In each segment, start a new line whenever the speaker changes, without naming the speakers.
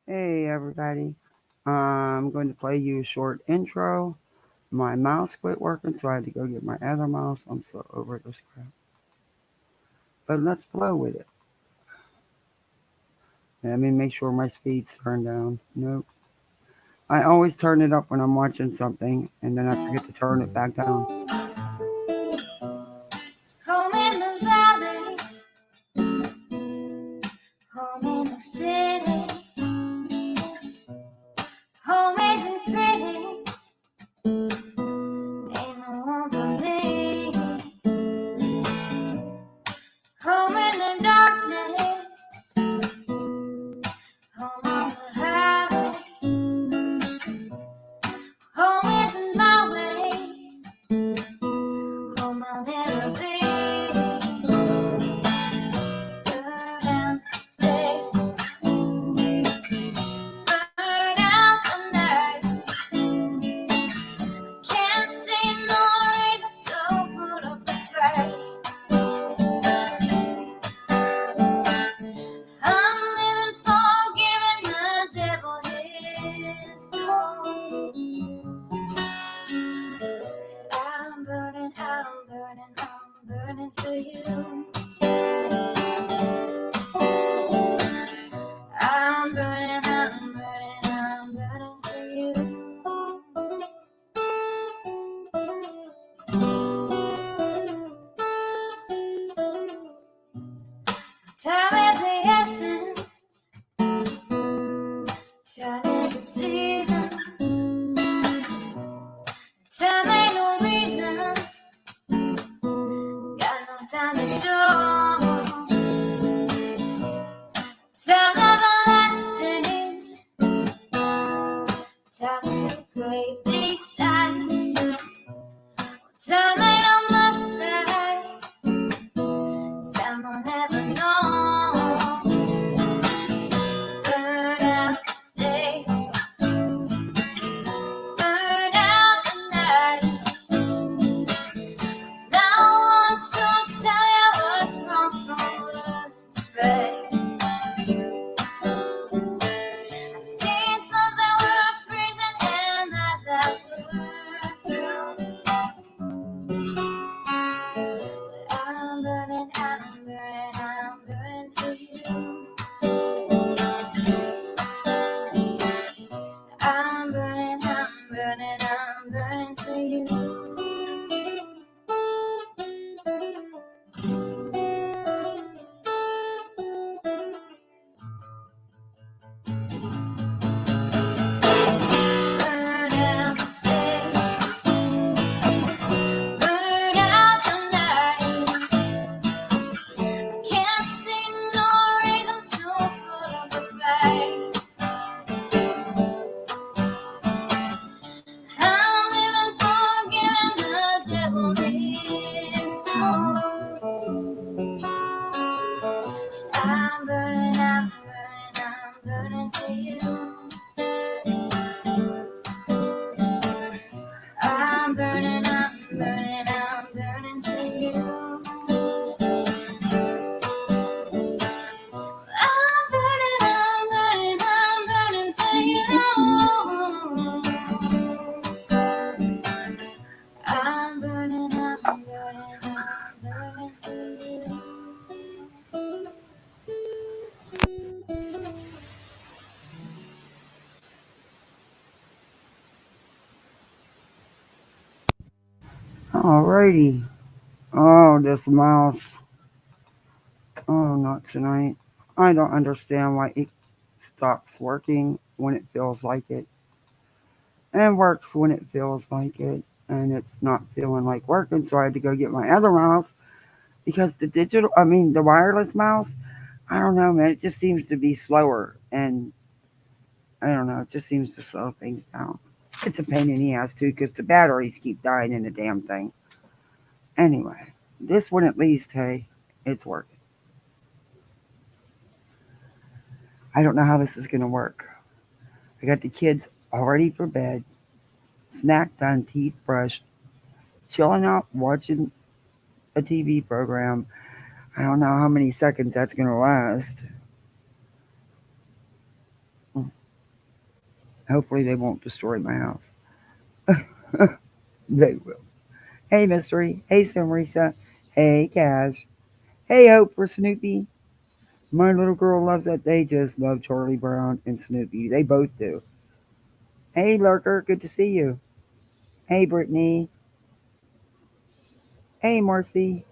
Hey everybody, I'm going to play you a short intro. My mouse quit working, so I had to go get my other mouse. I'm so over this crap. But let's flow with it. Let me make sure my speed's turned down. Nope. I always turn it up when I'm watching something, and then I forget to turn it back down.
Home in the valley, home in the city, home isn't pretty, ain't no home for me. Home in the darkness, home on the highway, home isn't my way, home I'll never be. Burn out the night, can't see no reason to put up a fight. I'm living for giving the devil his due. I'm burning for you. I'm burning for you. Time is the essence, time is the season. Time ain't no reason, got no time to show. Time everlasting, time to play these sides. Time ain't on my side, time will never know. Burn out the day, burn out the night. No one to tell you what's wrong from what's right. I've seen suns that were freezing and lives that were blue. But I'm burning for you. I'm burning for you. Burn out the day, burn out the night. Can't see no reason to put up a fight. I'm living for giving the devil his due. I'm burning for you. I'm burning for you. I'm burning for you. I'm burning for you.
Alrighty. Oh, this mouse. Oh, not tonight. I don't understand why it stops working when it feels like it, and works when it feels like it, and it's not feeling like working. So I had to go get my other mouse because the wireless mouse, I don't know, man, it just seems to be slower, and I don't know, it just seems to slow things down. It's a pain in the ass too because the batteries keep dying in the damn thing. Anyway, this one at least, hey, it's working. I don't know how this is gonna work. I got the kids already for bed, snack done, teeth brushed, chilling out, watching a TV program. I don't know how many seconds that's gonna last. Hopefully they won't destroy my house. They will. Hey, Mystery. Hey, Simrisa. Hey, Cash. Hey, Hope for Snoopy. My little girl loves that. They just love Charlie Brown and Snoopy. They both do. Hey, Lurker. Good to see you. Hey, Brittany. Hey, Marcy.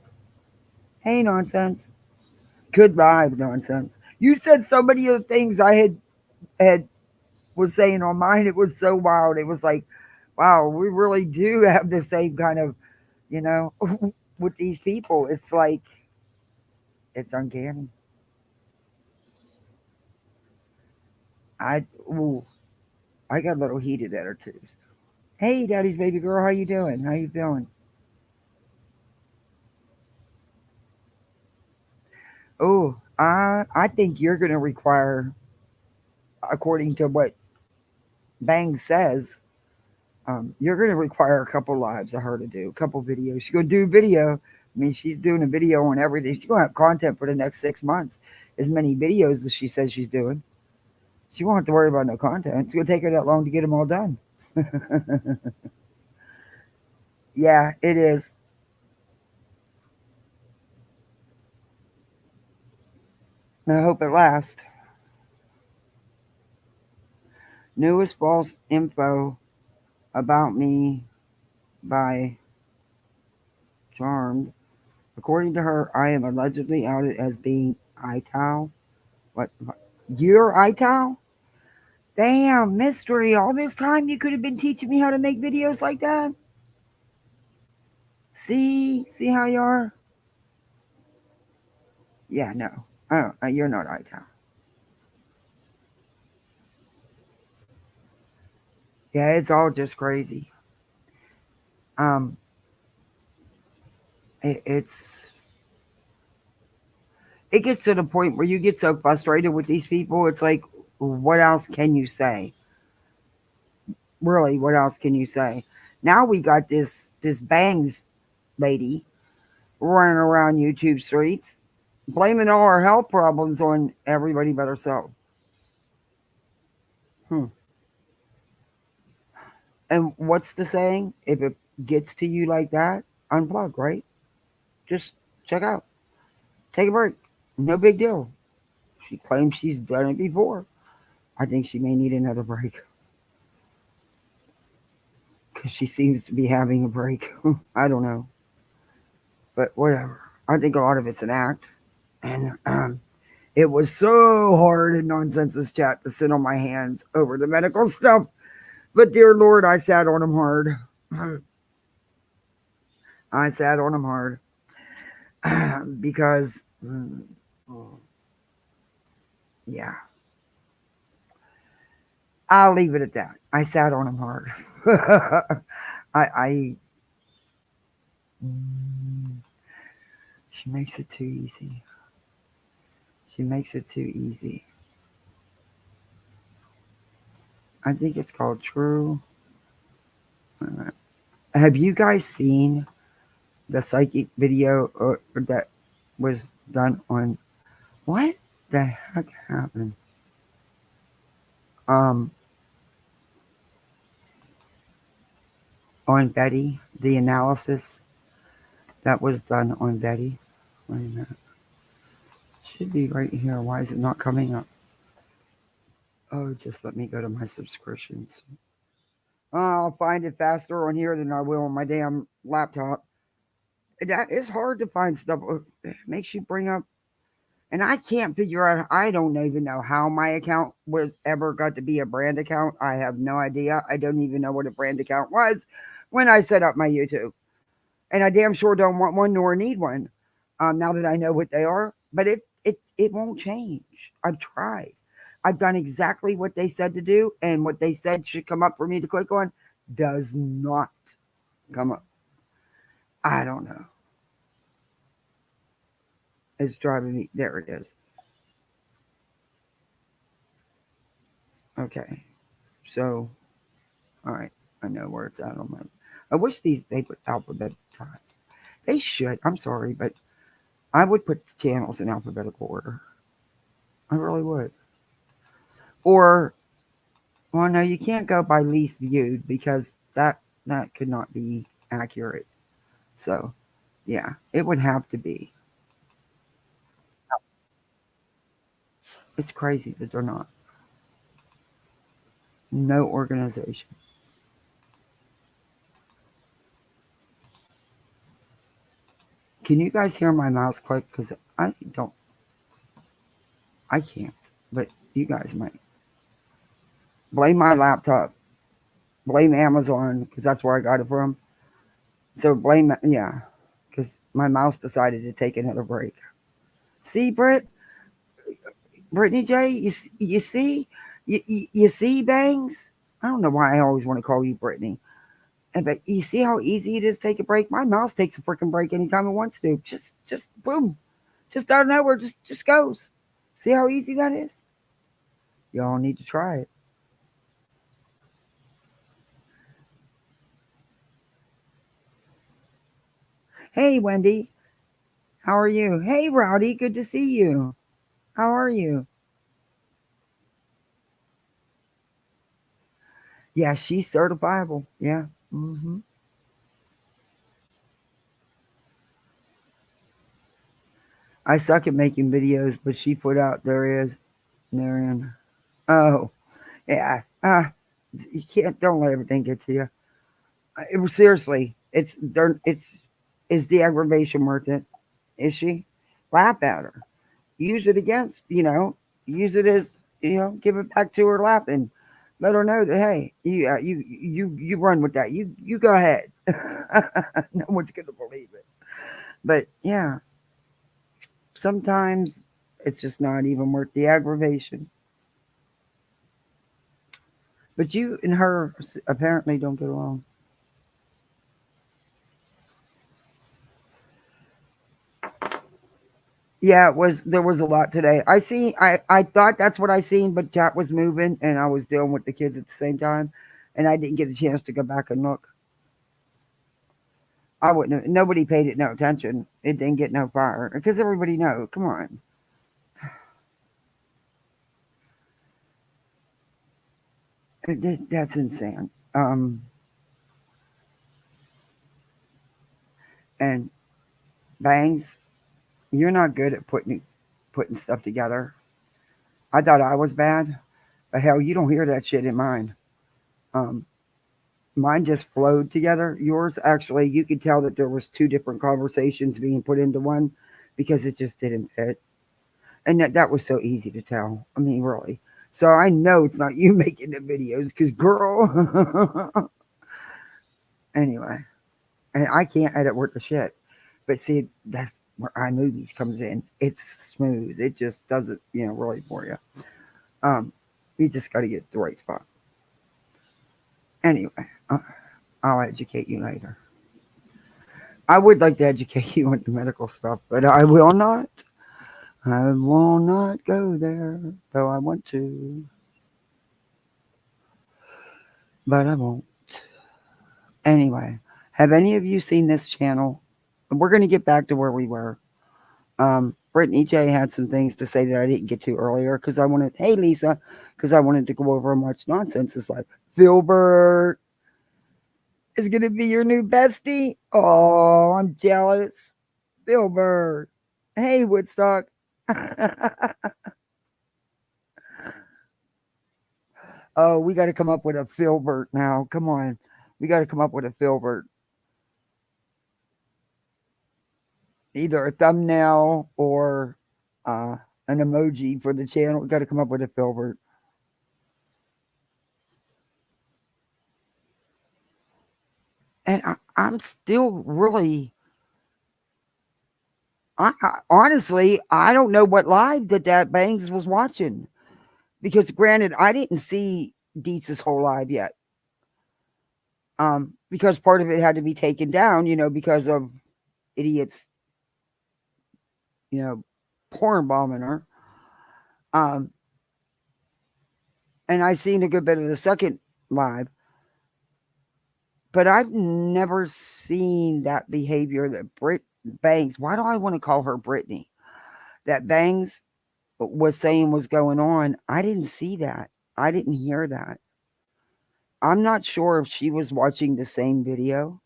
Hey, Nonsense. Good vibe, Nonsense. You said so many of the things I had was saying on mine. It was so wild. It was like, wow, we really do have the same kind of, you know, with these people. It's like, it's uncanny. I, ooh, I got a little heated at her too. Hey, Daddy's baby girl, how you doing? How you feeling? Oh, I think you're gonna require, according to what Bang says, you're gonna require a couple lives of her to do, a couple videos. She's gonna do video. I mean, she's doing a video on everything. She's gonna have content for the next 6 months. As many videos as she says she's doing. She won't have to worry about no content. It's gonna take her that long to get them all done. Yeah, it is. I hope it lasts. Newest false info about me by Charmed. According to her, I am allegedly outed as being ITAL. What? You're ITAL? Damn, Mystery. All this time you could have been teaching me how to make videos like that? See how you are? Yeah, no. Oh, you're not ITAL. Yeah, it's all just crazy. Um, it's it gets to the point where you get so frustrated with these people. It's like, what else can you say? Really, what else can you say? Now we got this Bangs lady running around YouTube streets, blaming all our health problems on everybody but herself. Hmm. And what's the saying? If it gets to you like that, unplug, right? Just check out. Take a break. No big deal. She claims she's done it before. I think she may need another break because she seems to be having a break. I don't know. But whatever. I think a lot of it's an act. And it was so hard in Nonsense's chat to sit on my hands over the medical stuff. But dear Lord, I sat on him hard. I sat on him hard because, yeah, I'll leave it at that. I sat on him hard. I she makes it too easy. She makes it too easy. I think it's called True. Have you guys seen the psychic video that was done on what the heck happened? Um, on Betty, the analysis that was done on Betty. Wait a minute. Should be right here. Why is it not coming up? Oh, just let me go to my subscriptions. I'll find it faster on here than I will on my damn laptop. That it's hard to find stuff. It makes you bring up, and I can't figure out. I don't even know how my account was ever got to be a brand account. I have no idea. I don't even know what a brand account was when I set up my YouTube, and I damn sure don't want one nor need one. Now that I know what they are, but it won't change. I've tried. I've done exactly what they said to do, and what they said should come up for me to click on does not come up. I don't know. It's driving me. There it is. Okay. So, all right. I know where it's at on my. I wish they put alphabetical times. They should. I'm sorry, but I would put the channels in alphabetical order. I really would. Or Well, no, you can't go by least viewed because that could not be accurate. So, yeah, it would have to be. It's crazy that they're not. No organization. Can you guys hear my mouse click? Because I don't. I can't. But you guys might. Blame my laptop. Blame Amazon because that's where I got it from. So blame, yeah, because my mouse decided to take another break. See, Brittany J, you see, you see, Bangs. I don't know why I always want to call you Brittany, but you see how easy it is to take a break. My mouse takes a freaking break anytime it wants to. Just boom, just out of nowhere, just goes. See how easy that is? Y'all need to try it. Hey, Wendy, how are you? Hey, Rowdy, good to see you. How are you? Yeah, she's certifiable. Yeah. I suck at making videos, but she put out there is therein. Oh, yeah. You can't. Don't let everything get to you. Seriously, it's there. It's is the aggravation worth it? Is she? Laugh at her. Use it against. Use it as Give it back to her laughing. Let her know that hey, you run with that. You go ahead. No one's gonna believe it. But yeah, sometimes it's just not even worth the aggravation. But you and her apparently don't get along. Yeah, it was there was a lot today. I thought that's what I seen, but chat was moving and I was dealing with the kids at the same time and I didn't get a chance to go back and look. I wouldn't have, nobody paid it no attention. It didn't get no fire. Because everybody know, come on. That's insane. And Bangs, you're not good at putting stuff together. I thought I was bad, but hell, you don't hear that shit in mine. Um, Mine just flowed together. Yours actually, you could tell that there was two different conversations being put into one because it just didn't fit, and that was so easy to tell. I mean, really. So I know it's not you making the videos, because girl. Anyway, and I can't edit worth the shit. But see, that's where iMovies comes in. It's smooth. It just does it, really for you. Um, you just got to get the right spot. Anyway, I'll educate you later. I would like to educate you on the medical stuff, but I will not. I will not go there, though I want to, but I won't. Anyway, have any of you seen this channel? We're going to get back to where we were. Brittany J had some things to say that I didn't get to earlier because I wanted, hey Lisa, because I wanted to go over much nonsense. It's like, Filbert is going to be your new bestie. Oh, I'm jealous. Filbert. Hey, Woodstock. Oh, we got to come up with a Filbert now. Come on. We got to come up with a Filbert. Either a thumbnail or uh, an emoji for the channel. We got to come up with a Filbert. And I'm still really, honestly, I don't know what live that Bangs was watching because, granted, I didn't see Dietz's whole live yet. Because part of it had to be taken down, because of idiots, you know, porn bombing her. Um, and I seen a good bit of the second live, but I've never seen that behavior that Bangs. Why do I want to call her Brittany? That Bangs was saying was going on. I didn't see that. I didn't hear that. I'm not sure if she was watching the same video,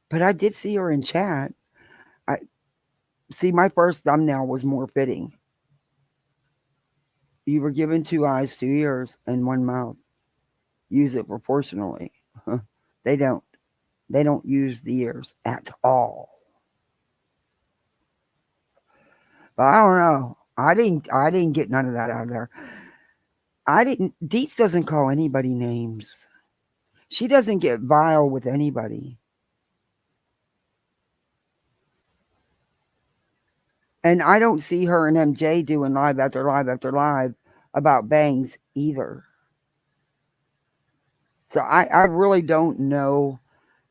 but I did see her in chat. I see my first thumbnail was more fitting. You were given 2 eyes, 2 ears, and 1 mouth. Use it proportionally. They don't. They don't use the ears at all. But I don't know. I didn't get none of that out of there. Dietz doesn't call anybody names. She doesn't get vile with anybody. And I don't see her and MJ doing live after live after live about bangs either. So I really don't know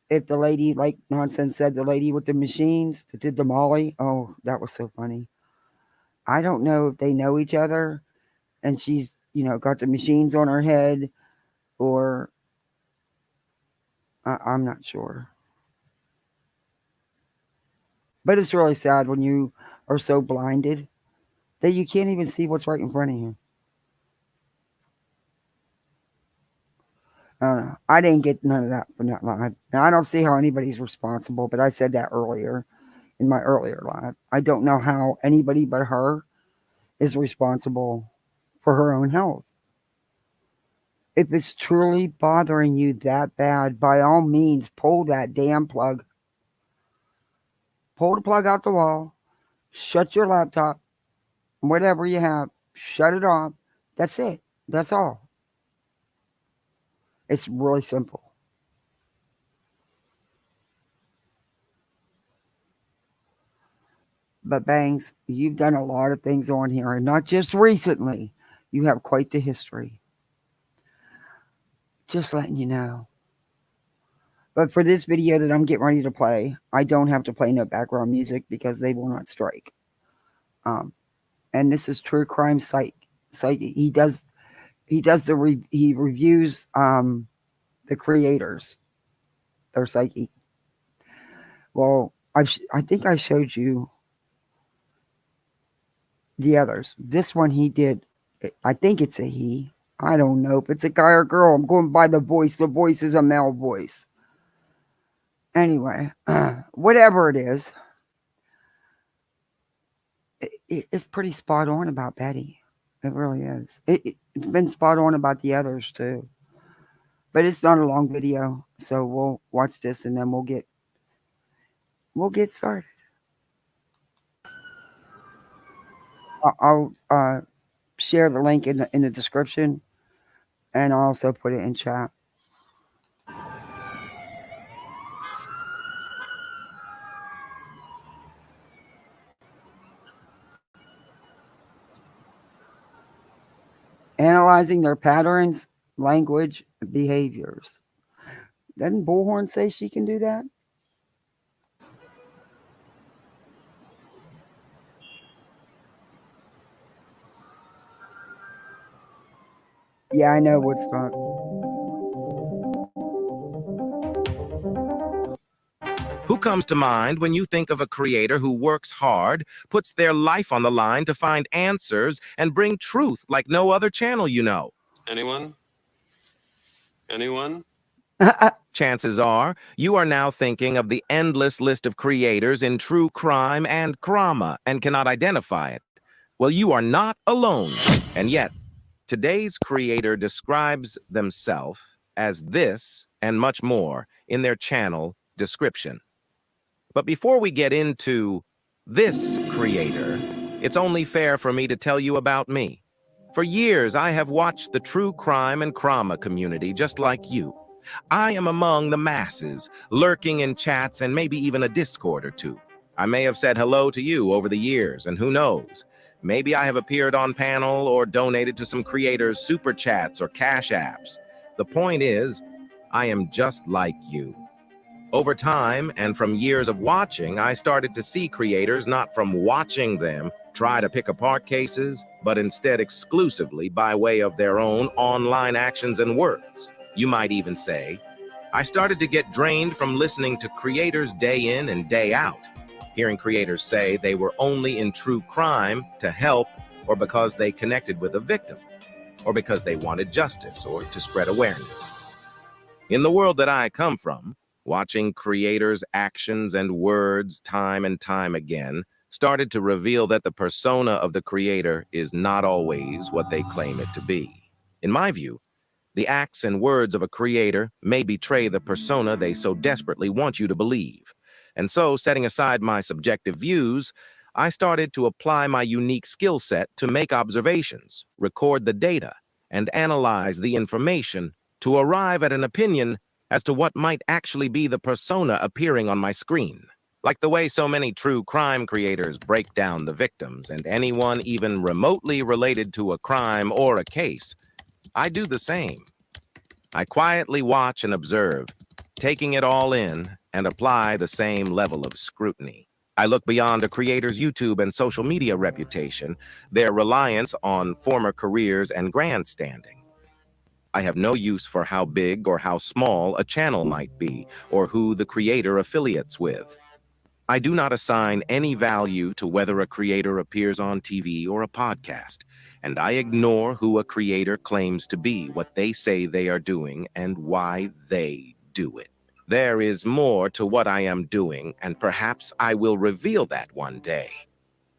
if the lady, like Nonsense said, the lady with the machines that did the Molly, oh, that was so funny. I don't know if they know each other and she's, got the machines on her head, or I'm not sure. But it's really sad when you are so blinded that you can't even see what's right in front of you. I don't know. I didn't get none of that from that live. Now, I don't see how anybody's responsible, but I said that earlier in my earlier live. I don't know how anybody but her is responsible for her own health. If it's truly bothering you that bad, by all means, pull that damn plug. Pull the plug out the wall. Shut your laptop. Whatever you have, shut it off. That's it. That's all. It's really simple. But Bangs, you've done a lot of things on here, and not just recently. You have quite the history. Just letting you know. But for this video that I'm getting ready to play, I don't have to play no background music because they will not strike. And this is True Crime Psych. He reviews the creators, their psyche. Well, I think I showed you the others. This one he did. I think it's a he. I don't know if it's a guy or girl. I'm going by the voice. The voice is a male voice. Anyway, whatever it is, it's pretty spot on about Betty. It really is. It's been spot on about the others too. But it's not a long video, so we'll watch this and then we'll get started. I'll share the link in the description, and I'll also put it in chat. Analyzing their patterns, language, behaviors. Doesn't Bullhorn say she can do that? Yeah, I know what's not.
Who comes to mind when you think of a creator who works hard, puts their life on the line to find answers and bring truth like no other channel you know?
Anyone? Anyone?
Chances are you are now thinking of the endless list of creators in true crime and crama and cannot identify it. Well, you are not alone. And yet, today's creator describes themselves as this and much more in their channel description. But before we get into this creator, it's only fair for me to tell you about me. For years, I have watched the true crime and crama community just like you. I am among the masses, lurking in chats and maybe even a Discord or two. I may have said hello to you over the years, and who knows, maybe I have appeared on panel or donated to some creators' super chats or cash apps. The point is, I am just like you. Over time, and from years of watching, I started to see creators not from watching them try to pick apart cases, but instead exclusively by way of their own online actions and words. You might even say, I started to get drained from listening to creators day in and day out, hearing creators say they were only in true crime to help or because they connected with a victim. or because they wanted justice or to spread awareness. In the world that I come from, watching creators' actions and words time and time again started to reveal that the persona of the creator is not always what they claim it to be. In my view, the acts and words of a creator may betray the persona they so desperately want you to believe. And so, setting aside my subjective views, I started to apply my unique skill set to make observations, record the data, and analyze the information to arrive at an opinion as to what might actually be the persona appearing on my screen. Like the way so many true crime creators break down the victims and anyone even remotely related to a crime or a case, I do the same. I quietly watch and observe, taking it all in, and apply the same level of scrutiny. I look beyond a creator's YouTube and social media reputation, their reliance on former careers and grandstanding. I have no use for how big or how small a channel might be, or who the creator affiliates with. I do not assign any value to whether a creator appears on TV or a podcast, and I ignore who a creator claims to be, what they say they are doing, and why they do it. There is more to what I am doing, and perhaps I will reveal that one day.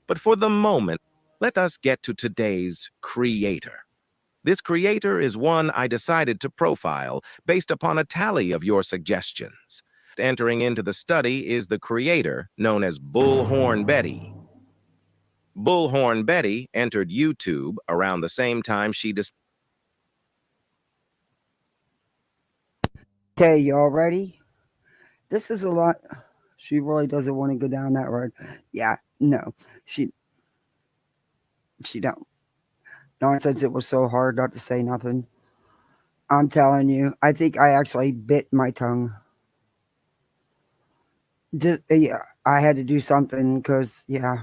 But for the moment, let us get to today's creator. This creator is one I decided to profile based upon a tally of your suggestions. Entering into the study is the creator known as Bullhorn Betty. Bullhorn Betty entered YouTube around the same time she
Okay, y'all ready? This is a lot. She really doesn't want to go down that road. Yeah, no, she don't. Nonsense. It was so hard not to say nothing. I'm telling you, I think I actually bit my tongue. Just, yeah, I had to do something because, yeah.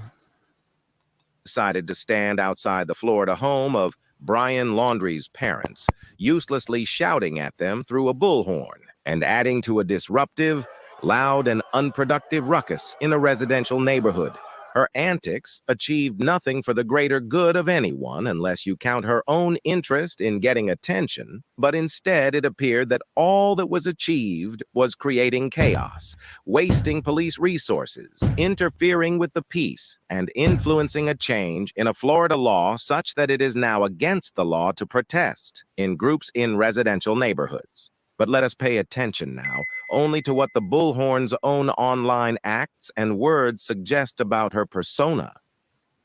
decided to stand outside the Florida home of Brian Laundrie's parents, uselessly shouting at them through a bullhorn and adding to a disruptive, loud, and unproductive ruckus in a residential neighborhood. Her antics achieved nothing for the greater good of anyone unless you count her own interest in getting attention, but instead it appeared that all that was achieved was creating chaos, wasting police resources, interfering with the peace, and influencing a change in a Florida law such that it is now against the law to protest in groups in residential neighborhoods. But let us pay attention now only to what the Bullhorn's own online acts and words suggest about her persona.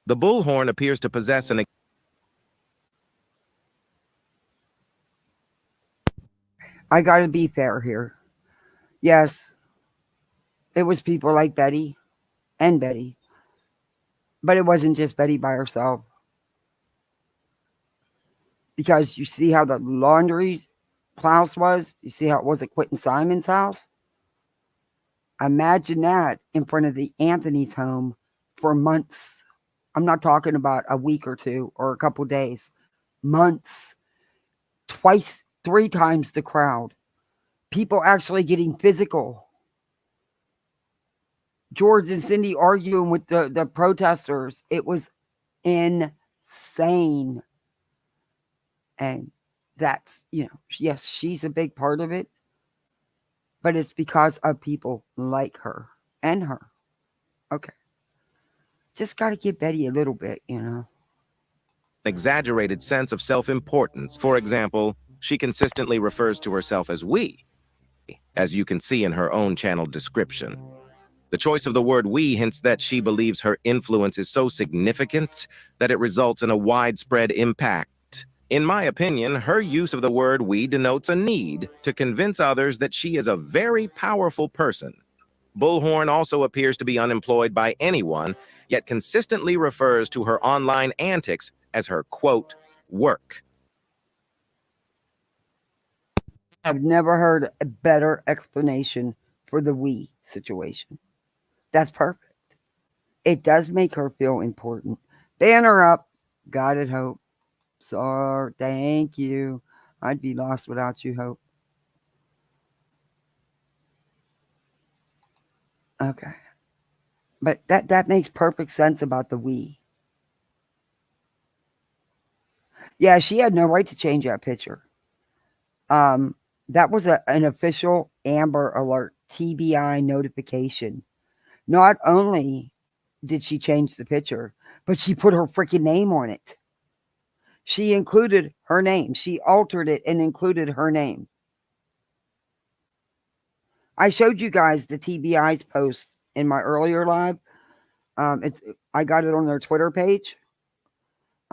The Bullhorn appears to possess an...
I gotta be fair here. Yes, it was people like Betty and Betty, but it wasn't just Betty by herself. Because you see how the laundry house was? You see how it was at Quentin Simon's house? Imagine that in front of the Anthony's home for months. I'm not talking about a week or two or a couple days. Months. Twice, 3 times the crowd. People actually getting physical. George and Cindy arguing with the protesters. It was insane. And that's, yes, she's a big part of it. But it's because of people like her and her. Okay. Just got to give Betty a little bit,
exaggerated sense of self-importance. For example, she consistently refers to herself as we, as you can see in her own channel description. The choice of the word we hints that she believes her influence is so significant that it results in a widespread impact. In my opinion, her use of the word we denotes a need to convince others that she is a very powerful person. Bullhorn also appears to be unemployed by anyone, yet consistently refers to her online antics as her, quote, work.
I've never heard a better explanation for the we situation. That's perfect. It does make her feel important. Banner up. Got it, Hope. Sorry. Thank you. I'd be lost without you, Hope. Okay. But that makes perfect sense about the we. Yeah, she had no right to change that picture. Um, that was an official Amber Alert TBI notification. Not only did she change the picture, but she put her freaking name on it. She included her name. She altered it and included her name. I showed you guys the TBI's post in my earlier live. It's I got it on their Twitter page.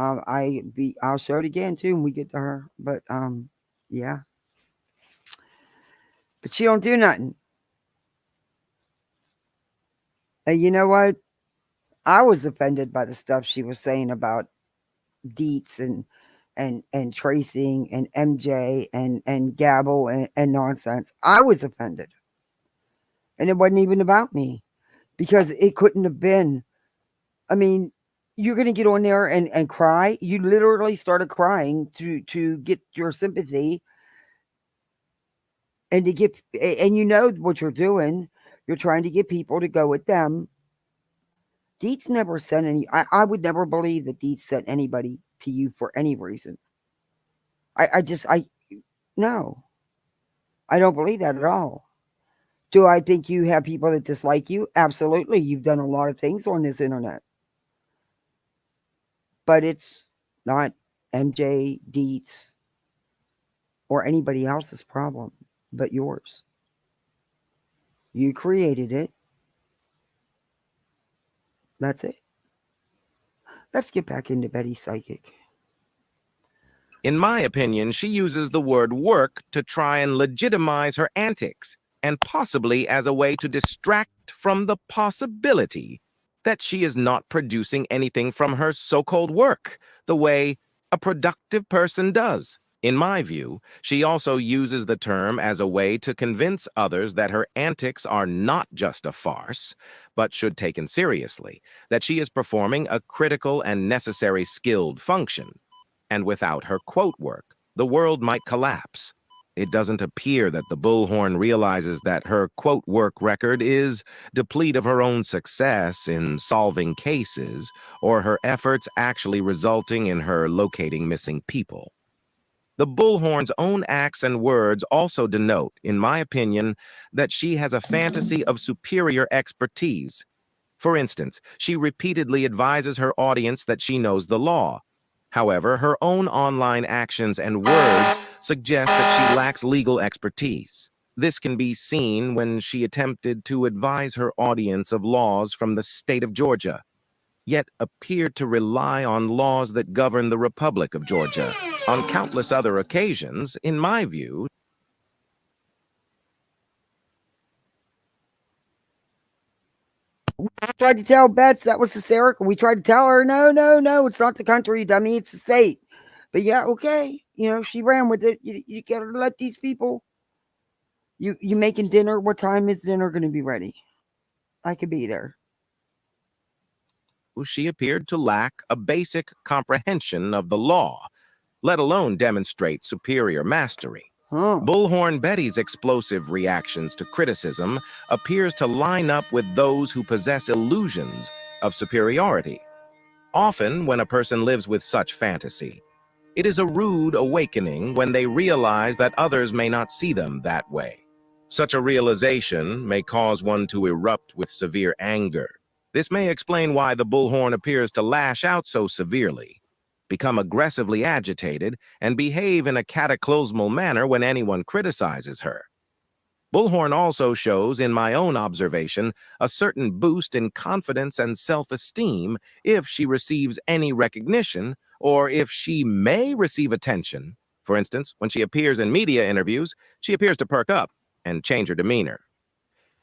I'll show it again too when we get to her. But yeah. But she don't do nothing. And you know what? I was offended by the stuff she was saying about Deets and tracing and MJ and Gabble and nonsense. I was offended. And it wasn't even about me because it couldn't have been. I mean, you're going to get on there and cry. You literally started crying to get your sympathy and to get, and you know what you're doing. You're trying to get people to go with them. Deets never sent any, I would never believe that Deets sent anybody to you for any reason. No, I don't believe that at all. Do I think you have people that dislike you? Absolutely. You've done a lot of things on this internet. But it's not MJ, Deets, or anybody else's problem but yours. You created it. That's it. Let's get back into Betty Psychic.
In my opinion, she uses the word work to try and legitimize her antics, and possibly as a way to distract from the possibility that she is not producing anything from her so-called work, the way a productive person does. In my view, she also uses the term as a way to convince others that her antics are not just a farce, but should be taken seriously, that she is performing a critical and necessary skilled function. And without her quote work, the world might collapse. It doesn't appear that the bullhorn realizes that her quote work record is deplete of her own success in solving cases, or her efforts actually resulting in her locating missing people. The bullhorn's own acts and words also denote, in my opinion, that she has a fantasy of superior expertise. For instance, she repeatedly advises her audience that she knows the law. However, her own online actions and words suggest that she lacks legal expertise. This can be seen when she attempted to advise her audience of laws from the state of Georgia, yet appeared to rely on laws that govern the Republic of Georgia. On countless other occasions, in my view,
Tried to tell Bets that was hysterical. We tried to tell her, no, it's not the country, dummy, it's the state. But yeah, okay, she ran with it. You gotta let these people. You making dinner? What time is dinner going to be ready? I could be there.
she appeared to lack a basic comprehension of the law, let alone demonstrate superior mastery. Bullhorn Betty's explosive reactions to criticism appears to line up with those who possess illusions of superiority. Often, when a person lives with such fantasy, it is a rude awakening when they realize that others may not see them that way. Such a realization may cause one to erupt with severe anger. This may explain why the bullhorn appears to lash out so severely, become aggressively agitated, and behave in a cataclysmal manner when anyone criticizes her. Bullhorn also shows, in my own observation, a certain boost in confidence and self-esteem if she receives any recognition, or if she may receive attention. For instance, when she appears in media interviews, she appears to perk up and change her demeanor.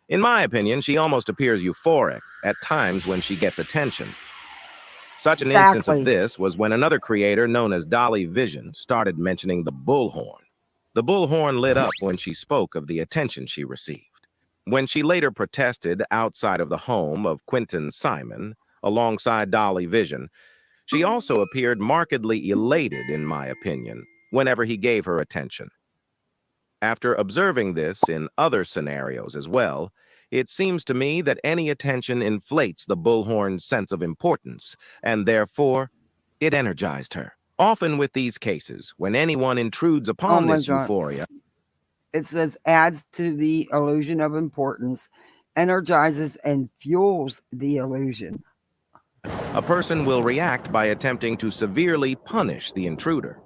In my opinion, she almost appears euphoric at times when she gets attention. Such an instance of this was when another creator known as Dolly Vision started mentioning the bullhorn. The bullhorn lit up when she spoke of the attention she received. When she later protested outside of the home of Quentin Simon, alongside Dolly Vision, she also appeared markedly elated, in my opinion, whenever he gave her attention. After observing this in other scenarios as well, it seems to me that any attention inflates the bullhorn's sense of importance, and therefore, it energized her. Often with these cases, when anyone intrudes
Oh
upon
my
this
God.
euphoria,
It says adds to the illusion of importance, energizes and fuels the illusion.
a person will react by attempting to severely punish the intruder.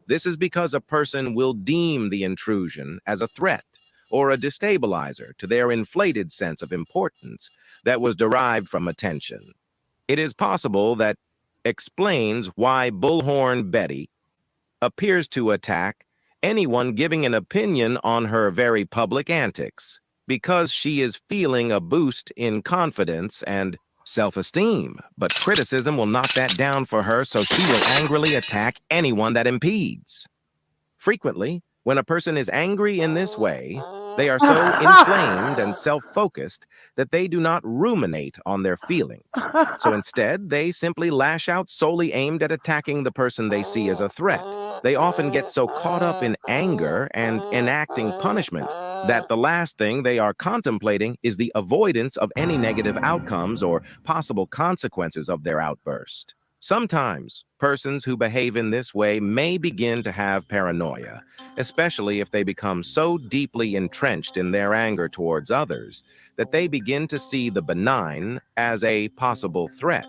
This is because a person will deem the intrusion as a threat or a destabilizer to their inflated sense of importance that was derived from attention. It is possible that explains why Bullhorn Betty appears to attack anyone giving an opinion on her very public antics, because she is feeling a boost in confidence and self-esteem. But criticism will knock that down for her, so she will angrily attack anyone that impedes. Frequently, when a person is angry in this way, they are so inflamed and self-focused that they do not ruminate on their feelings. So instead, they simply lash out solely aimed at attacking the person they see as a threat. They often get so caught up in anger and enacting punishment that the last thing they are contemplating is the avoidance of any negative outcomes or possible consequences of their outburst. Sometimes, persons who behave in this way may begin to have paranoia, especially if they become so deeply entrenched in their anger towards others that they begin to see the benign as a possible threat.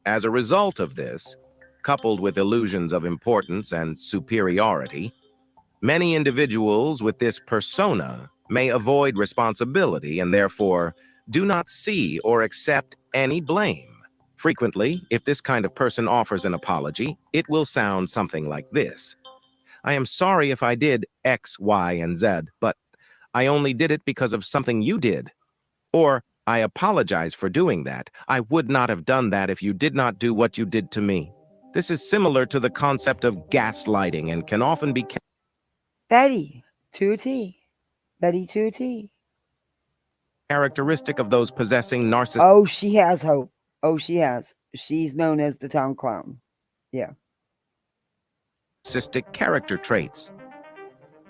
As a result of this, coupled with illusions of importance and superiority, many individuals with this persona may avoid responsibility and therefore do not see or accept any blame. Frequently, if this kind of person offers an apology, it will sound something like this. I am sorry if I did X, Y, and Z, but I only did it because of something you did. Or, I apologize for doing that. I would not have done that if you did not do what you did to me. This is similar to the concept of gaslighting and can often be
Betty to a T. Betty to a T.
characteristic of those possessing narcissistic
Oh, she has hope. Oh, she has. She's known as the town clown. Yeah.
character traits.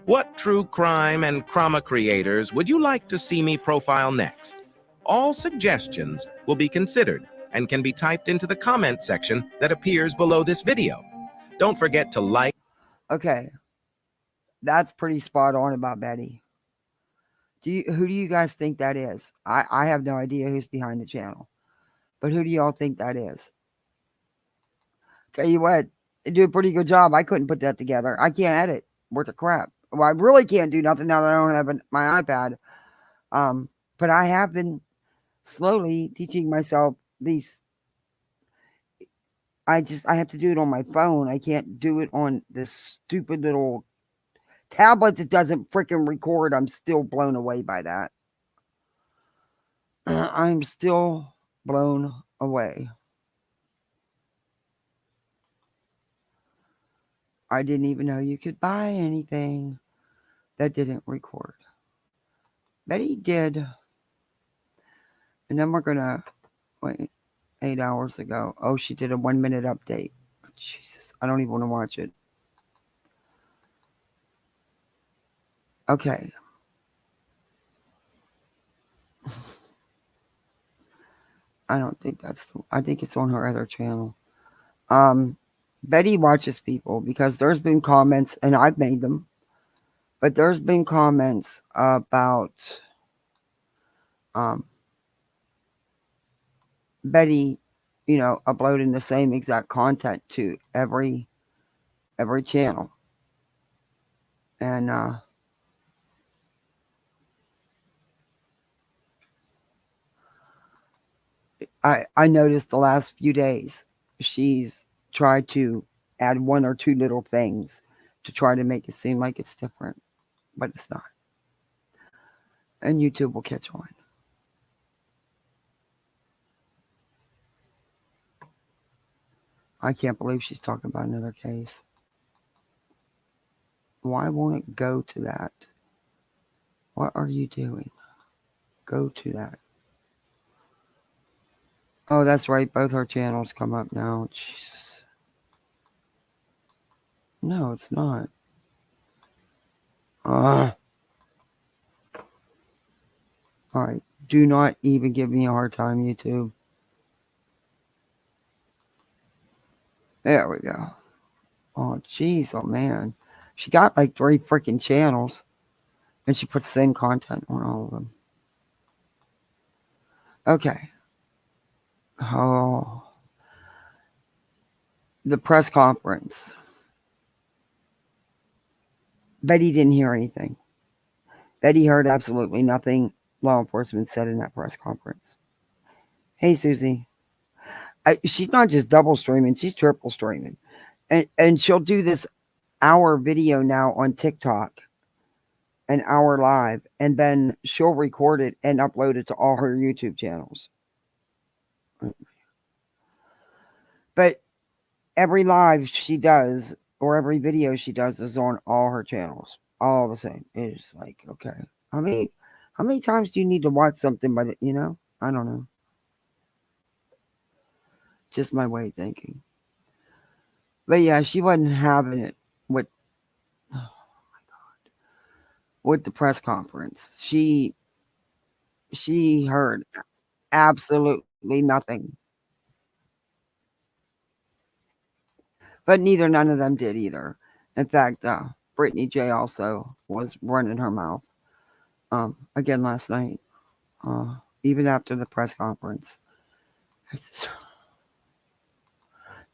What true crime and crime creators would you like to see me profile next? All suggestions will be considered and can be typed into the comment section that appears below this video. Don't forget to like.
Okay. That's pretty spot on about Betty. Who do you guys think that is? I have no idea who's behind the channel. But who do y'all think that is? Tell you what, they do a pretty good job. I couldn't put that together. I can't edit. Worth of crap. Well, I really can't do nothing now that I don't have my iPad. But I have been slowly teaching myself these. I have to do it on my phone. I can't do it on this stupid little tablet that doesn't freaking record. I'm still blown away by that. I'm still blown away. I didn't even know you could buy anything that didn't record. Betty did. And then we're going to wait 8 hours ago. Oh, she did a 1 minute update. Jesus, I don't even want to watch it. Okay. I don't think I think it's on her other channel. Betty watches people because there's been comments, and I've made them, but there's been comments about Betty, uploading the same exact content to every channel. And I noticed the last few days she's tried to add 1 or 2 little things to try to make it seem like it's different, but it's not. And YouTube will catch on. I can't believe she's talking about another case. Why won't it go to that? What are you doing? Go to that. Oh, that's right. Both our channels come up now. Jesus. No, it's not. All right. Do not even give me a hard time, YouTube. There we go. Oh, jeez, oh man. She got like 3 freaking channels, and she puts the same content on all of them. Okay. Oh, the press conference. Betty didn't hear anything. Betty heard absolutely nothing law enforcement said in that press conference. Hey, Susie. She's not just double streaming, she's triple streaming. And she'll do this hour video now on TikTok, an hour live, and then she'll record it and upload it to all her YouTube channels. But every live she does or every video she does is on all her channels, all the same. It's like, okay, how many times do you need to watch something by I don't know. Just my way of thinking. But yeah, she wasn't having it with the press conference. She heard absolutely nothing. But none of them did either. In fact, Brittany J also was running her mouth again last night, even after the press conference.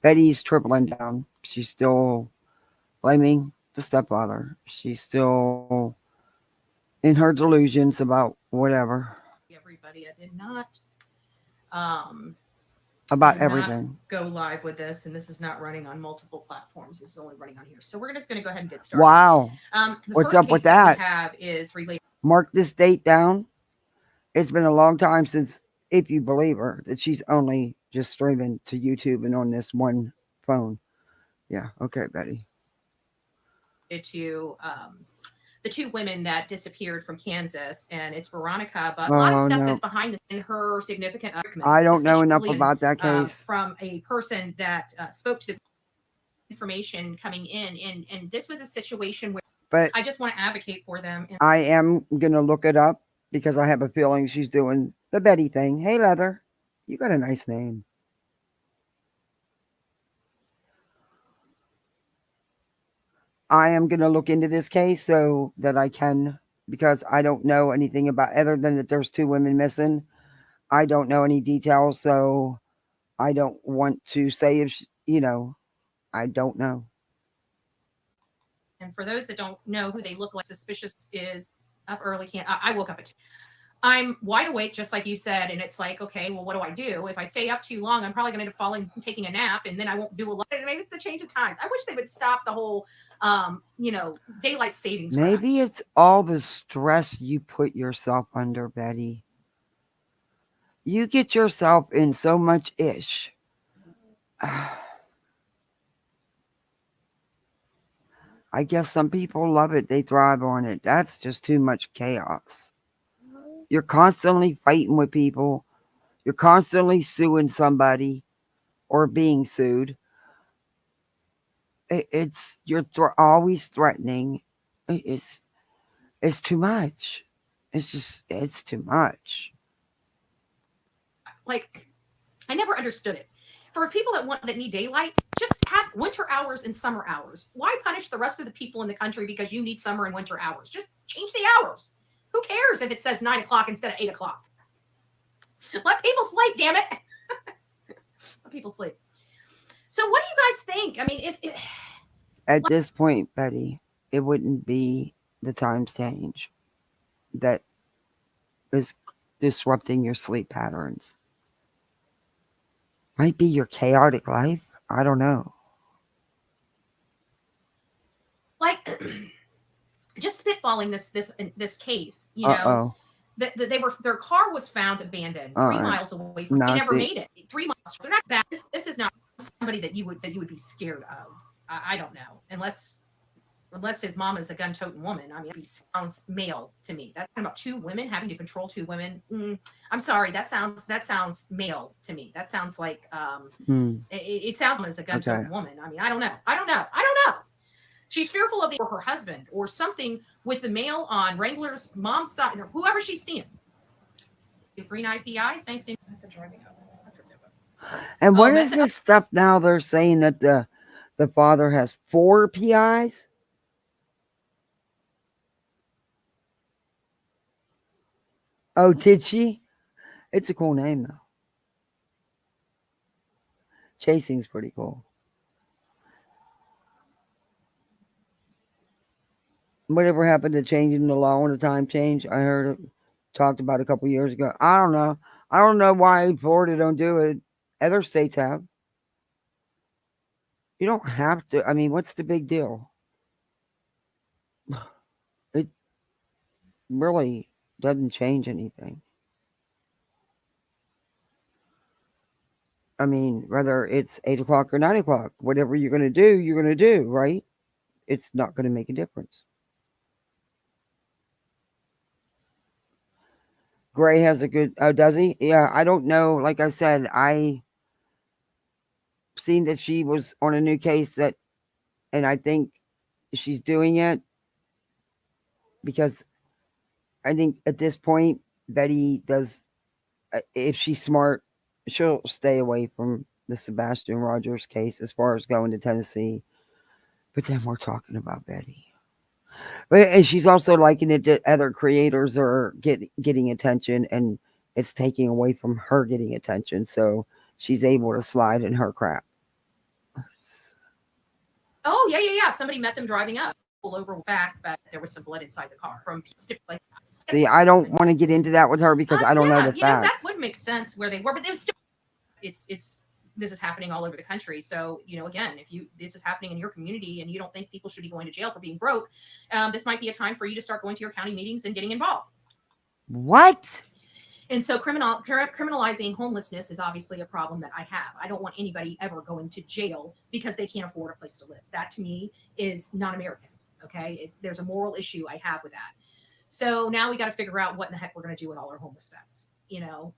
Betty's tripling down. She's still blaming the stepfather. She's still in her delusions about whatever.
Everybody, I did not
About everything.
go live with this, and this is not running on multiple platforms. This is only running on here. So we're just going to go ahead and get started.
Wow.
The
What's
first
up
case
with
that?
that?
We have is related.
Mark this date down. It's been a long time since, if you believe her, that she's only just streaming to YouTube and on this one phone. Yeah. Okay, Betty.
To the 2 women that disappeared from Kansas, and it's Veronica, but a lot of stuff that's behind this in her significant other.
I don't know enough about that case.
From a person that spoke to the information coming in, and this was a situation where, but I just want to advocate for them.
I am going to look it up because I have a feeling she's doing the Betty thing. Hey, Leather, you got a nice name. I am going to look into this case so that I can, because I don't know anything about, other than that there's 2 women missing. I don't know any details, so I don't want to say if, I don't know.
And for those that don't know who they look like, suspicious is up early. I woke up at 2. I'm wide awake, just like you said, and it's like, okay, well, what do I do? If I stay up too long, I'm probably going to end up falling, taking a nap, and then I won't do a lot. And maybe it's the change of times. I wish they would stop the whole, daylight savings.
Maybe it's all the stress you put yourself under, Betty. You get yourself in so much ish. I guess some people love it. They thrive on it. That's just too much chaos. You're constantly fighting with people. You're constantly suing somebody or being sued. You're always threatening. It's too much. It's too much.
Like, I never understood it. For people that need daylight, just have winter hours and summer hours. Why punish the rest of the people in the country because you need summer and winter hours? Just change the hours. Who cares if it says 9 o'clock instead of 8 o'clock? Let people sleep, damn it. Let people sleep. So what do you guys think? I mean,
at this point, Betty, it wouldn't be the times change that is disrupting your sleep patterns. Might be your chaotic life. I don't know.
Like, just spitballing this case, their car was found abandoned 3 miles away from. They never made it. 3 miles. They're not bad. This is not somebody that you would be scared of. I don't know, unless his mom is a gun-toting woman. I mean, he sounds male to me. That's about 2 women having to control 2 women. I'm sorry, that sounds male to me. That sounds like it sounds as a gun-toting woman. I mean, I don't know. She's fearful of her husband or something with the male on Wrangler's mom's side, or whoever she's seeing. The green IPI. It's nice to
and what is this stuff now? They're saying that the The father has 4 PIs? Oh, did she? It's a cool name, though. Chasing's pretty cool. Whatever happened to changing the law when the time changed? I heard it talked about a couple years ago. I don't know. I don't know why Florida don't do it. Other states have. You don't have to. I mean, what's the big deal? It really doesn't change anything. I mean, whether it's 8 o'clock or 9 o'clock, whatever you're going to do, you're going to do, right? It's not going to make a difference. Gray has a good, oh, does he? Yeah, I don't know. Like I said, I seen that she was on a new case that, and I think she's doing it because I think at this point, Betty does, if she's smart, she'll stay away from the Sebastian Rogers case as far as going to Tennessee. But then we're talking about Betty. And she's also liking it that other creators are getting attention, and it's taking away from her getting attention. So she's able to slide in her crap.
Oh, yeah. Somebody met them driving up, pull over back, but there was some blood inside the car from
See, I don't want to get into that with her because I don't know the facts.
That would make sense where they were, but it was still, it's this is happening all over the country. So, again, if this is happening in your community and you don't think people should be going to jail for being broke, this might be a time for you to start going to your county meetings and getting involved.
What?
And so criminalizing homelessness is obviously a problem that I have. I don't want anybody ever going to jail because they can't afford a place to live. That to me is not American. Okay. There's a moral issue I have with that. So now we got to figure out what in the heck we're going to do with all our homeless vets,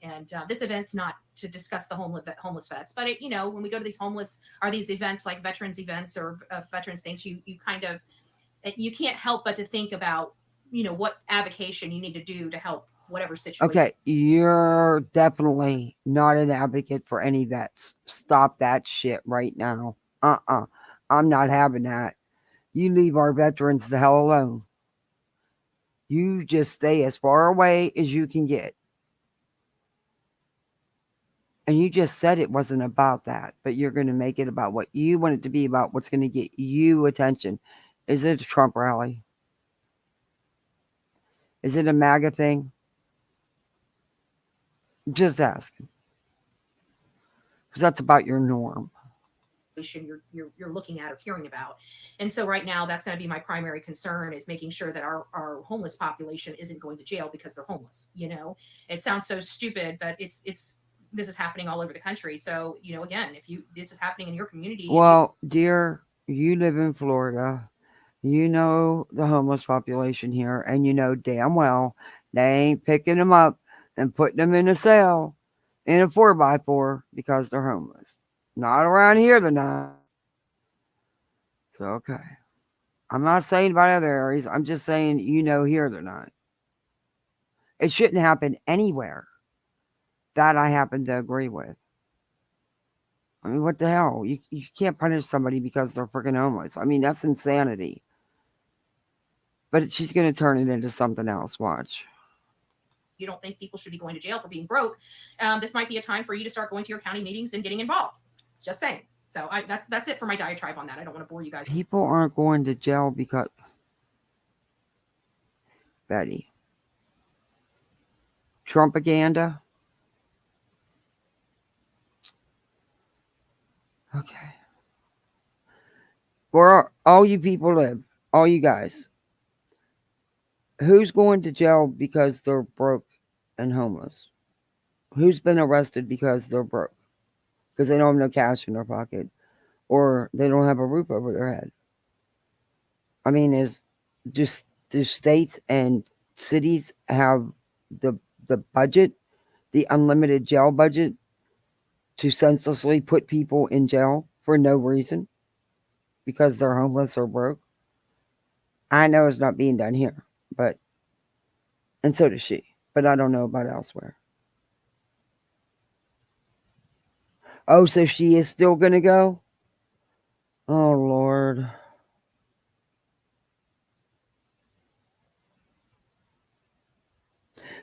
and this event's not to discuss the homeless vets, but when we go to these events like veterans events or veterans things, you kind of, you can't help but to think about, what avocation you need to do to help whatever situation.
Okay, you're definitely not an advocate for any vets. Stop that shit right now. I'm not having that. You leave our veterans the hell alone. You just stay as far away as you can get. And you just said it wasn't about that, but you're going to make it about what you want it to be about, what's going to get you attention. Is it a Trump rally? Is it a MAGA thing? Just asking. Because that's about your norm.
You're looking at or hearing about. And so right now that's going to be my primary concern, is making sure that our homeless population isn't going to jail because they're homeless. It sounds so stupid, but this is happening all over the country. So, again, if this is happening in your community.
Well, dear, you live in Florida. You know the homeless population here, and you know damn well they ain't picking them up and putting them in a cell in a 4x4 because they're homeless. Not around here, they're not. So, okay. I'm not saying about other areas. I'm just saying, here they're not. It shouldn't happen anywhere. That I happen to agree with. I mean, what the hell? You can't punish somebody because they're freaking homeless. I mean, that's insanity. But she's going to turn it into something else. Watch.
You don't think people should be going to jail for being broke. This might be a time for you to start going to your county meetings and getting involved. Just saying. So that's it for my diatribe on that. I don't want to bore you guys.
People aren't going to jail because... Betty. Trumpaganda? Okay. Where all you people live, all you guys, who's going to jail because they're broke and homeless? Who's been arrested because they're broke? Because they don't have no cash in their pocket, or they don't have a roof over their head. I mean, do states and cities have the budget, the unlimited jail budget, to senselessly put people in jail for no reason because they're homeless or broke? I know it's not being done here, and so does she, but I don't know about elsewhere. Oh, so she is still going to go? Oh,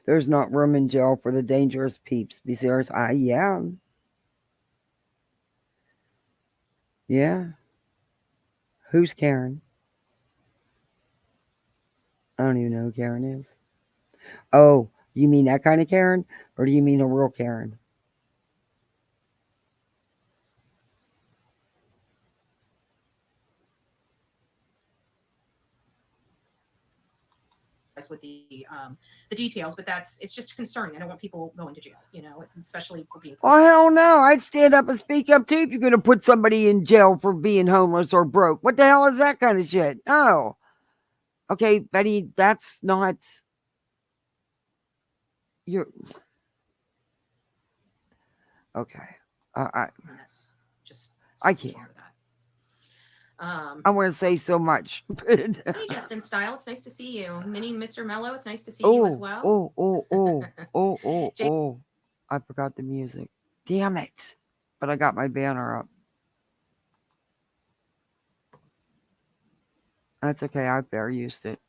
There's not room in jail for the dangerous peeps. Be serious. Yeah. Yeah. Who's Karen? I don't even know who Karen is. Oh, you mean that kind of Karen? Or do you mean a real Karen?
With the details, but it's just concerning. I don't want people going to jail, especially for being.
Oh, hell no. I'd stand up and speak up too if you're going to put somebody in jail for being homeless or broke. What the hell is that kind of shit? No. Okay, Betty, that's not. You're. Okay.
That's just.
I can't. I want to say so much.
Hey, Justin Style, it's nice to see you. Mini Mr. Mello, it's nice to see you as well.
Oh. I forgot the music. Damn it. But I got my banner up. That's okay. I fair used it.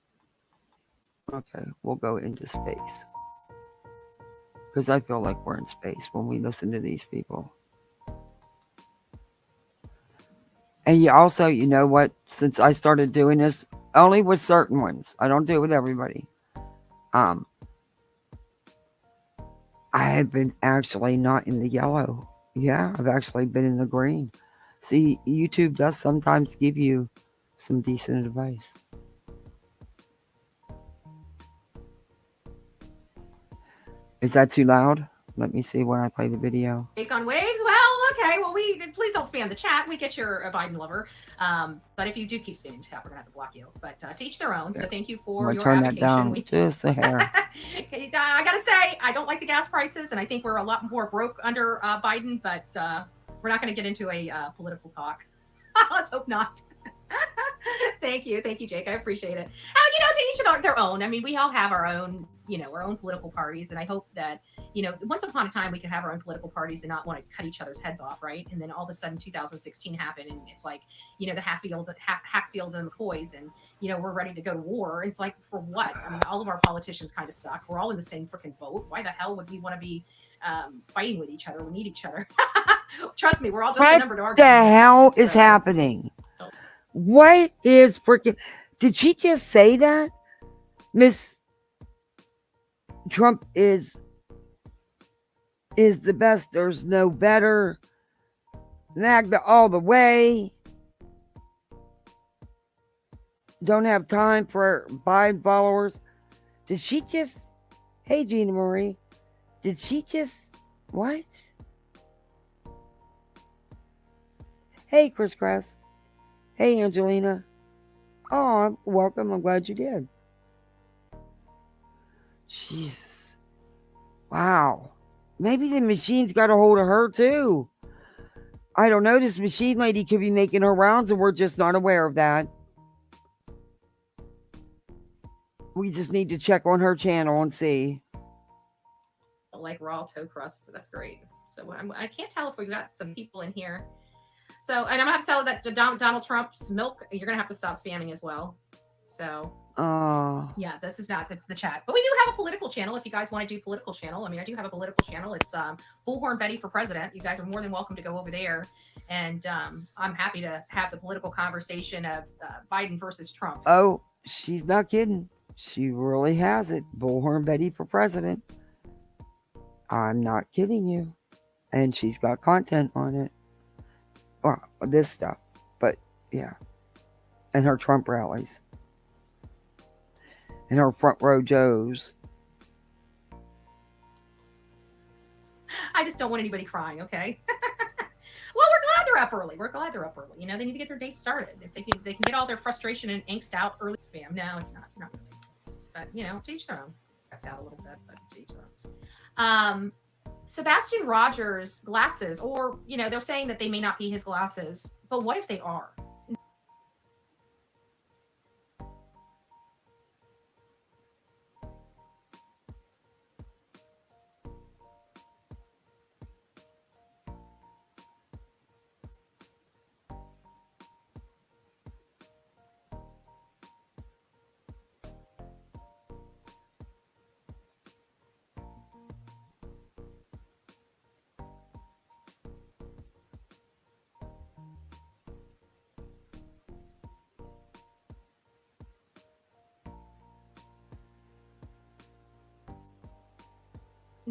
Okay, we'll go into space. Because I feel like we're in space when we listen to these people. And you also, you know what? Since I started doing this, only with certain ones. I don't do it with everybody. I have been actually not in the yellow. Yeah, I've actually been in the green. See, YouTube does sometimes give you some decent advice. Is that too loud? Let me see when I play the video.
Take on waves? Well, okay. Well, please don't spam the chat. We get you're a Biden lover. But if you do keep spamming the chat, we're going to have to block you. But to each their own. So thank you for your
turn
advocation.
That down just a hair.
I got to say, I don't like the gas prices, and I think we're a lot more broke under Biden, but we're not going to get into a political talk. Let's hope not. Thank you, Jake. I appreciate it. To each their own. I mean, we all have our own, our own political parties, and I hope that, once upon a time we could have our own political parties and not want to cut each other's heads off, right? And then all of a sudden, 2016 happened, and it's like, the Hatfields and McCoys, and we're ready to go to war. It's like, for what? I mean, all of our politicians kind of suck. We're all in the same freaking boat. Why the hell would we want to be fighting with each other? We need each other. Trust me, we're all just a number to argue.
What the hell is happening? What is freaking? Did she just say that? Miss Trump is the best. There's no better. NAGDA all the way. Don't have time for Biden followers. Did she just? Hey, Gina Marie. Did she just? What? Hey, Chris Kress. Hey, Angelina. Oh, welcome. I'm glad you did. Jesus. Wow. Maybe the machine's got a hold of her, too. I don't know. This machine lady could be making her rounds, and we're just not aware of that. We just need to check on her channel and see.
Like raw toe crust. So that's great. So I can't tell if we've got some people in here. So, and I'm going to have to tell that Donald Trump's milk, you're going to have to stop spamming as well. So, yeah, this is not the chat. But we do have a political channel if you guys want to do political channel. I mean, I do have a political channel. It's Bullhorn Betty for President. You guys are more than welcome to go over there. And I'm happy to have the political conversation of Biden versus Trump.
Oh, she's not kidding. She really has it. Bullhorn Betty for President. I'm not kidding you. And she's got content on it. Well, this stuff. But, yeah. And her Trump rallies. And her front row Joes.
I just don't want anybody crying, okay? Well, we're glad they're up early. You know, they need to get their day started. If they can get all their frustration and angst out early. Bam. No, it's not really. But, you know, to each their own. Backed out a little bit, but to each their own. Sebastian Rogers' glasses, or, you know, they're saying that they may not be his glasses, but what if they are?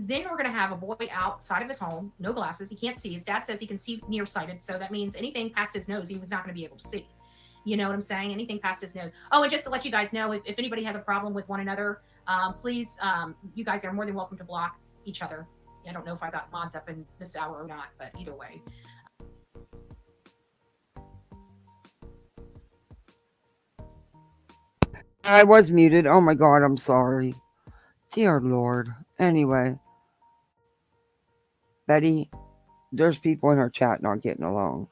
Then we're going to have a boy outside of his home, no glasses. He can't see. His dad says he can see nearsighted. So that means anything past his nose, he was not going to be able to see. You know what I'm saying? Anything past his nose. Oh, and just to let you guys know, if anybody has a problem with one another, please, you guys are more than welcome to block each other. I don't know if I got mods up in this hour or not, but either way.
I was muted. Oh my God, I'm sorry. Dear Lord. Anyway, Betty, there's people in our chat not getting along.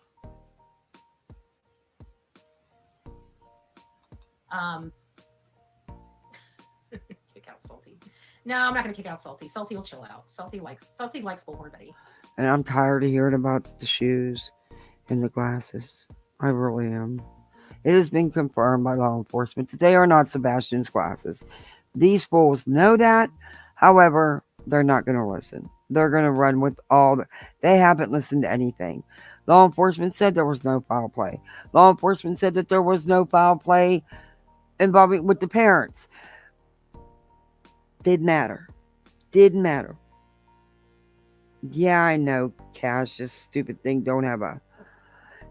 Kick out Salty. No, I'm not going to kick out Salty. Salty will chill out. Salty likes Bullhorn Betty.
And I'm tired of hearing about the shoes and the glasses. I really am. It has been confirmed by law enforcement that they are not Sebastian's glasses. These fools know that. However, they're not going to listen. They're going to run with all the... They haven't listened to anything. Law enforcement said there was no foul play. Law enforcement said that there was no foul play involving with the parents. Didn't matter. Didn't matter. Yeah, I know, Cash. This stupid thing don't have a...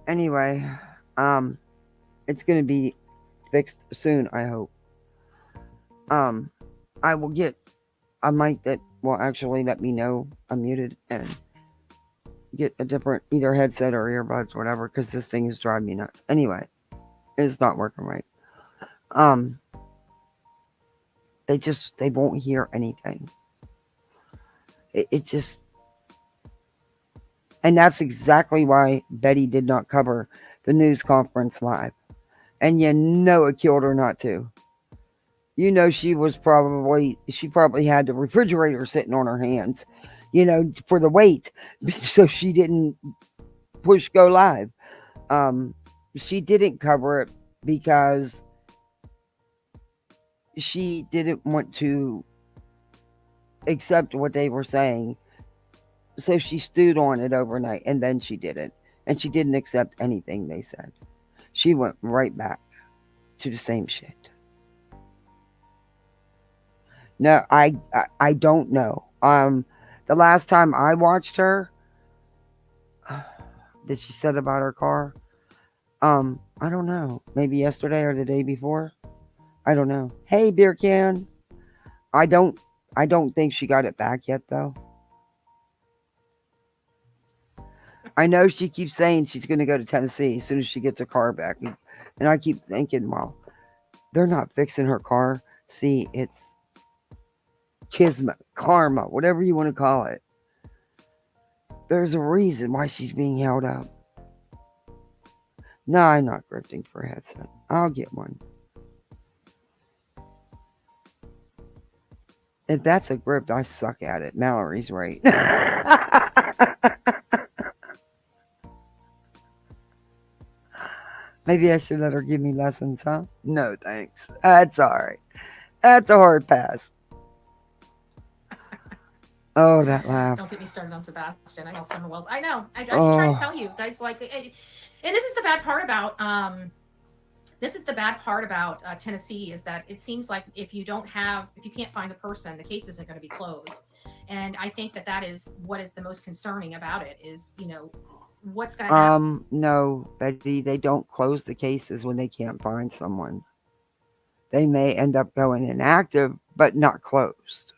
Anyway, it's going to be fixed soon, I hope. I will get a mic that will actually let me know I'm muted and get a different either headset or earbuds, whatever, because this thing is driving me nuts. Anyway, it's not working right. They won't hear anything. It just... And that's exactly why Betty did not cover the news conference live. And you know it killed her not to. You know she probably had the refrigerator sitting on her hands, you know, for the weight. So she didn't push go live. She didn't cover it because she didn't want to accept what they were saying. So she stewed on it overnight, and then she did it. And she didn't accept anything they said. She went right back to the same shit. No, I don't know. The last time I watched her, that she said about her car, I don't know. Maybe yesterday or the day before. I don't know. Hey, beer can. I don't think she got it back yet, though. I know she keeps saying she's going to go to Tennessee as soon as she gets her car back. And I keep thinking, well, they're not fixing her car. See, it's kismet, karma, whatever you want to call it. There's a reason why she's being held up. No, I'm not grifting for a headset. I'll get one. If that's a grift, I suck at it. Mallory's right. Maybe I should let her give me lessons, huh? No, thanks. That's all right. That's a hard pass. Oh, that laugh.
Don't get me started on Sebastian. I know Summer Wells. I know. I keep trying to tell you guys, like, and this is the bad part about Tennessee is that it seems like if you can't find the person, the case isn't going to be closed. And I think that is what is the most concerning about it is, you know, what's going to happen.
No, Betty, they don't close the cases when they can't find someone. They may end up going inactive, but not closed.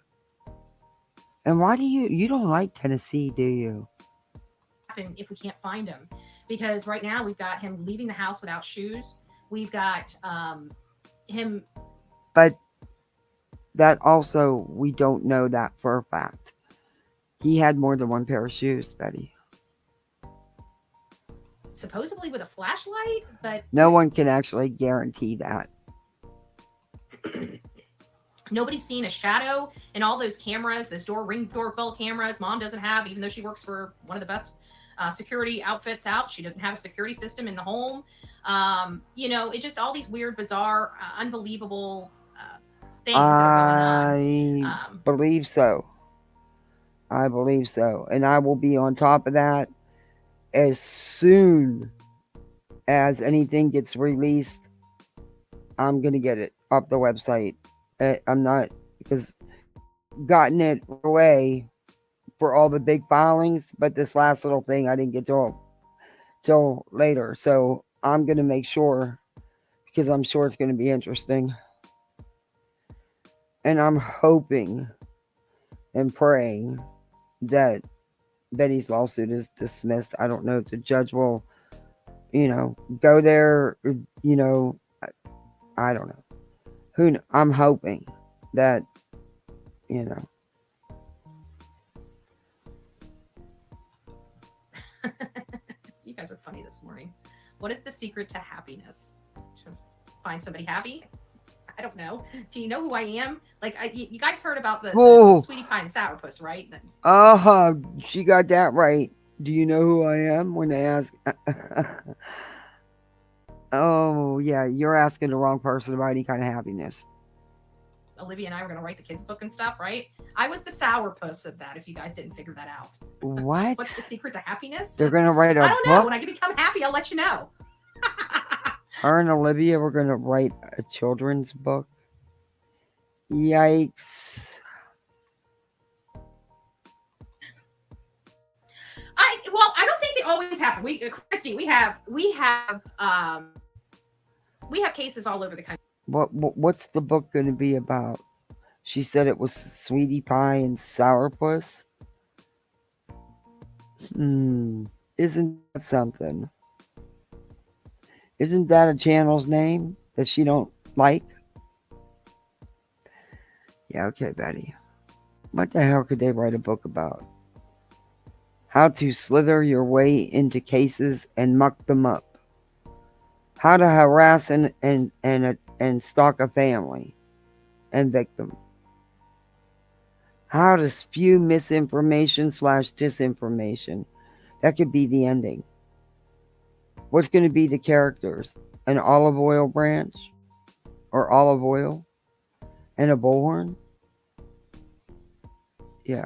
And why do you don't like Tennessee, do you?
If we can't find him, because right now we've got him leaving the house without shoes. We've got him.
But that also, we don't know that for a fact. He had more than one pair of shoes, Betty.
Supposedly with a flashlight, but
no one can actually guarantee that.
Nobody's seen a shadow in all those cameras, those ring doorbell cameras Mom doesn't have, even though she works for one of the best security outfits out. She doesn't have a security system in the home. You know, it just all these weird, bizarre, unbelievable things that are going on.
I believe so. I believe so. And I will be on top of that as soon as anything gets released. I'm going to get it off the website. I'm not, because gotten it away for all the big filings, but this last little thing I didn't get till later. So I'm gonna make sure, because I'm sure it's gonna be interesting. And I'm hoping and praying that Betty's lawsuit is dismissed. I don't know if the judge will, go there, I don't know. I'm hoping that,
You guys are funny this morning. What is the secret to happiness? Find somebody happy? I don't know. Do you know who I am? Like, you guys heard about the sweetie pie and sourpuss, right?
She got that right. Do you know who I am when they ask? Oh, yeah, you're asking the wrong person about any kind of happiness.
Olivia and I were going to write the kids' book and stuff, right? I was the sourpuss of that, if you guys didn't figure that out.
What?
What's the secret to happiness?
They're going to write a book?
I don't know. When I become happy, I'll let you know.
Her and Olivia were going to write a children's book. Yikes.
I don't think they always happen. Christy, we have cases all over the country.
What's the book going to be about? She said it was sweetie pie and sourpuss. Isn't that something? Isn't that a channel's name that she don't like? Yeah, okay, Betty. What the hell could they write a book about? How to slither your way into cases and muck them up. How to harass and stalk a family and victim. How to spew misinformation / disinformation. That could be the ending. What's going to be the characters? An olive oil branch? Or olive oil? And a bullhorn? Yeah.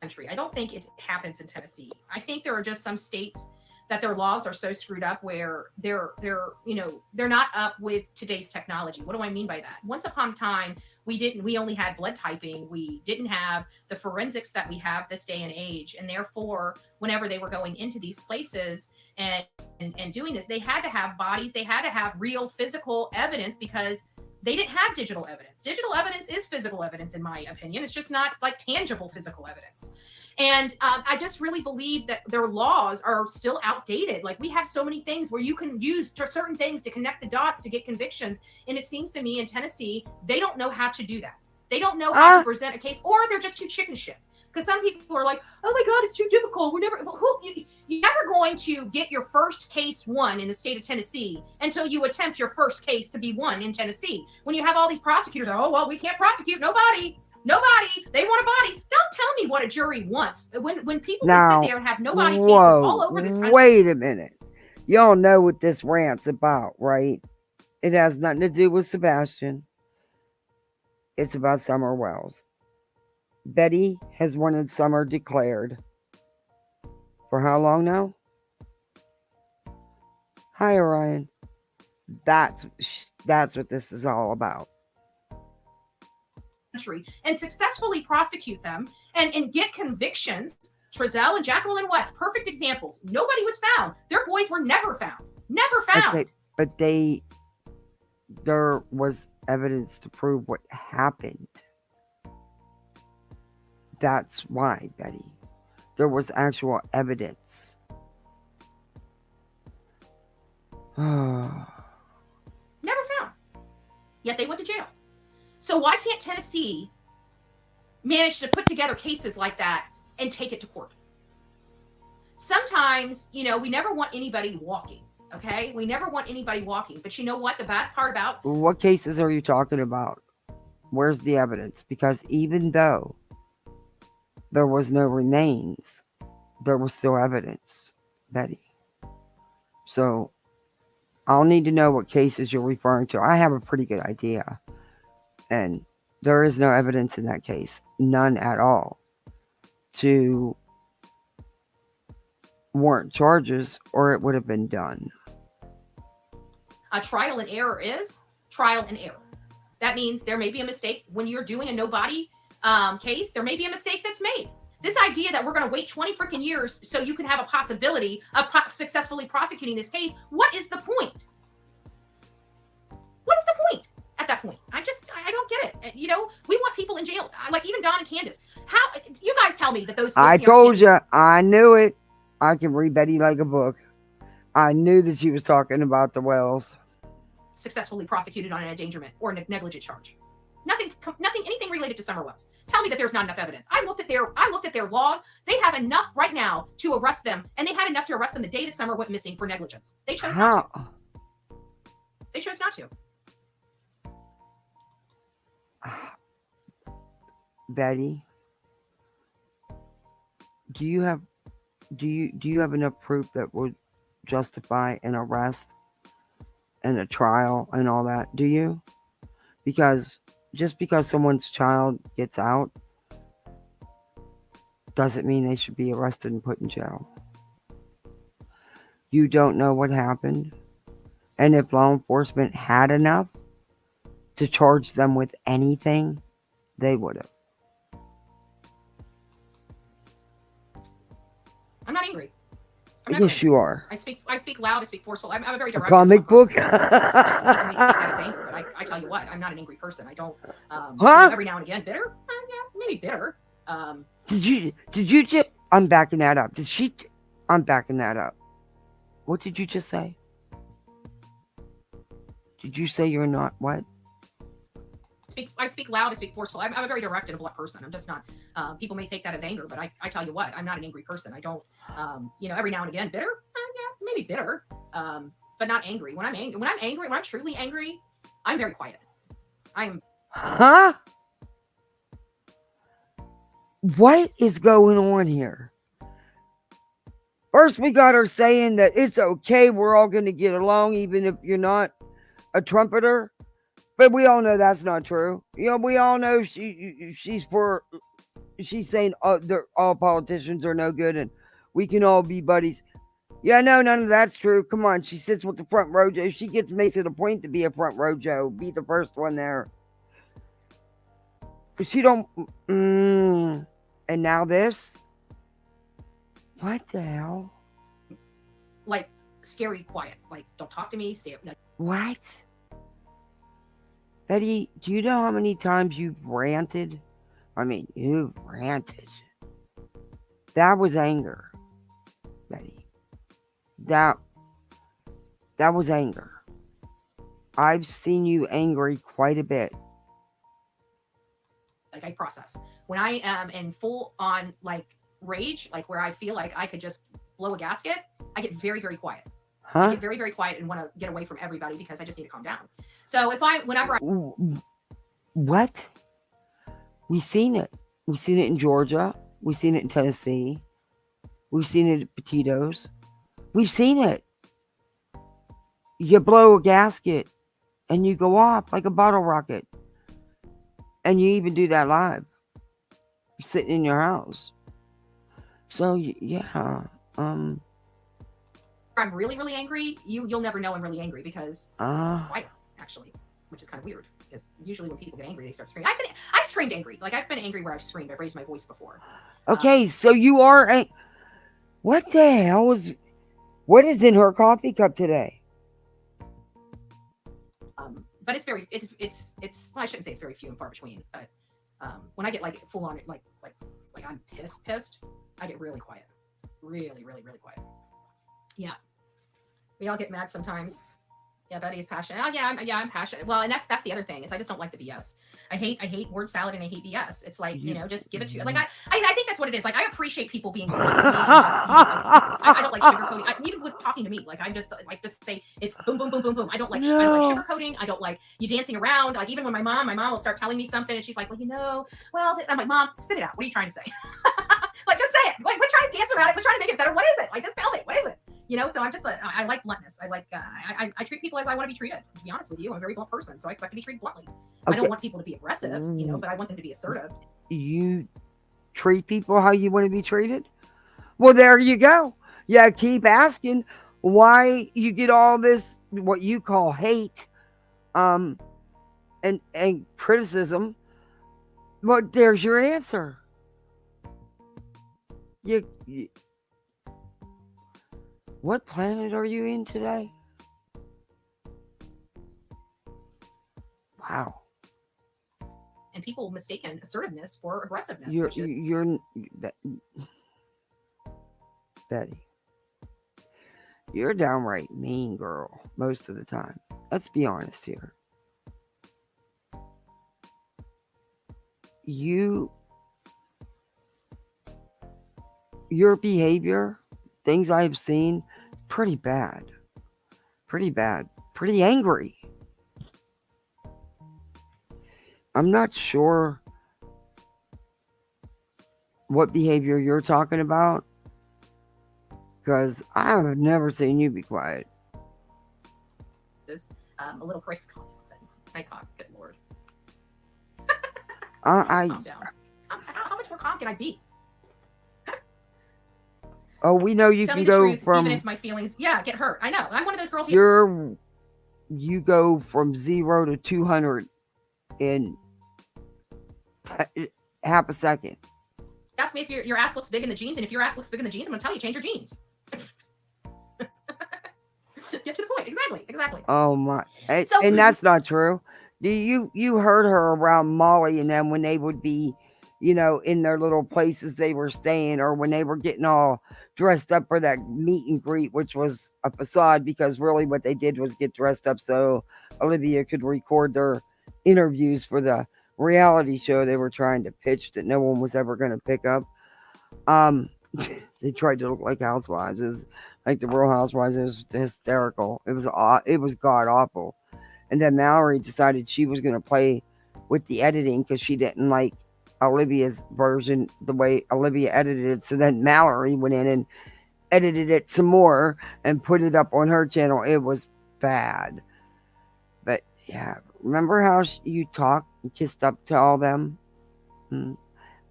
Country. I don't think it happens in Tennessee. I think there are just some states that their laws are so screwed up where they're not up with today's technology. What do I mean by that? Once upon a time, we only had blood typing. We didn't have the forensics that we have this day and age. And therefore, whenever they were going into these places and doing this, they had to have bodies, they had to have real physical evidence because they didn't have digital evidence. Digital evidence is physical evidence, in my opinion. It's just not like tangible physical evidence. And I just really believe that their laws are still outdated. Like, we have so many things where you can use certain things to connect the dots to get convictions. And it seems to me in Tennessee, they don't know how to do that. They don't know how to present a case, or they're just too chicken shit. Because some people are like, oh my God, it's too difficult. You're never going to get your first case won in the state of Tennessee until you attempt your first case to be won in Tennessee. When you have all these prosecutors, oh, well, we can't prosecute nobody. They want a body. Don't tell me what a jury wants. When people can sit there and have nobody cases all over this country.
Wait a minute. Y'all know what this rant's about, right? It has nothing to do with Sebastian. It's about Summer Wells. Betty has wanted Summer declared for how long now? Hi, Orion. That's what this is all about.
And successfully prosecute them and get convictions. Trezell and Jacqueline West, perfect examples. Nobody was found. Their boys were never found. Never found.
But there was evidence to prove what happened. That's why, Betty. There was actual evidence.
Never found. Yet they went to jail. So why can't Tennessee manage to put together cases like that and take it to court? Sometimes, we never want anybody walking, okay? We never want anybody walking. But you know what? The bad part about...
What cases are you talking about? Where's the evidence? Because even though there was no remains, there was still evidence, Betty. So I'll need to know what cases you're referring to. I have a pretty good idea. And there is no evidence in that case. None at all. To warrant charges, or it would have been done.
A trial and error is trial and error. That means there may be a mistake when you're doing a no-body case. There may be a mistake that's made. This idea that we're going to wait 20 freaking years so you can have a possibility of successfully prosecuting this case, what is the point? What is the point at that point? I don't get it. You know, we want people in jail. Like even Don and Candace. How you guys tell me that those
I told you, I knew it. I can read Betty like a book. I knew that she was talking about the Wells.
Successfully prosecuted on an endangerment or a negligent charge. Nothing, anything related to Summer Wells. Tell me that there's not enough evidence. I looked at their laws. They have enough right now to arrest them, and they had enough to arrest them the day that Summer went missing for negligence. They chose not to. They chose not to.
Betty, do you have enough proof that would justify an arrest and a trial and all that? Do you? Because just because someone's child gets out doesn't mean they should be arrested and put in jail. You don't know what happened. And if law enforcement had enough to charge them with anything, they would have.
I'm not angry.
Yes, you are.
I speak loud. I speak forceful. I'm a very direct.
Comic book.
I tell you what, I'm not an angry person. I don't. Every now and again, bitter. Yeah, maybe bitter.
Did you just? I'm backing that up. I'm backing that up. What did you just say? Did you say you're not what?
I speak loud. I speak forceful. I'm a very direct and a blunt person. I'm just not. People may take that as anger, but I tell you what, I'm not an angry person. I don't. Every now and again, bitter. Yeah, maybe bitter. But not angry. When I'm angry, when I'm truly angry, I'm very quiet. I'm.
Huh? What is going on here? First, we got her saying that it's okay. We're all going to get along, even if you're not a trumpeter. But we all know that's not true. You know, we all know she's saying all politicians are no good and we can all be buddies. Yeah, no, none of that's true. Come on, she sits with the front row Joe. She makes it a point to be a front row Joe. Be the first one there. But she don't. And now this. What the hell?
Like scary quiet. Like don't talk to me. Stay up.
What? Betty, do you know how many times you've ranted? I mean, you've ranted. That was anger, Betty. That was anger. I've seen you angry quite a bit.
Like I process. When I am in full on like rage, like where I feel like I could just blow a gasket, I get very, very quiet.
Huh?
I get very, very quiet and want to get away from everybody because I just need to calm down. So
what? We've seen it. We've seen it in Georgia. We've seen it in Tennessee. We've seen it at Pt2's. We've seen it. You blow a gasket and you go off like a bottle rocket. And you even do that live. You're sitting in your house. So, yeah.
I'm really, really angry, you'll never know I'm really angry because I'm quiet, actually, which is kind of weird because usually when people get angry, they start screaming. I've screamed angry. Like I've been angry where I've screamed. I've raised my voice before. Okay,
so you are what the hell what is in her coffee cup today?
But it's very, it's well, I shouldn't say it's very few and far between, but when I get like full on, like I'm pissed, I get really quiet. Really, really, really quiet. Yeah. We all get mad sometimes. Yeah, Betty is passionate. Oh yeah, I'm passionate. Well, and that's the other thing is I just don't like the BS. I hate word salad and I hate BS. It's like, just give it to you. Like I think that's what it is. Like I appreciate people being I don't like sugarcoating. Even with talking to me, like I'm just like just say it's boom, boom, boom, boom, boom. I don't like sugarcoating. I don't like you dancing around. Like even when my mom will start telling me something and she's like, I'm like, Mom, spit it out. What are you trying to say? Like just say it. Like we're trying to dance around it. We're trying to make it better. What is it? Like just tell me. What is it? So I'm just I like bluntness. I like I treat people as I want to be treated. To be honest with you, I'm a very blunt person, so I expect to be treated bluntly. Okay. I don't want people to be aggressive, but I want them to be assertive.
You treat people how you want to be treated? Well, there you go. Yeah, keep asking why you get all this what you call hate and criticism, well, there's your answer. You what planet are you in today? Wow.
And people mistaken assertiveness for aggressiveness.
You're Betty. You're downright mean, girl, most of the time. Let's be honest here. Your behavior, things I've seen, pretty bad. Pretty bad. Pretty angry. I'm not sure what behavior you're talking about, because I have never seen you be quiet.
This a little break content. My cock, good lord.
Calm
down. How much more calm can I be?
Oh, we know you
Tell
can
me the
go
truth,
from.
even if my feelings, get hurt. I know. I'm one of those girls.
You go from 0 to 200 in half a second.
Ask me if your ass looks big in the jeans, and if your ass looks big in the jeans, I'm gonna tell you change your jeans. Get to the point. Exactly.
Oh my! And that's not true. You heard her around Molly and them when they would be, in their little places they were staying, or when they were getting all dressed up for that meet and greet, which was a facade, because really what they did was get dressed up so Olivia could record their interviews for the reality show they were trying to pitch that no one was ever going to pick up. They tried to look like housewives. It was like the Real Housewives. It was hysterical. It was god awful. And then Mallory decided she was going to play with the editing because she didn't like Olivia's version, the way Olivia edited it. So then Mallory went in and edited it some more and put it up on her channel. It was bad. But yeah, remember how you talked and kissed up to all them?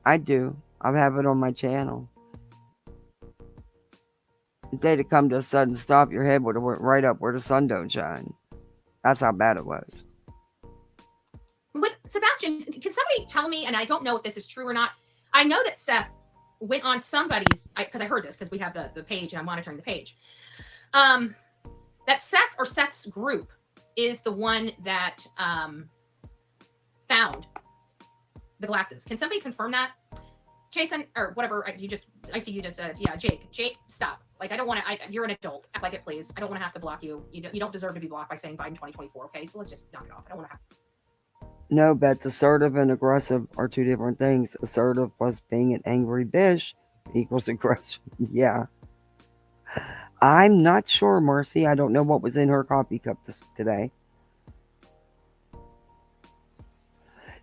I do. I have it on my channel. If they'd have come to a sudden stop, your head would have went right up where the sun don't shine. That's how bad it was.
With Sebastian, can somebody tell me, and I don't know if this is true or not, I know that Seth went on somebody's, because I heard this, because we have the page and I'm monitoring the page, that Seth or Seth's group is the one that found the glasses. Can somebody confirm that? Jason, or whatever, I see you just, Jake, stop. Like, I don't want to, you're an adult. Act like it, please. I don't want to have to block you. You don't deserve to be blocked by saying Biden 2024, okay? So let's just knock it off. I don't want to have
No, Bets, assertive and aggressive are two different things. Assertive plus being an angry bitch equals aggression. Yeah. I'm not sure, Marcy. I don't know what was in her coffee cup today.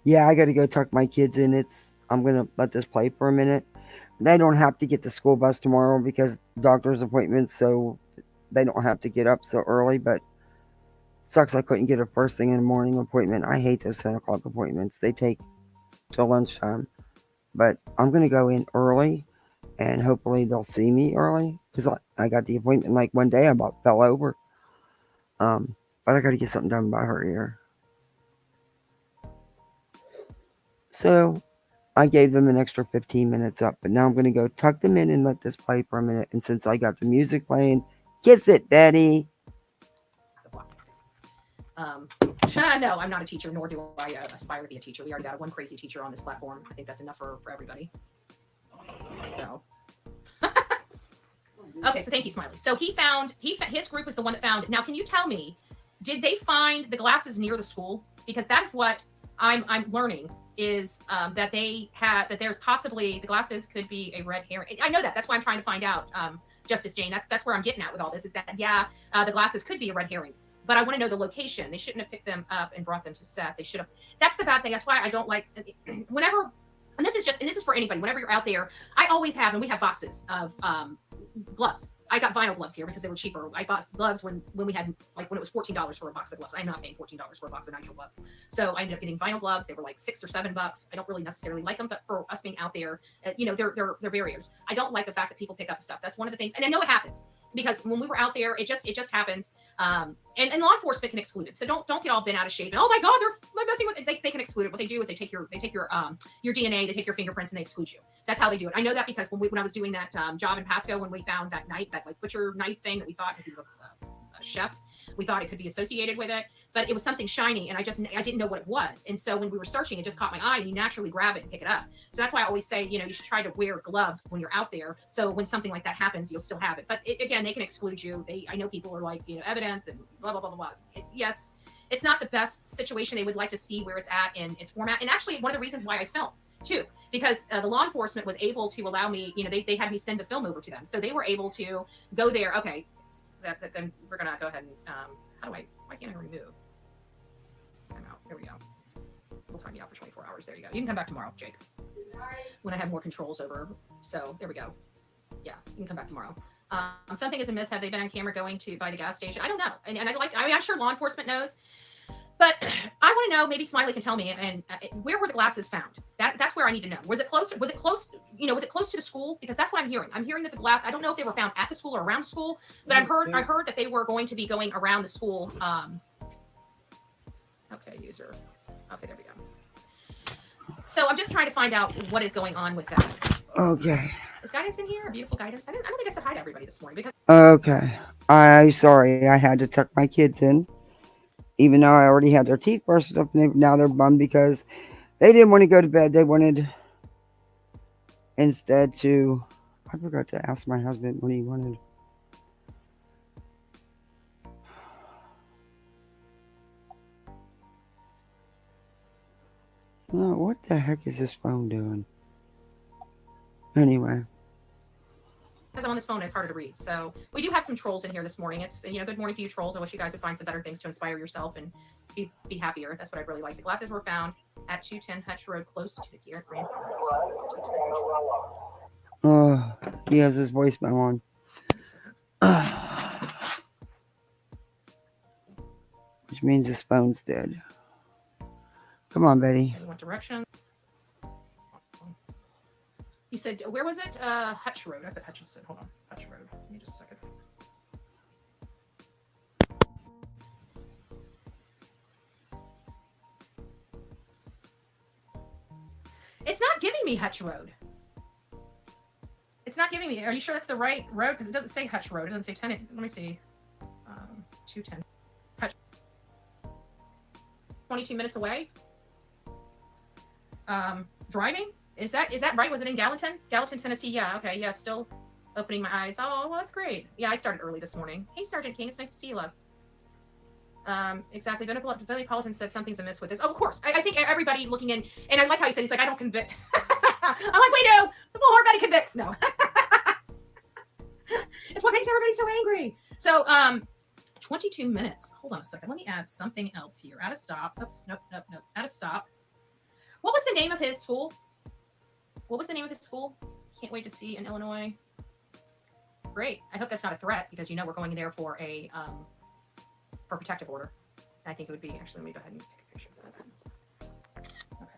Yeah, I got to go tuck my kids in. I'm going to let this play for a minute. They don't have to get the school bus tomorrow because doctor's appointments, so they don't have to get up so early, but sucks I couldn't get a first thing in the morning appointment. I hate those 10 o'clock appointments. They take till lunchtime. But I'm going to go in early, and hopefully they'll see me early, because I got the appointment like one day. I about fell over. But I got to get something done by her ear. So I gave them an extra 15 minutes up, but now I'm going to go tuck them in and let this play for a minute. And since I got the music playing, kiss it, Daddy.
No, I'm not a teacher, nor do I aspire to be a teacher. We already got one crazy teacher on this platform. I think that's enough for everybody. So, okay, so thank you, Smiley. So his group was the one that found. Now, can you tell me, did they find the glasses near the school? Because that is what I'm learning is that there's possibly the glasses could be a red herring. I know that. That's why I'm trying to find out, Justice Jane. That's where I'm getting at with all this is that the glasses could be a red herring. But I want to know the location. They shouldn't have picked them up and brought them to Seth. They should have. That's the bad thing. That's why I don't like whenever. And this is for anybody. Whenever you're out there, I always have, and we have boxes of gloves. I got vinyl gloves here because they were cheaper. I bought gloves when we had when it was $14 for a box of gloves. I'm not paying $14 for a box of nitrile gloves. So I ended up getting vinyl gloves. They were like $6 or $7. I don't really necessarily like them, but for us being out there, they're barriers. I don't like the fact that people pick up stuff. That's one of the things, and I know it happens. because when we were out there, it just happens. And law enforcement can exclude it. So don't get all bent out of shape. And, oh my God, they're messing with it. They can exclude it. What they do is they take your DNA, they take your fingerprints, and they exclude you. That's how they do it. I know that because when I was doing that job in Pasco, when we found that knife, that like butcher knife thing that we thought, because he was a chef, we thought it could be associated with it, but it was something shiny, and I didn't know what it was. And so when we were searching, it just caught my eye, and you naturally grab it and pick it up. So that's why I always say, you know, you should try to wear gloves when you're out there, so when something like that happens, you'll still have it. But again, they can exclude you. I know people are like, you know, evidence and blah blah blah blah blah. Yes, it's not the best situation. They would like to see where it's at in its format. And actually, one of the reasons why I filmed too, because the law enforcement was able to allow me, you know, they had me send the film over to them, so they were able to go there. Okay, then we're gonna go ahead and why can't I remove? I'm out. There we go. We'll time you out for 24 hours. There you go. You can come back tomorrow, Jake, when I have more controls over. So there we go. Yeah, you can come back tomorrow. Something is amiss. Have they been on camera going to by the gas station? I don't know. And I'm sure law enforcement knows. But I want to know, maybe Smiley can tell me, and where were the glasses found? That's where I need to know. Was it close? Was it close? You know, was it close to the school? Because that's what I'm hearing. I'm hearing that the glass, I don't know if they were found at the school or around the school, but I heard that they were going to be going around the school. Okay, user. Okay, there we go. So I'm just trying to find out what is going on with that.
Okay.
Is guidance in here? A beautiful guidance? I don't think I said hi to everybody this morning because.
Okay. Sorry, I had to tuck my kids in. Even though I already had their teeth brushed up, and now they're bummed because they didn't want to go to bed. They wanted instead to... I forgot to ask my husband what he wanted. Oh, what the heck is this phone doing? Anyway.
Because I'm on this phone and it's harder to read. So we do have some trolls in here this morning. It's, you know, good morning to you trolls. I wish you guys would find some better things to inspire yourself and be happier. That's what I really like. The glasses were found at 210 Hutch Road, close to the Garrett grandparents.
Oh, he has his voicemail on. Which means his phone's dead. Come on, Betty.
What direction? You said, where was it? Hutch Road. I put Hutchinson. Hold on. Hutch Road. Give me just a second. It's not giving me Hutch Road. It's not giving me. Are you sure that's the right road? Because it doesn't say Hutch Road. It doesn't say 10. Let me see. 210. Hutch. 22 minutes away. Driving? Is that right? Was it in Gallatin? Gallatin, Tennessee? Yeah, okay. Yeah, still opening my eyes. Oh, well, that's great. Yeah, I started early this morning. Hey, Sergeant King, it's nice to see you, love. Exactly. Billy Politan said something's amiss with this. Oh, of course. I think everybody looking in, and I like how he said, he's like, I don't convict. I'm like, we do. The bull everybody convicts. No. It's what makes everybody so angry. So, 22 minutes. Hold on a second. Let me add something else here. Add a stop. Oops. Nope. Add a stop. What was the name of his school? What was the name of his school? Can't wait to see in Illinois. Great. I hope that's not a threat because you know we're going there for a for protective order. I think it would be actually. Let me go ahead and take a picture of that. Okay.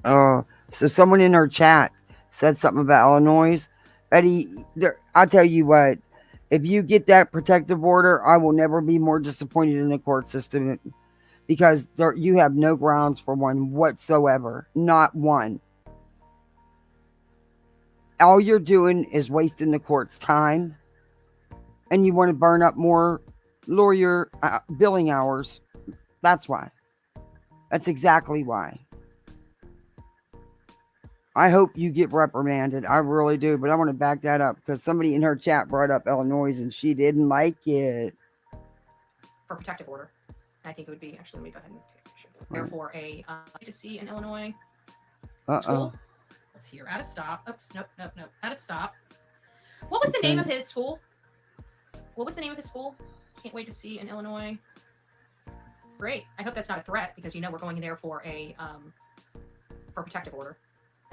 Oh, so someone in her chat said something about Illinois. Betty, I'll tell you what. If you get that protective order, I will never be more disappointed in the court system because you have no grounds for one whatsoever. Not one. All you're doing is wasting the court's time, and you want to burn up more lawyer billing hours. That's why. That's exactly why. I hope you get reprimanded. I really do. But I want to back that up because somebody in her chat brought up Illinois and she didn't like it.
For protective order. I think it would be, actually, let me go ahead and take a picture. Therefore, to see in Illinois. School. Let's see here. Add a stop. Oops. Nope. Add a stop. What was the name of his school? What was the name of his school? Can't wait to see in Illinois. Great. I hope that's not a threat because you know we're going there for a for protective order.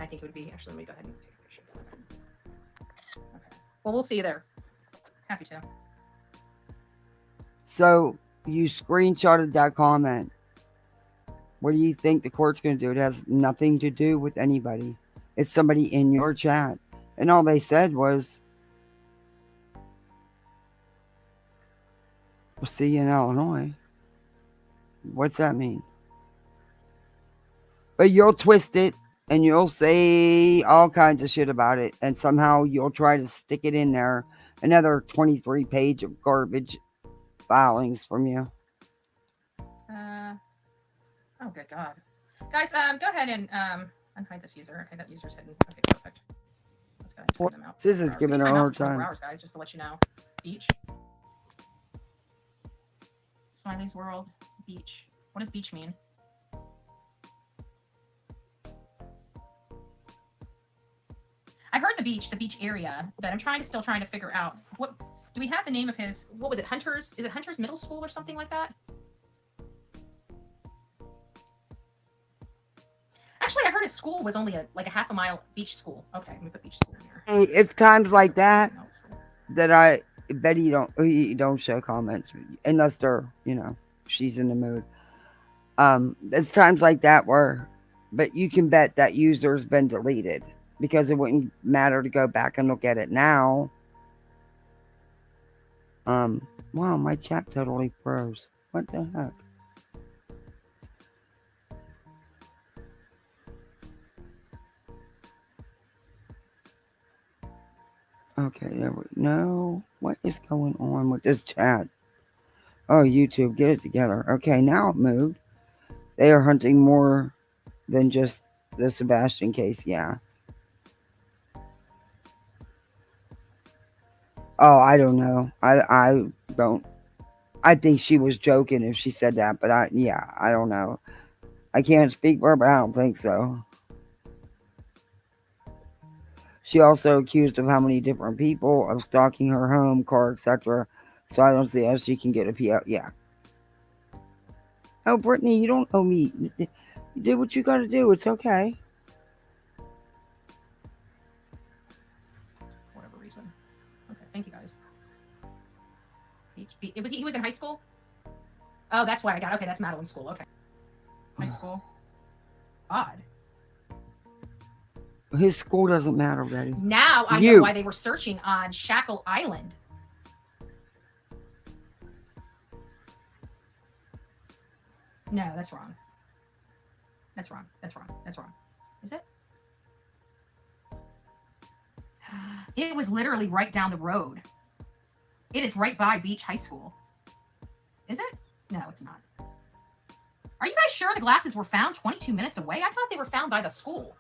I think it would be, actually, let me go ahead and take a picture of that. Okay. Well, we'll see you there. Happy to.
So you screenshotted that comment. What do you think the court's going to do? It has nothing to do with anybody. It's somebody in your chat. And all they said was, we'll see you in Illinois. What's that mean? But you'll twist it and you'll say all kinds of shit about it. And somehow you'll try to stick it in there. Another 23 page of garbage filings from you.
Oh, good God. Guys, go ahead and unhide this user. Okay, that user's hidden. Okay, perfect. Let's go ahead and check them out.
This is giving her a hard time.
24 hours, guys, just to let you know. Beach. Smiley's World. Beach. What does beach mean? I heard the beach area, but I'm still trying to figure out what do we have the name of his, what was it, Hunter's? Is it Hunter's Middle School or something like that? Actually, I heard his school was only like a half a mile beach school. Okay, let me put beach school in here.
Hey, it's times like that that I bet you don't show comments unless they're, she's in the mood. It's times like that but you can bet that user's been deleted because it wouldn't matter to go back and look at it now. Wow, my chat totally froze. What the heck? Okay, there we no. What is going on with this chat? Oh, YouTube, get it together. Okay, now it moved. They are hunting more than just the Sebastian case, yeah. Oh, I don't know. I don't. I think she was joking if she said that, but I don't know. I can't speak for her, but I don't think so. She also accused of how many different people of stalking her home, car, etc. So I don't see how she can get a PO. Yeah. Oh, Brittany, you don't owe me. You did what you got to do. It's okay.
For whatever reason. Okay, thank you guys. He was in high school? Oh, that's why I got. Okay, that's Madeline's school. Okay. High school. Odd.
His school doesn't matter, Betty.
Now I know why they were searching on Shackle Island. No, that's wrong. That's wrong. That's wrong. That's wrong. Is it? It was literally right down the road. It is right by Beach High School. Is it? No, it's not. Are you guys sure the glasses were found 22 minutes away? I thought they were found by the school.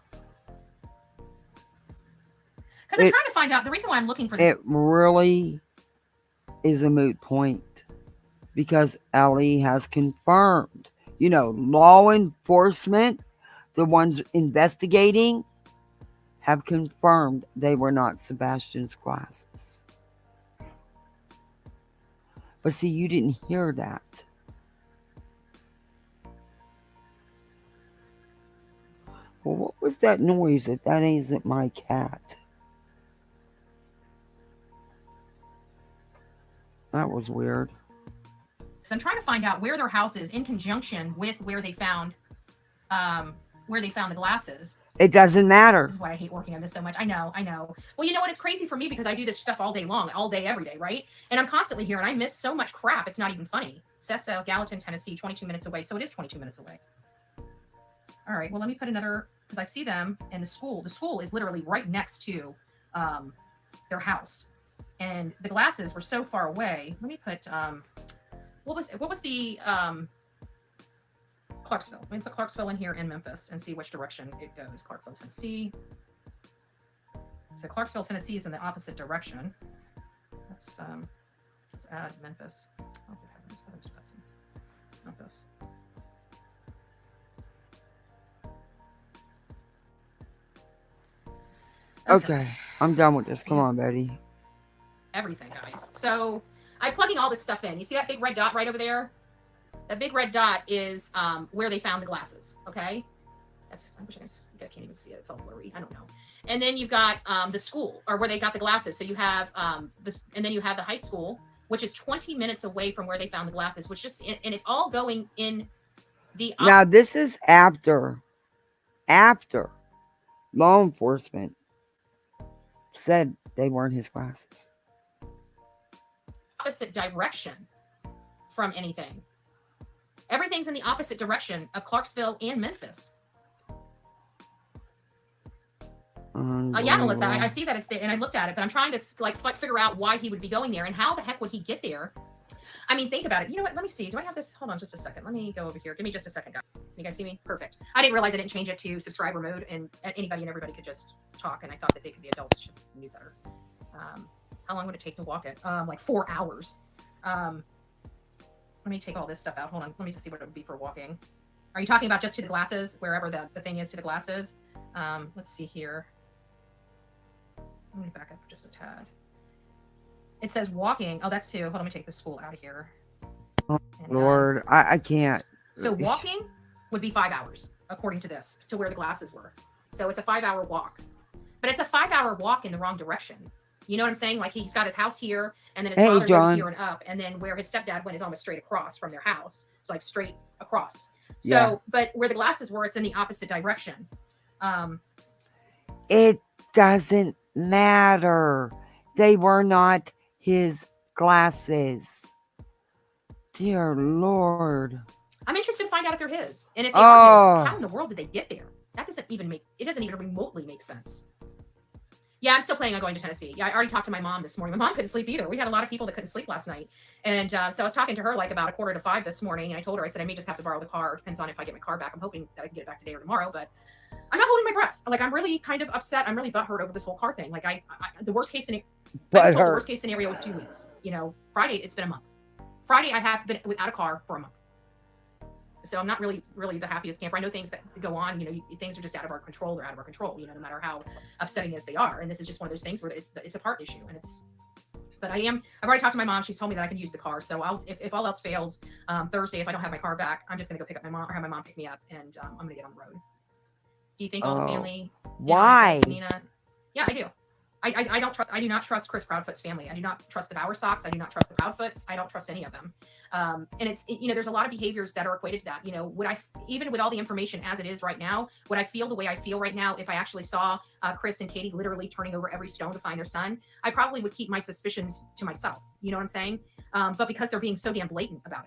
Because I'm trying to find out the reason why I'm looking for this.
It really is a moot point because Ellie has confirmed, law enforcement, the ones investigating, have confirmed they were not Sebastian's glasses. But see, you didn't hear that. Well, what was that noise? That isn't my cat. That was weird.
So I'm trying to find out where their house is in conjunction with where they found the glasses.
It doesn't matter.
This is why I hate working on this so much. I know. Well, you know what? It's crazy for me because I do this stuff all day long, all day, every day, right? And I'm constantly here, and I miss so much crap. It's not even funny. Cecil, Gallatin, Tennessee, 22 minutes away. So it is 22 minutes away. All right. Well, let me put another, because I see them in the school. The school is literally right next to their house. And the glasses were so far away. Let me put, what was the, Clarksville. Let me put Clarksville in here and Memphis and see which direction it goes. Clarksville, Tennessee. So Clarksville, Tennessee is in the opposite direction. Let's add Memphis. Oh, good heavens. I got some Memphis.
Okay. I'm done with this. Come on, Betty.
Everything, guys. So I'm plugging all this stuff in. You see that big red dot right over there? That big red dot is where they found the glasses. Okay, that's just, I wish you guys can't even see it. It's all blurry. I don't know. And then you've got the school, or where they got the glasses. So you have this, and then you have the high school which is 20 minutes away from where they found the glasses, which just, and it's all going in the.
Now, this is after law enforcement said they weren't his glasses.
Opposite direction from anything. Everything's in the opposite direction of Clarksville and Memphis. Yeah, Melissa, I see that it's there, and I looked at it, but I'm trying to figure out why he would be going there and how the heck would he get there. I mean, think about it. You know what? Let me see. Do I have this? Hold on just a second. Let me go over here. Give me just a second, guys. You guys see me? Perfect. I didn't realize I didn't change it to subscriber mode, and anybody and everybody could just talk, and I thought that they could be adults. Should knew better. How long would it take to walk it? Like 4 hours. Let me take all this stuff out. Hold on. Let me just see what it would be for walking. Are you talking about just to the glasses, wherever the thing is to the glasses? Let's see here. Let me back up just a tad. It says walking. Oh, that's 2. Hold on, let me take this spool out of here.
Oh, Lord, I can't.
So walking would be 5 hours, according to this, to where the glasses were. So it's a 5-hour walk. But it's a 5-hour walk in the wrong direction. You know what I'm saying? Like, he's got his house here, and then his father's over here and up, and then where his stepdad went is almost straight across from their house. So, like, straight across. So, yeah. But where the glasses were, it's in the opposite direction.
It doesn't matter. They were not his glasses. Dear Lord.
I'm interested to find out if they're his. And if they are his, how in the world did they get there? That doesn't even remotely make sense. Yeah, I'm still planning on going to Tennessee. Yeah, I already talked to my mom this morning. My mom couldn't sleep either. We had a lot of people that couldn't sleep last night. And so I was talking to her like about 4:45 this morning. And I told her, I said, I may just have to borrow the car. It depends on if I get my car back. I'm hoping that I can get it back today or tomorrow. But I'm not holding my breath. Like, I'm really kind of upset. I'm really butthurt over this whole car thing. Like, the worst case scenario was 2 weeks. You know, Friday, it's been a month. Friday, I have been without a car for a month. So I'm not really the happiest camper. I know things that go on, you know, things are just out of our control. They're out of our control, you know, no matter how upsetting as they are. And this is just one of those things where it's a part issue. And but I've already talked to my mom. She's told me that I can use the car. So if all else fails, Thursday, if I don't have my car back, I'm just going to go pick up my mom or have my mom pick me up, and I'm going to get on the road. Do you think all the family?
Why?
Nina? Yeah, I do. I do not trust Chris Proudfoot's family. I do not trust the Bowersocks. I do not trust the Proudfoots. I don't trust any of them. And there's a lot of behaviors that are equated to that. You know, even with all the information as it is right now, would I feel the way I feel right now if I actually saw Chris and Katie literally turning over every stone to find their son? I probably would keep my suspicions to myself. You know what I'm saying? But because they're being so damn blatant about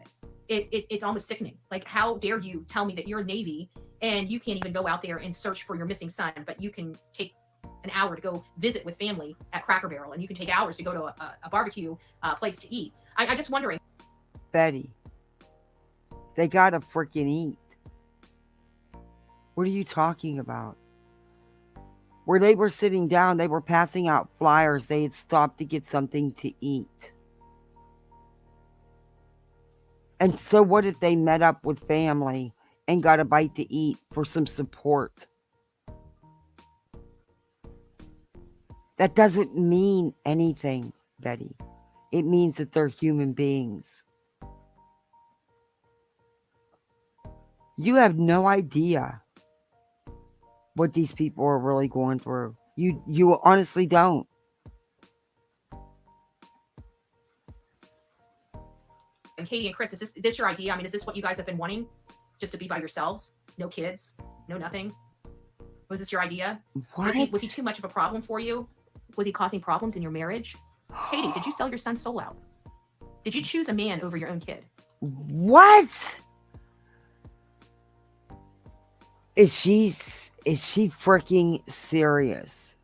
it, it's almost sickening. Like, how dare you tell me that you're Navy and you can't even go out there and search for your missing son, but you can take an hour to go visit with family at Cracker Barrel, and you can take hours to go to a barbecue place to eat. I just wondering.
Betty, they gotta freaking eat. What are you talking about? Where they were sitting down, they were passing out flyers. They had stopped to get something to eat. And so what if they met up with family and got a bite to eat for some support? That doesn't mean anything, Betty. It means that they're human beings. You have no idea what these people are really going through. You honestly don't.
And Katie and Chris, is this your idea? I mean, is this what you guys have been wanting? Just to be by yourselves? No kids? No nothing? Was this your idea?
What?
Was he too much of a problem for you? Was he causing problems in your marriage? Katie, did you sell your son's soul out? Did you choose a man over your own kid?
What? Is she freaking serious?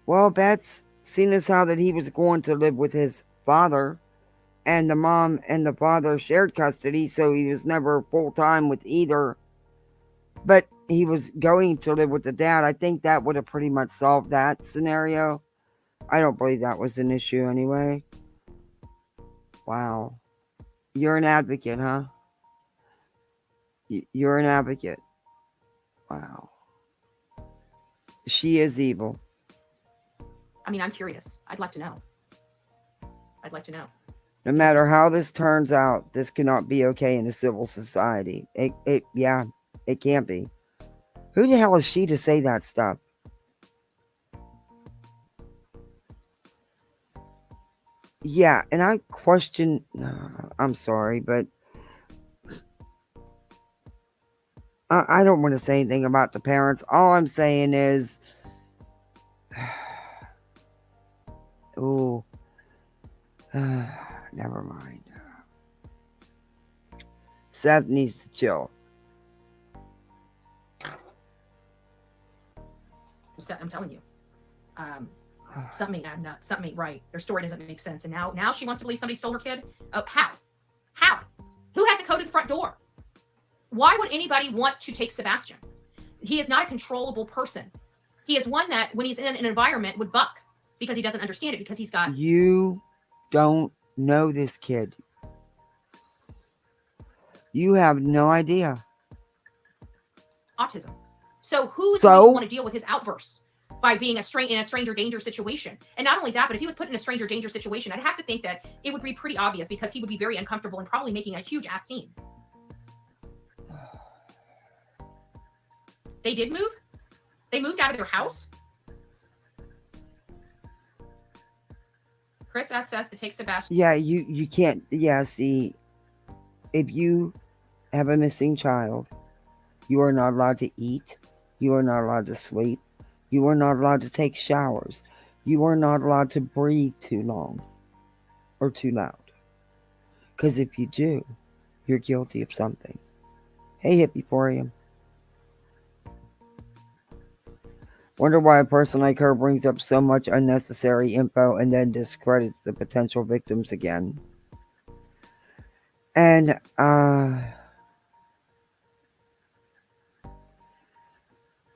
Well, that's seeing as how that he was going to live with his father, and the mom and the father shared custody, so he was never full-time with either. But he was going to live with the dad. I think that would have pretty much solved that scenario. I don't believe that was an issue anyway. Wow. You're an advocate, huh? You're an advocate. Wow. She is evil.
I mean, I'm curious. I'd like to know.
No matter how this turns out, this cannot be okay in a civil society. It can't be. Who the hell is she to say that stuff? Yeah, and I question. I'm sorry, but I don't want to say anything about the parents. All I'm saying is, oh, never mind. Seth needs to chill.
I'm telling you. Something ain't up. Something ain't right. Their story doesn't make sense. And now she wants to believe somebody stole her kid. Oh, how? How? Who had the code to the front door? Why would anybody want to take Sebastian? He is not a controllable person. He is one that, when he's in an environment, would buck because he doesn't understand it, because he's got...
You don't know this kid. You have no idea.
Autism. So who's going to want to deal with his outbursts? By being in a stranger danger situation. And not only that, but if he was put in a stranger danger situation, I'd have to think that it would be pretty obvious, because he would be very uncomfortable and probably making a huge ass scene. They did move? They moved out of their house? Chris asked Seth to take Sebastian.
Yeah, you can't. Yeah, see, if you have a missing child, you are not allowed to eat. You are not allowed to sleep. You are not allowed to take showers. You are not allowed to breathe too long or too loud. Because if you do, you're guilty of something. Hey, Hippiephorium. Wonder why a person like her brings up so much unnecessary info and then discredits the potential victims again. And,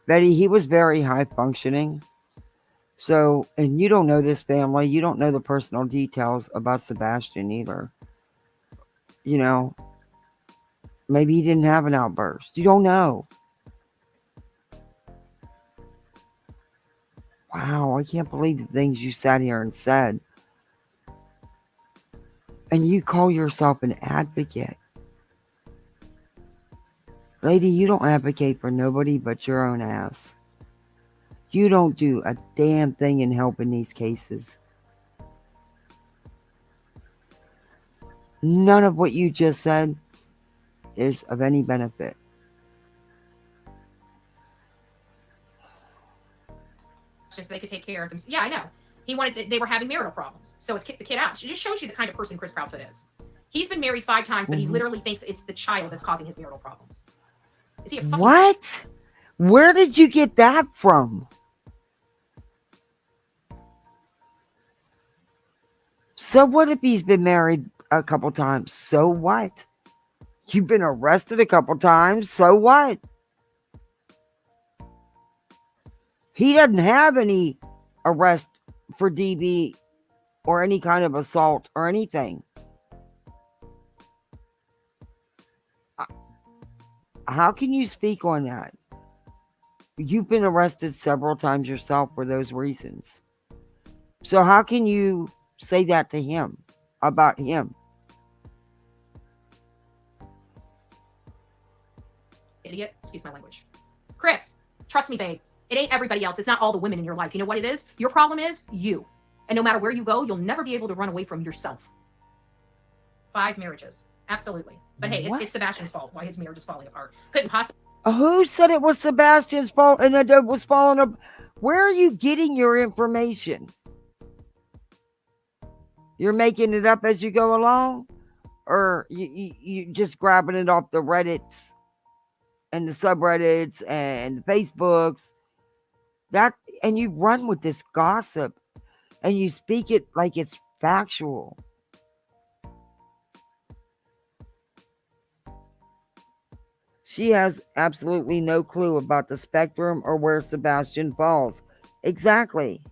Betty, he was very high functioning. So, and you don't know this family. You don't know the personal details about Sebastian either. You know, maybe he didn't have an outburst. You don't know. Wow, I can't believe the things you sat here and said. And you call yourself an advocate. Lady, you don't advocate for nobody but your own ass. You don't do a damn thing in helping these cases. None of what you just said is of any benefit.
Just so they could take care of them. Yeah, I know. He wanted. They were having marital problems, so it's kicked the kid out. It just shows you the kind of person Chris Proudfoot is. He's been married 5 times, but he literally thinks it's the child that's causing his marital problems. Is he a fucking...
What? Where did you get that from? So what if he's been married a couple times? So what? You've been arrested a couple times. So what? He doesn't have any arrest for DB or any kind of assault or anything. How can you speak on that? You've been arrested several times yourself for those reasons. So how can you say that to him, about him?
Idiot. Excuse my language. Chris, trust me, babe. It ain't everybody else. It's not all the women in your life. You know what it is? Your problem is you. And no matter where you go, you'll never be able to run away from yourself. 5 marriages. Absolutely. But hey, it's Sebastian's fault why his marriage is falling apart. Couldn't possibly...
Who said it was Sebastian's fault and that it was falling apart? Where are you getting your information? You're making it up as you go along? Or you just grabbing it off the Reddits and the subreddits and the Facebooks? And you run with this gossip and you speak it like it's factual. She has absolutely no clue about the spectrum or where Sebastian falls. Exactly.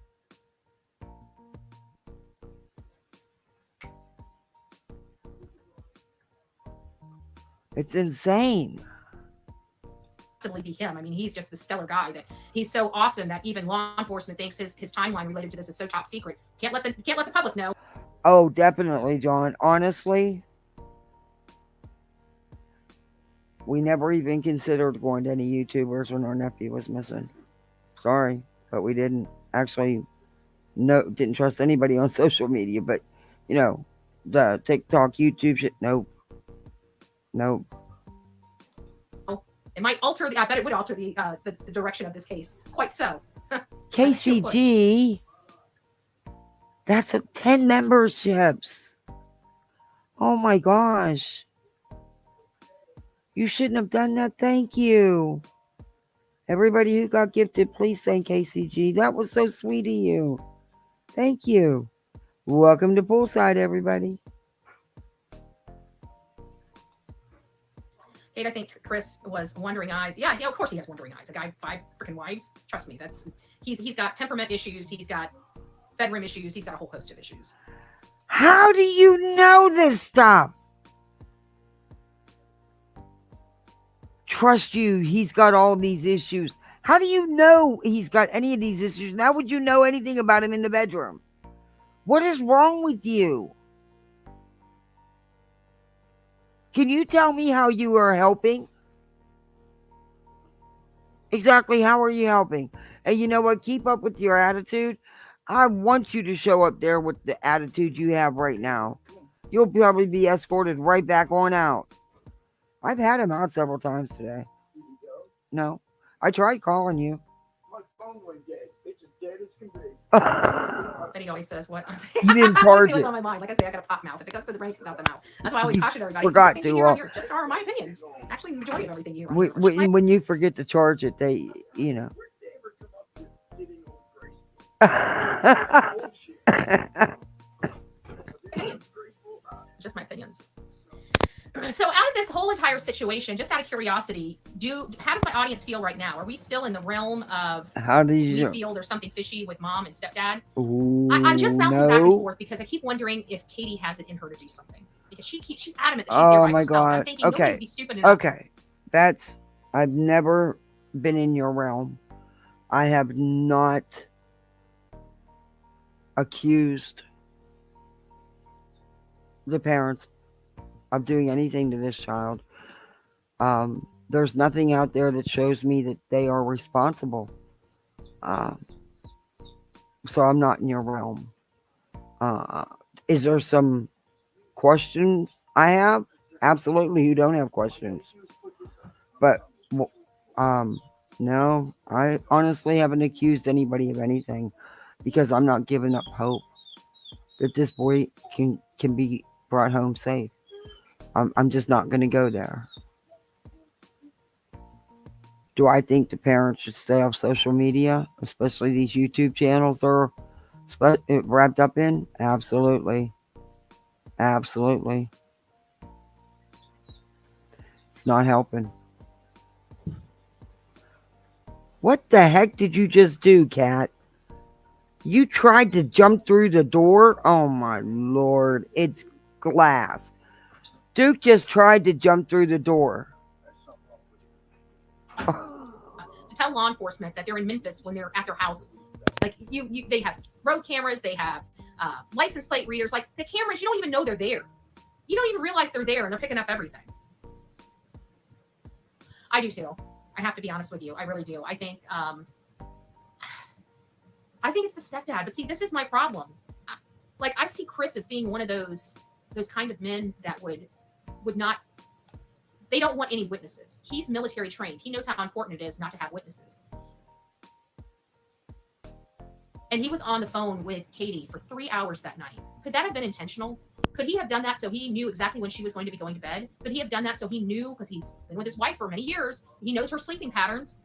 It's insane.
Be him. I mean, he's just the stellar guy that he's so awesome that even law enforcement thinks his timeline related to this is so top secret. Can't let the public know.
Oh, definitely, John. Honestly, we never even considered going to any YouTubers when our nephew was missing. Sorry, but we didn't. Actually, no, didn't trust anybody on social media, but You know, the TikTok, YouTube shit. Nope. Nope.
It might alter I bet it would alter the direction of this case. Quite so.
KCG. That's 10 memberships. Oh my gosh. You shouldn't have done that. Thank you. Everybody who got gifted, please thank KCG. That was so sweet of you. Thank you. Welcome to Poolside, everybody.
Kate, I think Chris was wondering eyes. Yeah, of course he has wondering eyes. A guy, 5 freaking wives. Trust me, he's got temperament issues. He's got bedroom issues. He's got a whole host of issues.
How do you know this stuff? Trust you, he's got all these issues. How do you know he's got any of these issues? How would you know anything about him in the bedroom? What is wrong with you? Can you tell me how you are helping? Exactly, how are you helping? And you know what? Keep up with your attitude. I want you to show up there with the attitude you have right now. You'll probably be escorted right back on out. I've had him out several times today. No. I tried calling you.
My phone went dead. It's as dead as can be.
But he always says, what?
You didn't charge it.
What's on my mind. Like I say, I got a pop mouth. If it goes to the brain, it comes out the mouth. That's why I always caution everybody.
Forgot to.
Here just are my opinions. Actually, the majority of everything you
when you forget to charge it, they, you know.
Just my opinions. So out of this whole entire situation, just out of curiosity, how does my audience feel right now? Are we still in the realm of
how do you
feel there's something fishy with mom and stepdad?
Ooh,
I'm just bouncing back and forth because I keep wondering if Katie has it in her to do something. Because she's adamant that she's there by herself.
God.
I'm thinking nobody would be stupid enough.
Okay. I've never been in your realm. I have not accused the parents of doing anything to this child. There's nothing out there that shows me that they are responsible. So I'm not in your realm. Is there some questions I have? Absolutely, you don't have questions. But no, I honestly haven't accused anybody of anything because I'm not giving up hope that this boy can be brought home safe. I'm just not going to go there. Do I think the parents should stay off social media, especially these YouTube channels they're wrapped up in? Absolutely. Absolutely. It's not helping. What the heck did you just do, Kat? You tried to jump through the door? Oh my Lord. It's glass. Duke just tried to jump through the door.
To tell law enforcement that they're in Memphis when they're at their house. Like they have road cameras, they have license plate readers. Like the cameras, you don't even know they're there. You don't even realize they're there and they're picking up everything. I do too. I have to be honest with you. I really do. I think it's the stepdad. But see, this is my problem. Like I see Chris as being one of those kind of men that would not. They don't want any witnesses. He's military trained. He knows how important it is not to have witnesses. And he was on the phone with Katie for 3 hours that night. Could that have been intentional? Could he have done that so he knew exactly when she was going to be going to bed? Could he have done that so he knew, because he's been with his wife for many years, he knows her sleeping patterns?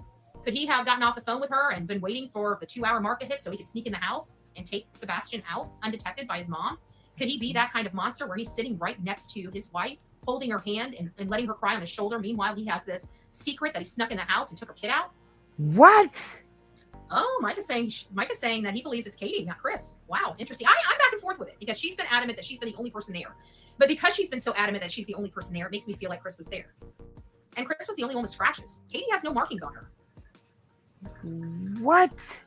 Could he have gotten off the phone with her and been waiting for the 2-hour mark to hit so he could sneak in the house and take Sebastian out undetected by his mom? Could he be that kind of monster where he's sitting right next to his wife, holding her hand and letting her cry on his shoulder? Meanwhile, he has this secret that he snuck in the house and took her kid out.
What?
Oh, Mike is saying that he believes it's Katie, not Chris. Wow, interesting. I'm back and forth with it because she's been adamant that she's been the only person there. But because she's been so adamant that she's the only person there, it makes me feel like Chris was there. And Chris was the only one with scratches. Katie has no markings on her.
What?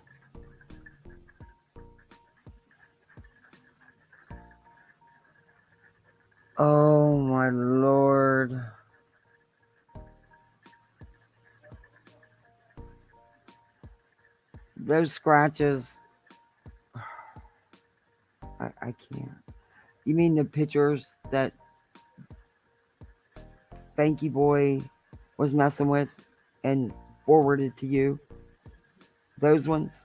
Oh my Lord. Those scratches. I can't. You mean the pictures that Spanky Boy was messing with and forwarded to you? Those ones?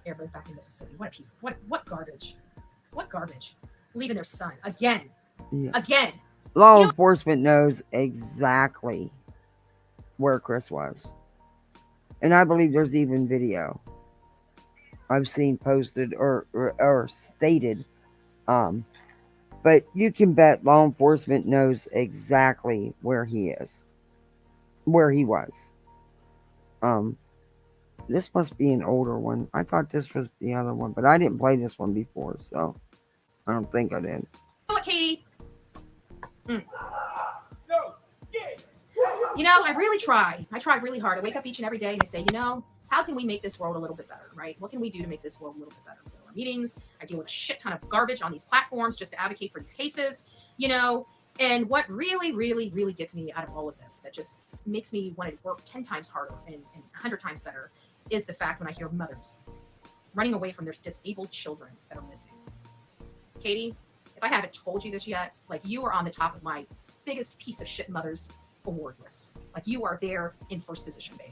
Airboat back in Mississippi. What a piece. What garbage. What garbage. Leaving their son. Again. Yeah. Again.
Law enforcement knows exactly where Chris was. And I believe there's even video I've seen posted or stated. But you can bet law enforcement knows exactly where he is. Where he was. This must be an older one. I thought this was the other one, but I didn't play this one before, so I don't think I did.
What, Katie? You know, I really try. I try really hard. I wake up each and every day and I say, you know, how can we make this world a little bit better, right? What can we do to make this world a little bit better? We go to our meetings. I deal with a shit ton of garbage on these platforms just to advocate for these cases, you know. And what really, really, really gets me out of all of this, that just makes me want to work 10 times harder and 100 times better, is the fact when I hear mothers running away from their disabled children that are missing. Katie, if I haven't told you this yet, like, you are on the top of my biggest piece of shit mothers award list. Like, you are there in first position, babe.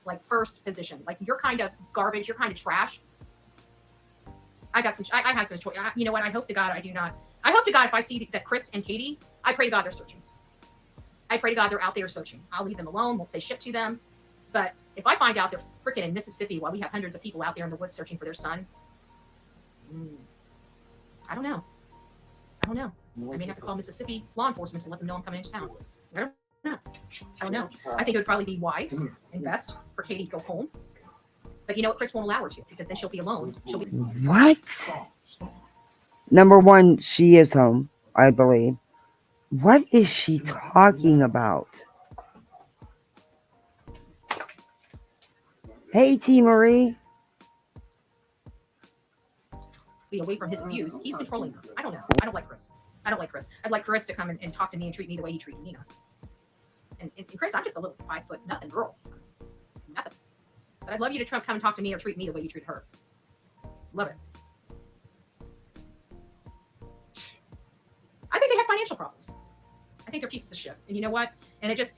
Like, first position. Like, you're kind of garbage. You're kind of trash. I have some choice. You know what? I hope to God I do not. I hope to God if I see that Chris and Katie, I pray to God they're searching. I pray to God they're out there searching. I'll leave them alone. Won't say shit to them. But if I find out they're freaking in Mississippi while we have hundreds of people out there in the woods searching for their son, I don't know. I may have to call Mississippi law enforcement to let them know I'm coming into town. I don't know. I think it would probably be wise and best for Katie to go home. But you know what? Chris won't allow her to, because then she'll be alone.
What? Number one, she is home, I believe. What is she talking about? Hey, T. Marie.
Be away from his abuse. He's controlling her. I don't know. I don't like Chris. I'd like Chris to come and talk to me and treat me the way he treated Nina. And Chris, I'm just a little 5 foot nothing girl. Nothing. But I'd love you to come and talk to me or treat me the way you treat her. Love it. I think they have financial problems. I think they're pieces of shit. And you know what? And it just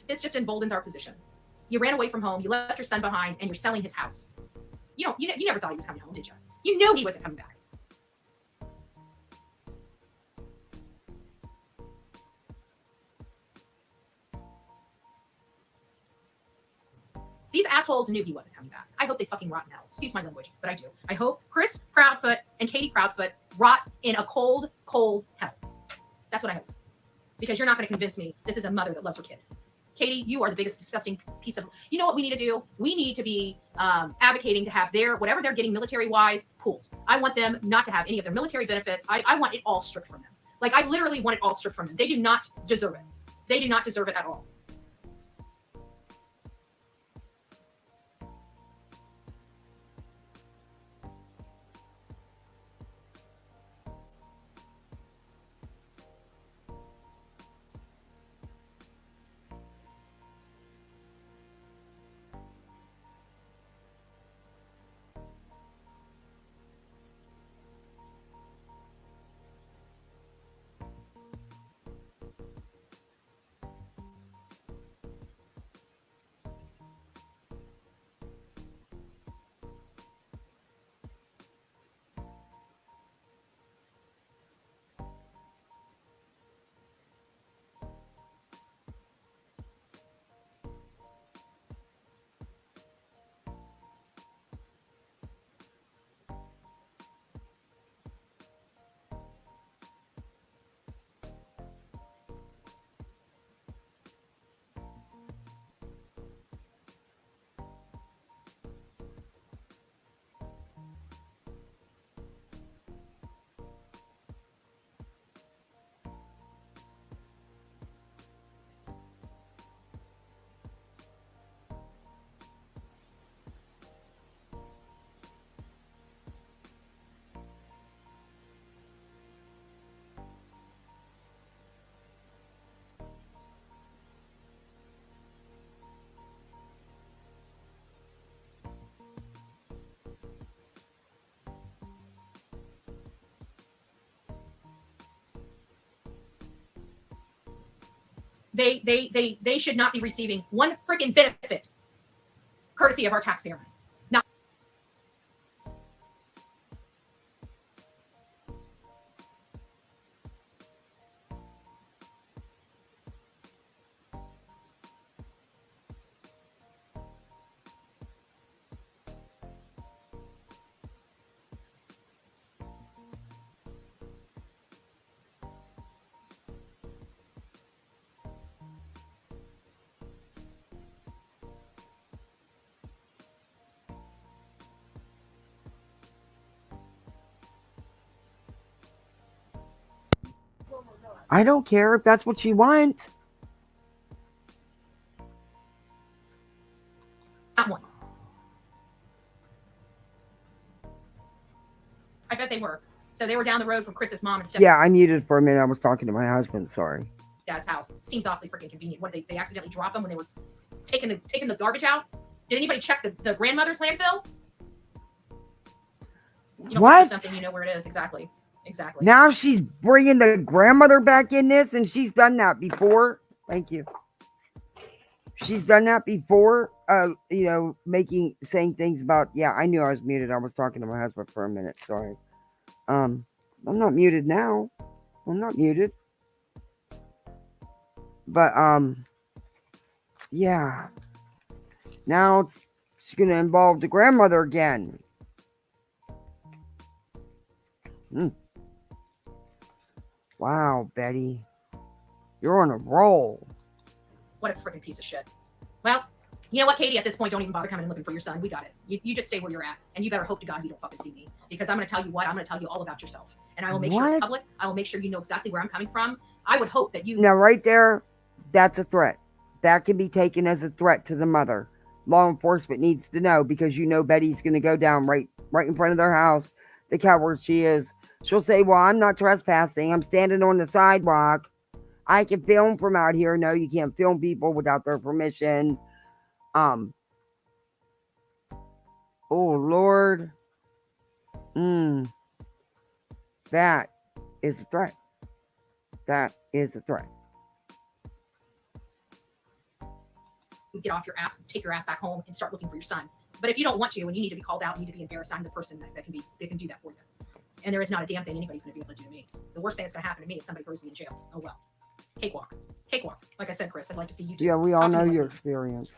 this just emboldens our position. You ran away from home, you left your son behind, and you're selling his house. You never thought he was coming home, did you? You knew he wasn't coming back. These assholes knew he wasn't coming back. I hope they fucking rot in hell. Excuse my language, but I do. I hope Chris Proudfoot and Katie Proudfoot rot in a cold, cold hell. That's what I hope. Because you're not going to convince me this is a mother that loves her kid. Katie, you are the biggest disgusting piece of... You know what we need to do? We need to be advocating to have whatever they're getting military-wise, pooled. I want them not to have any of their military benefits. I want it all stripped from them. Like, I literally want it all stripped from them. They do not deserve it. They do not deserve it at all. They should not be receiving one freaking benefit courtesy of our taxpayer money. Not.
I don't care if that's what you want.
Not one. I bet they were. So they were down the road from Chris's mom and stuff.
Yeah, I muted for a minute. I was talking to my husband. Sorry.
Dad's house. Seems awfully freaking convenient. What, they accidentally dropped them when they were taking the garbage out? Did anybody check the grandmother's landfill? You know,
what?
Something, you know where it is. Exactly.
Now she's bringing the grandmother back in this, and she's done that before. Thank you. She's done that before. You know, saying things about. Yeah, I knew I was muted. I was talking to my husband for a minute. Sorry. I'm not muted now. I'm not muted. But yeah. Now she's gonna involve the grandmother again. Wow, Betty. You're on a roll.
What a freaking piece of shit. Well, you know what, Katie? At this point, don't even bother coming and looking for your son. We got it. You just stay where you're at, and you better hope to God you don't fucking see me, because I'm going to tell you what. I'm going to tell you all about yourself, and I will make sure it's public. I will make sure you know exactly where I'm coming from. I would hope that you.
Now, right there, that's a threat. That can be taken as a threat to the mother. Law enforcement needs to know, because you know Betty's going to go down right in front of their house. The coward she is. She'll say, well, I'm not trespassing. I'm standing on the sidewalk. I can film from out here. No, you can't film people without their permission. Oh, Lord. That is a threat. That is a threat.
Get off your ass, take your ass back home, and start looking for your son. But if you don't want to, and you need to be called out, you need to be embarrassed, I'm the person that can do that for you. And there is not a damn thing anybody's going to be able to do to me. The worst thing that's going to happen to me is somebody throws me in jail. Oh well. Cakewalk. Like I said, Chris, I'd like to see you too.
Yeah, we all know your experience.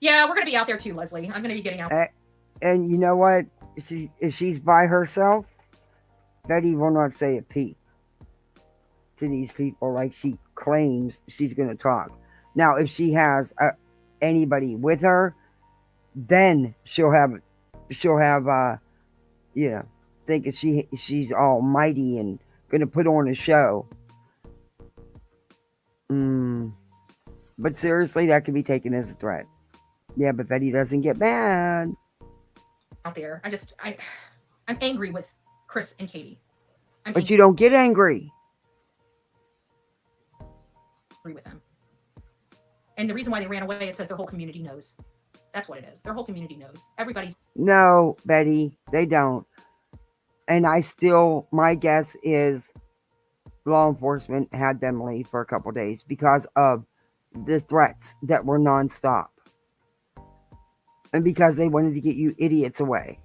Yeah, we're going to be out there too, Leslie. I'm going to be getting out.
And you know what? If she's by herself, Betty will not say a peep to these people like she claims she's going to talk. Now, if she has anybody with her, then she'll have thinking she's almighty and gonna put on a show. But seriously, that could be taken as a threat. Yeah, but Betty doesn't get mad
out there. I'm angry with Chris and Katie.
But you don't get angry.
Agree with them. And the reason why they ran away is because their whole community knows. That's what it is. Their whole community knows. Everybody's.
No, Betty, they don't. And my guess is law enforcement had them leave for a couple days because of the threats that were nonstop. And because they wanted to get you idiots away.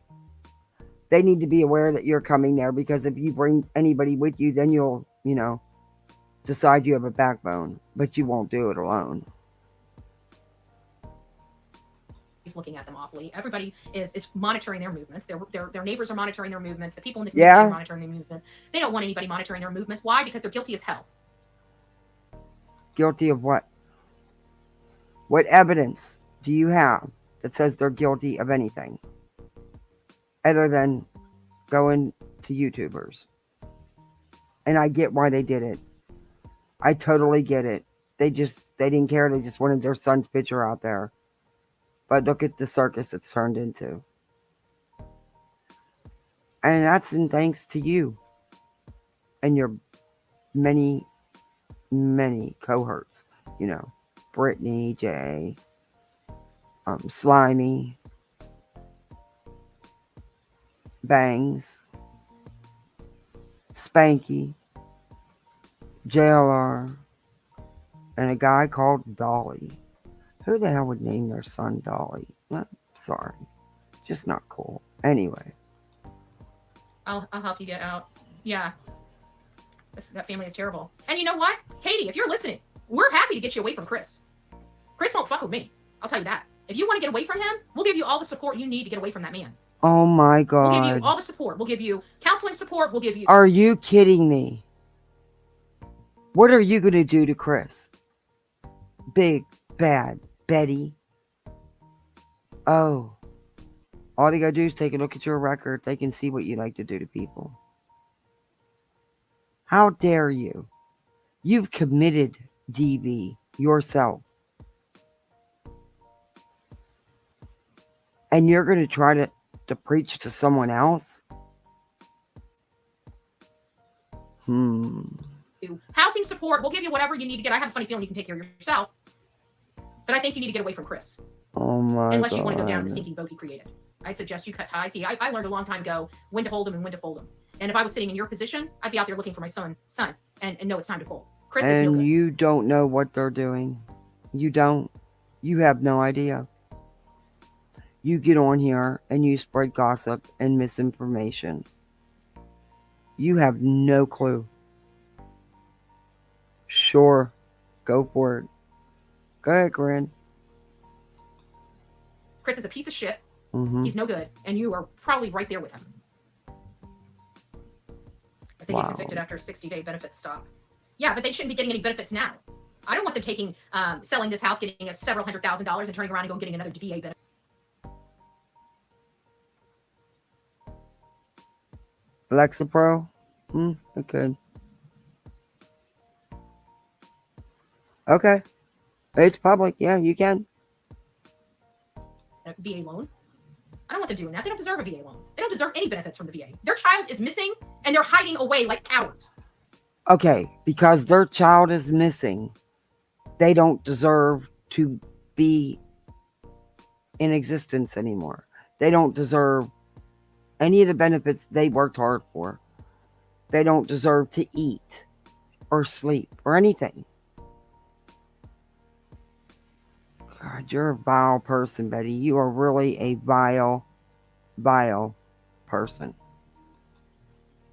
They need to be aware that you're coming there, because if you bring anybody with you, then you'll, decide you have a backbone. But you won't do it alone.
Looking at them awfully. Everybody is monitoring their movements. Their neighbors are monitoring their movements. The people in the community are monitoring their movements. They don't want anybody monitoring their movements. Why? Because they're guilty as hell.
Guilty of what? What evidence do you have that says they're guilty of anything other than going to YouTubers? And I get why they did it. I totally get it. They didn't care. They just wanted their son's picture out there. But look at the circus it's turned into. And that's in thanks to you and your many, many cohorts. Brittany, Jay, Slimy, Bangs, Spanky, JLR, and a guy called Dolly. Who the hell would name their son Dolly? Sorry. Just not cool. Anyway.
I'll help you get out. Yeah. That family is terrible. And you know what? Katie, if you're listening, we're happy to get you away from Chris. Chris won't fuck with me. I'll tell you that. If you want to get away from him, we'll give you all the support you need to get away from that man.
Oh my God.
We'll give you all the support. We'll give you counseling support. We'll give you...
Are you kidding me? What are you going to do to Chris? Big, bad Betty. Oh. All they got to do is take a look at your record. They can see what you like to do to people. How dare you? You've committed DV yourself. And you're going to try to preach to someone else?
Housing support. We'll give you whatever you need to get. I have a funny feeling you can take care of yourself. But I think you need to get away from Chris.
Oh my
Unless
God.
you want to go down the sinking boat he created. I suggest you cut ties. See, I learned a long time ago when to hold him and when to fold him. And if I was sitting in your position, I'd be out there looking for my son and know it's time to fold. Chris is no good.
And you don't know what they're doing. You don't. You have no idea. You get on here and you spread gossip and misinformation. You have no clue. Sure. Go for it. Go ahead, Corinne.
Chris is a piece of shit.
Mm-hmm.
He's no good. And you are probably right there with him. I think he's convicted after a 60-day benefits stop. Yeah, but they shouldn't be getting any benefits now. I don't want them taking, selling this house, getting several $100,000 and turning around and getting another VA benefit.
Alexa Pro? Okay. Okay. It's public. Yeah, you can.
A VA loan? I don't want them doing that. They don't deserve a VA loan. They don't deserve any benefits from the VA. Their child is missing and they're hiding away like cowards.
Okay, because their child is missing, they don't deserve to be in existence anymore. They don't deserve any of the benefits they worked hard for. They don't deserve to eat or sleep or anything. God, you're a vile person, Betty. You are really a vile, vile person.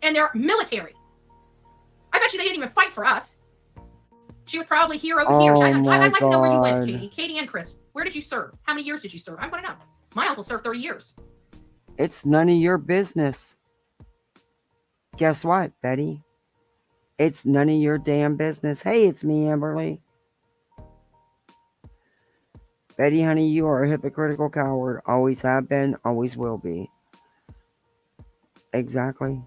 And they're military. I bet you they didn't even fight for us. She was probably here over here. I'd like to know where you went, Katie. Katie and Chris. Where did you serve? How many years did you serve? I want to know. My uncle served 30 years.
It's none of your business. Guess what, Betty? It's none of your damn business. Hey, it's me, Amberly. Betty, honey, you are a hypocritical coward. Always have been, always will be. Exactly.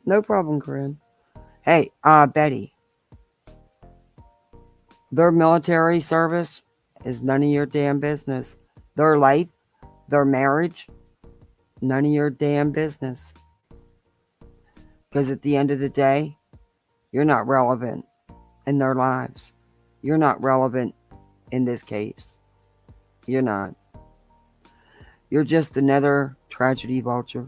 No problem, Corinne. Hey, Betty. Their military service is none of your damn business. Their life, their marriage, none of your damn business. Because at the end of the day, you're not relevant in their lives. You're not relevant in this case. You're not. You're just another tragedy vulture.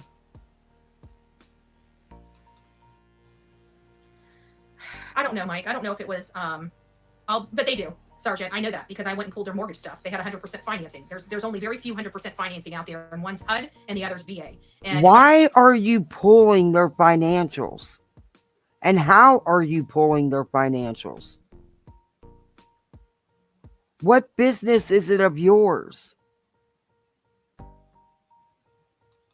I don't know, Mike. I don't know if it was, but they do, Sergeant. I know that because I went and pulled their mortgage stuff. They had 100% financing. There's only very few 100% financing out there, and one's HUD and the other's VA. And
why are you pulling their financials? And how are you pulling their financials? What business is it of yours?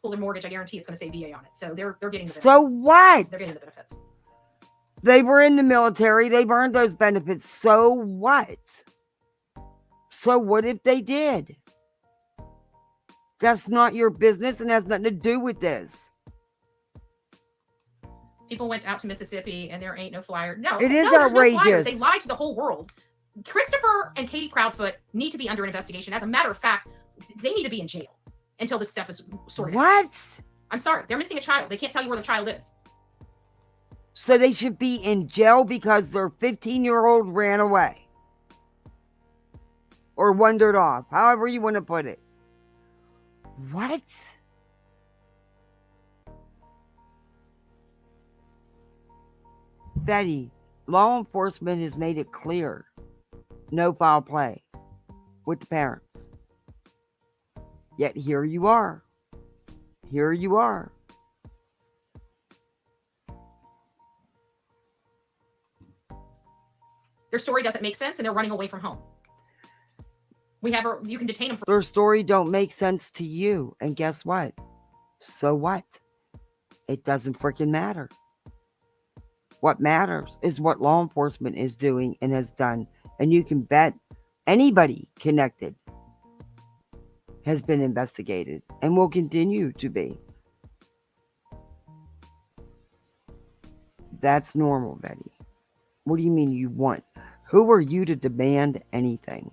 pull their mortgage, I guarantee it's going to say VA on it. So they're getting the benefits.
So what?
They're getting the benefits.
They were in the military. They've earned those benefits. So what? So what if they did? That's not your business and has nothing to do with this.
People went out to Mississippi and there ain't no flyer. No,
it is
there's
outrageous.
No flyers. They lied to the whole world. Christopher and Katie Proudfoot need to be under investigation. As a matter of fact, they need to be in jail until this stuff is sorted out.
What?
I'm sorry. They're missing a child. They can't tell you where the child is.
So they should be in jail because their 15-year-old ran away. Or wandered off. However you want to put it. What? Betty, law enforcement has made it clear. No foul play with the parents. Yet here you are. Here you are.
Their story doesn't make sense and they're running away from home. You can detain them for
their story don't make sense to you. And guess what? So what? It doesn't freaking matter. What matters is what law enforcement is doing and has done. And you can bet anybody connected has been investigated and will continue to be. That's normal, Betty. What do you mean you want? Who are you to demand anything?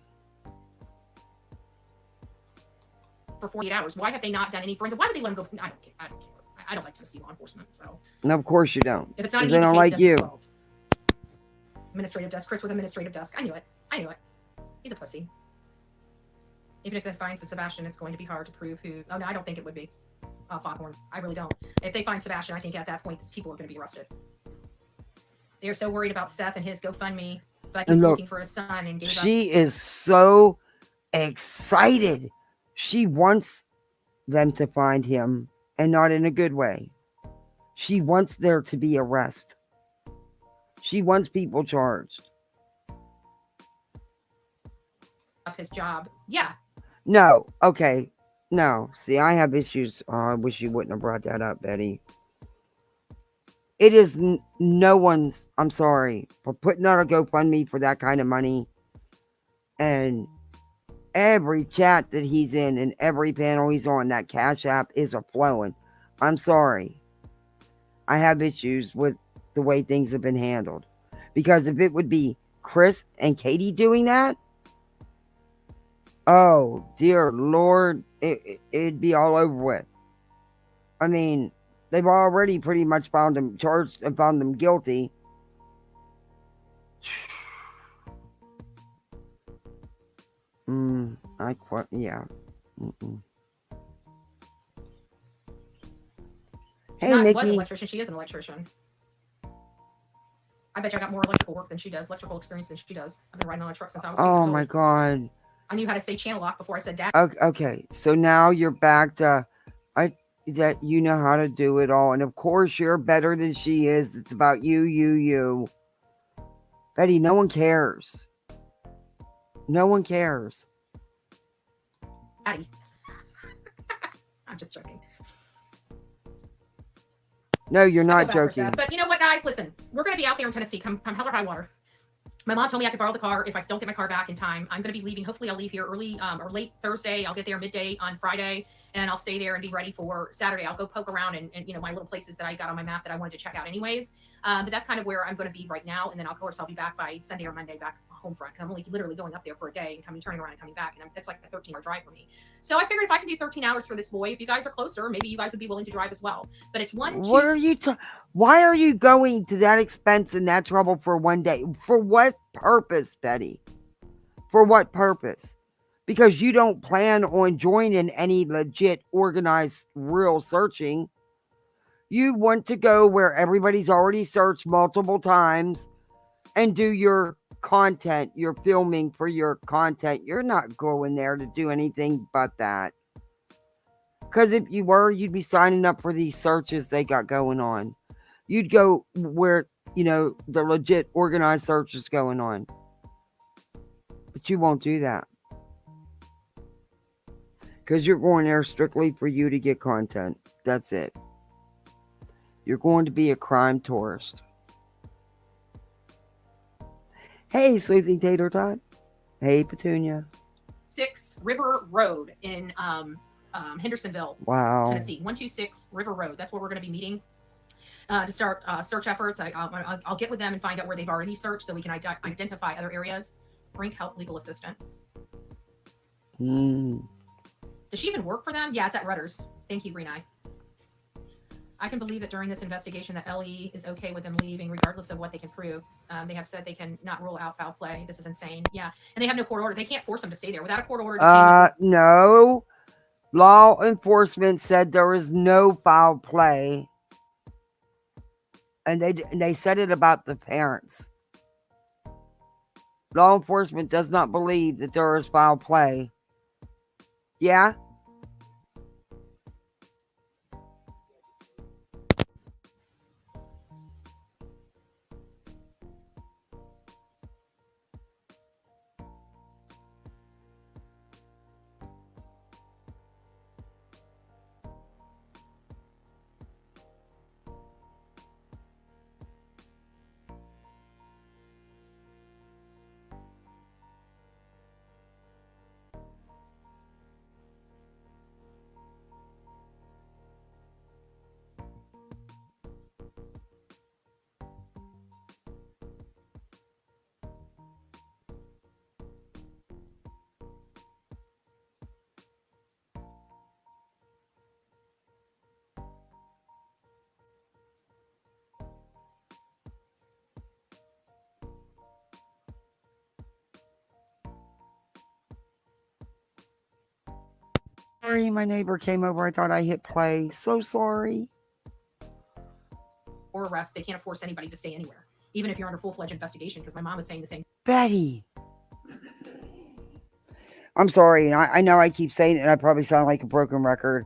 For 48 hours. Why have they not done any forensic? Why did they let them go? I don't care. I don't like Tennessee law enforcement. So.
No, of course you don't.
If it's not an
they
easy
don't
case,
like you.
Administrative desk. Chris was administrative desk. I knew it. He's a pussy. Even if they find Sebastian, it's going to be hard to prove who. Oh no, I don't think it would be Foghorn. I really don't. If they find Sebastian, I think at that point people are going to be arrested. They're so worried about Seth and his GoFundMe, but he's looking for his son and gave up.
She is so excited. She wants them to find him, and not in a good way. She wants there to be arrest. She wants people charged.
Up his job. Yeah.
No. Okay. No. See, I have issues. Oh, I wish you wouldn't have brought that up, Betty. It is no one's, I'm sorry, for putting out a GoFundMe for that kind of money. And every chat that he's in and every panel he's on, that Cash App is a-flowing. I'm sorry. I have issues with the way things have been handled. Because if it would be Chris and Katie doing that, oh, dear Lord, it'd be all over with. I mean, they've already pretty much found him charged and found them guilty. Yeah.
Hey, Mickey. Was an electrician. She is an electrician. I bet you I got more electrical work than she does, electrical experience than she does. I've been riding on a truck since I was 6 years old.
Oh my God.
I knew how to say channel lock before I said dad.
Okay, so now you're back to that you know how to do it all. And of course you're better than she is. It's about you. Betty, no one cares. No one cares.
Addie. I'm just joking.
No, you're not joking.
But you know what, guys? Listen, we're going to be out there in Tennessee. Come hell or high water. My mom told me I could borrow the car if I don't get my car back in time. I'm going to be leaving. Hopefully, I'll leave here early or late Thursday. I'll get there midday on Friday, and I'll stay there and be ready for Saturday. I'll go poke around and you know, my little places that I got on my map that I wanted to check out anyways. But that's kind of where I'm going to be right now. And then, of course, I'll be back by Sunday or Monday back home front. I'm only literally going up there for a day and turning around and coming back. And it's like a 13-hour drive for me. So I figured if I can do 13 hours for this boy, if you guys are closer, maybe you guys would be willing to drive as well. But it's
What are you why are you going to that expense and that trouble for one day? For what purpose, Betty? For what purpose? Because you don't plan on joining any legit, organized, real searching. You want to go where everybody's already searched multiple times and do your content, your filming for your content. You're not going there to do anything but that. Because if you were, you'd be signing up for these searches they got going on. You'd go where, you know, the legit organized search is going on. But you won't do that. Because you're going there strictly for you to get content. That's it. You're going to be a crime tourist. Hey, Sleuthing Tater Tot. Hey, Petunia.
6 River Road in Hendersonville,
wow,
Tennessee. 126 River Road. That's where we're going to be meeting to start search efforts. I'll get with them and find out where they've already searched so we can identify other areas. Brink Help Legal Assistant. Does she even work for them? Yeah, it's at Rutter's. Thank you, Green Eye. I can believe that during this investigation that LE is okay with them leaving regardless of what they can prove. They have said they can not rule out foul play. This is insane. Yeah, and they have no court order. They can't force them to stay there without a court order.
No. Law enforcement said there is no foul play. And they said it about the parents. Law enforcement does not believe that there is foul play. Yeah? Sorry, my neighbor came over. I thought I hit play. So sorry.
Or arrest. They can't force anybody to stay anywhere, even if you're under full-fledged investigation, because my mom was saying the same.
Betty. I'm sorry. I know I keep saying it, and I probably sound like a broken record,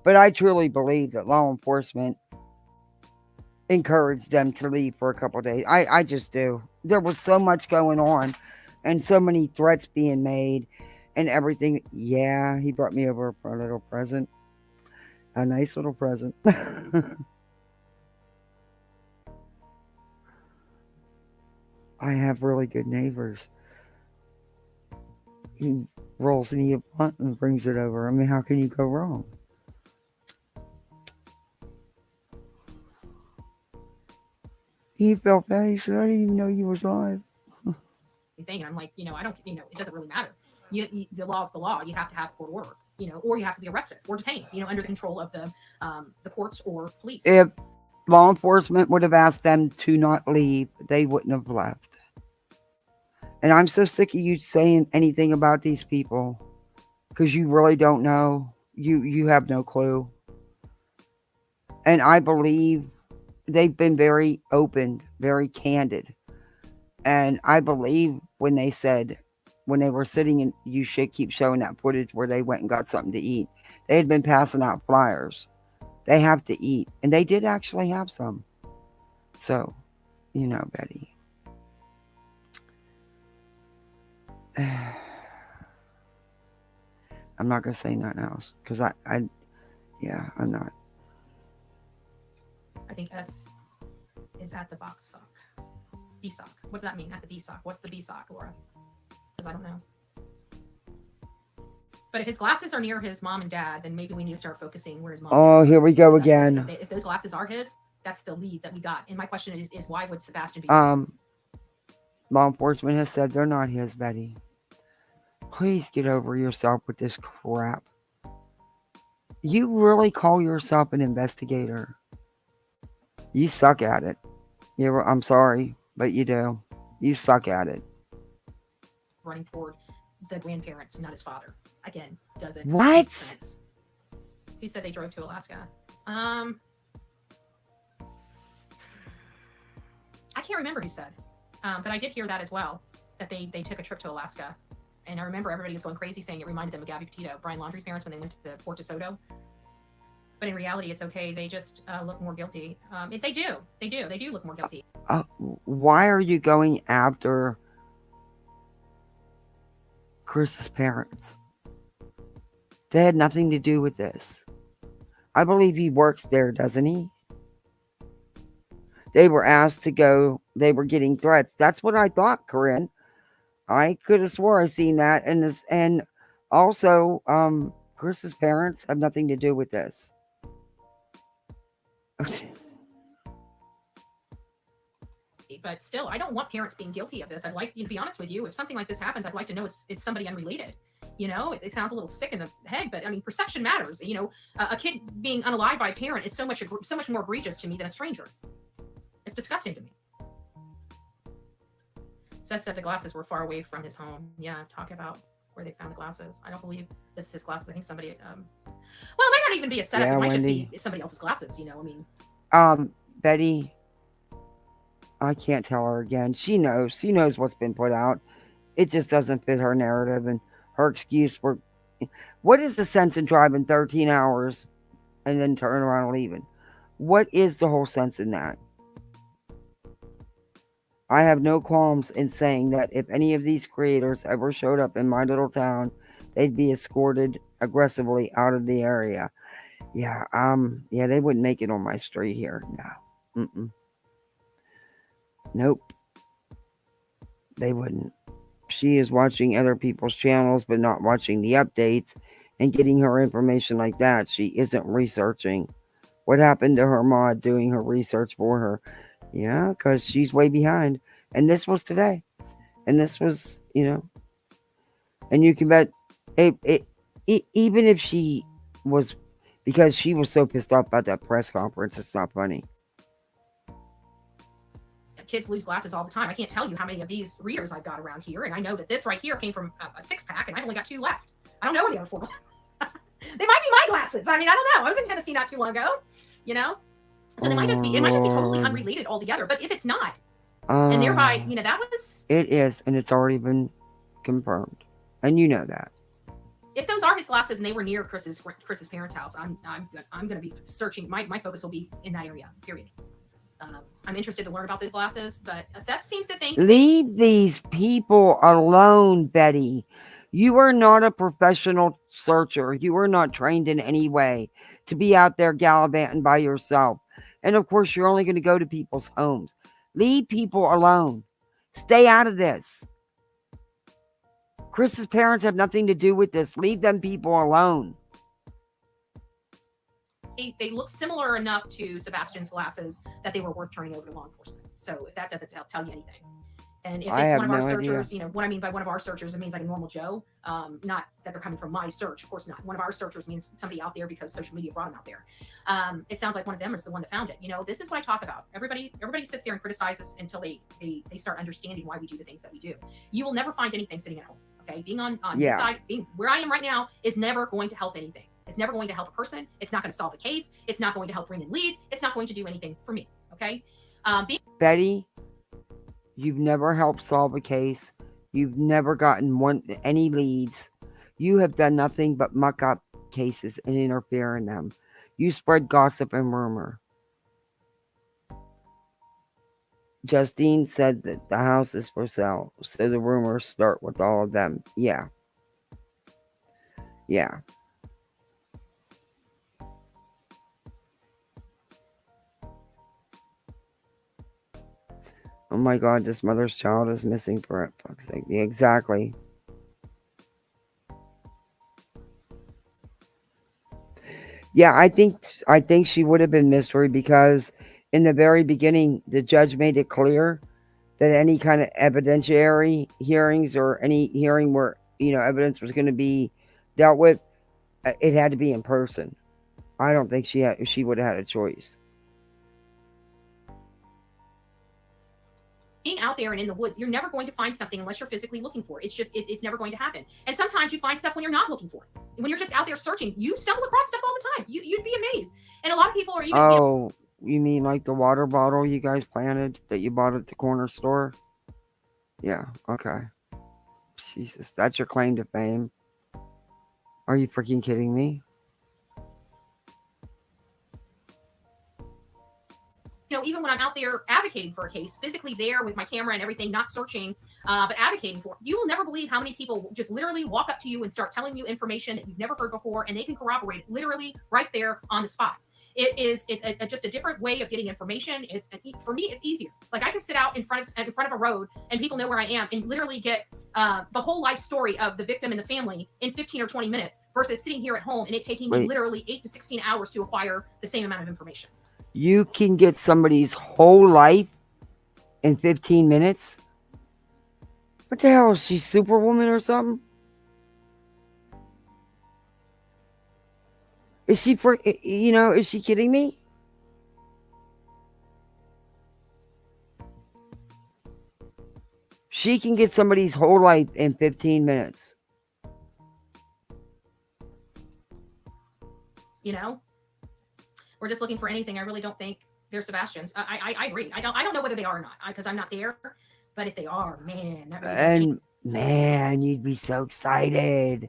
but I truly believe that law enforcement encouraged them to leave for a couple of days. I just do. There was so much going on and so many threats being made and everything. Yeah, he brought me over for a little present. A nice little present. I have really good neighbors. He rolls me a blunt and brings it over. I mean, how can you go wrong? He felt bad. He said, I didn't even know you was live.
Thing. And I'm like, I don't, it doesn't really matter. The law's the law. You have to have court order, or you have to be arrested or detained, under the control of the courts or police.
If law enforcement would have asked them to not leave, they wouldn't have left. And I'm so sick of you saying anything about these people because you really don't know. You have no clue. And I believe they've been very open, very candid. And I believe when they said, when they were sitting and you should keep showing that footage where they went and got something to eat, they had been passing out flyers. They have to eat. And they did actually have some. So, Betty. I'm not going to say nothing else because I'm not.
I think S is at the box sock. B sock. What does that mean? At the B sock. What's the B sock, Laura? Because I don't know. But if his glasses are near his mom and dad, then maybe we need to start focusing where his mom.
Oh, here we go again.
If those glasses are his, that's the lead that we got. And my question is why would Sebastian be?
Law enforcement has said they're not his, Betty. Please get over yourself with this crap. You really call yourself an investigator. You suck at it. I'm sorry, but you do. You suck at it.
Running toward the grandparents, not his father. Again, doesn't
what?
Make sense. He said they drove to Alaska. I can't remember who said, but I did hear that as well, that they took a trip to Alaska. And I remember everybody was going crazy saying it reminded them of Gabby Petito, Brian Laundrie's parents, when they went to Port DeSoto. But in reality, it's okay. They just look more guilty. If they do look more guilty.
Why are you going after Chris's parents? They had nothing to do with this. I believe he works there, doesn't he? They were asked to go. They were getting threats. That's what I thought, Corinne. I could have swore I seen that. And also, Chris's parents have nothing to do with this.
But still, I don't want parents being guilty of this. I'd like, to be honest with you, if something like this happens, I'd like to know it's somebody unrelated. It sounds a little sick in the head, but I mean, perception matters. A kid being unalived by a parent is so much more egregious to me than a stranger. It's disgusting to me. Seth said the glasses were far away from his home. Yeah, talk about where they found the glasses. I don't believe this is his glasses. I think somebody, well, it might not even be a setup.
Yeah,
it might
Wendy.
just be somebody else's glasses, I mean.
Betty, I can't tell her again. She knows what's been put out. It just doesn't fit her narrative and her excuse for. What is the sense in driving 13 hours and then turning around and leaving? What is the whole sense in that? I have no qualms in saying that if any of these creators ever showed up in my little town, they'd be escorted aggressively out of the area. Yeah, they wouldn't make it on my street here. No. Nope. They wouldn't. She is watching other people's channels, but not watching the updates and getting her information like that. She isn't researching. What happened to her mod doing her research for her? Yeah, because she's way behind. And this was today. And this was, and you can bet, even if she was, because she was so pissed off about that press conference, it's not funny.
Kids lose glasses all the time. I can't tell you how many of these readers I've got around here. And I know that this right here came from a 6-pack, and I've only got 2 left. I don't know where the other 4 go. They might be my glasses. I mean, I don't know. I was in Tennessee not too long ago, So it might just be totally unrelated altogether. But if it's not, and thereby, that was...
It is, and it's already been confirmed. And you know that.
If those are his glasses and they were near Chris's parents' house, I'm going to be searching. My focus will be in that area, period. I'm interested to learn about those glasses, but Seth seems to think...
Leave these people alone, Betty. You are not a professional searcher. You are not trained in any way to be out there gallivanting by yourself. And of course, you're only going to go to people's homes. Leave people alone. Stay out of this. Chris's parents have nothing to do with this. Leave them people alone.
They look similar enough to Sebastian's glasses that they were worth turning over to law enforcement. So if that doesn't tell you anything. And if it's one of our searchers, what I mean by one of our searchers, it means like a normal Joe. Not that they're coming from my search, of course not. One of our searchers means somebody out there because social media brought them out there. It sounds like one of them is the one that found it. This is what I talk about. Everybody sits there and criticizes until they start understanding why we do the things that we do. You will never find anything sitting at home. Okay, being on this side, being where I am right now is never going to help anything. It's never going to help a person. It's not going to solve a case. It's not going to help bring in leads. It's not going to do anything for me. Okay.
Betty, you've never helped solve a case. You've never gotten any leads. You have done nothing but muck up cases and interfere in them. You spread gossip and rumor. Justine said that the house is for sale, so the rumors start with all of them. Yeah. Oh my God, this mother's child is missing for fuck's sake. Yeah, exactly. Yeah, I think she would have been mystery because in the very beginning, the judge made it clear that any kind of evidentiary hearings or any hearing where, evidence was going to be dealt with, it had to be in person. I don't think she would have had a choice.
Being out there and in the woods, you're never going to find something unless you're physically looking for it. It's never going to happen. And sometimes you find stuff when you're not looking for it. When you're just out there searching, you stumble across stuff all the time. You'd be amazed. And a lot of people are even...
Oh, you mean like the water bottle you guys planted that you bought at the corner store? Yeah, okay. Jesus, that's your claim to fame? Are you freaking kidding me?
Even when I'm out there advocating for a case, physically there with my camera and everything, not searching, but advocating for it, you will never believe how many people just literally walk up to you and start telling you information that you've never heard before, and they can corroborate it literally right there on the spot. It's just a different way of getting information. For me, it's easier. Like I can sit out in front of a road and people know where I am and literally get the whole life story of the victim and the family in 15 or 20 minutes versus sitting here at home and it taking me literally 8 to 16 hours to acquire the same amount of information.
You can get somebody's whole life in 15 minutes? What the hell? Is she Superwoman or something? Is she is she kidding me? She can get somebody's whole life in 15 minutes.
We're just looking for anything. I really don't think they're Sebastian's. I agree. I don't know whether they are or not because I'm not there. But if they are, man, that really
Man, you'd be so excited.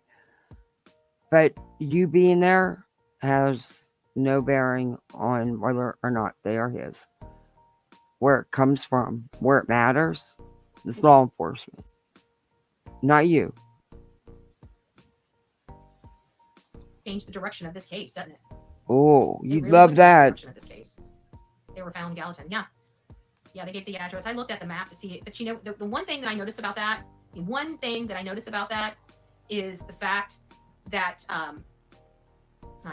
But you being there has no bearing on whether or not they are his. Where it comes from, where it matters, is law enforcement. Not you.
Change the direction of this case, doesn't it?
Oh,
It
you'd
really
love
would change the
that.
direction of this case. They were found in Gallatin. Yeah. Yeah, they gave the address. I looked at the map to see it. But the one thing that I noticed about that, is the fact that I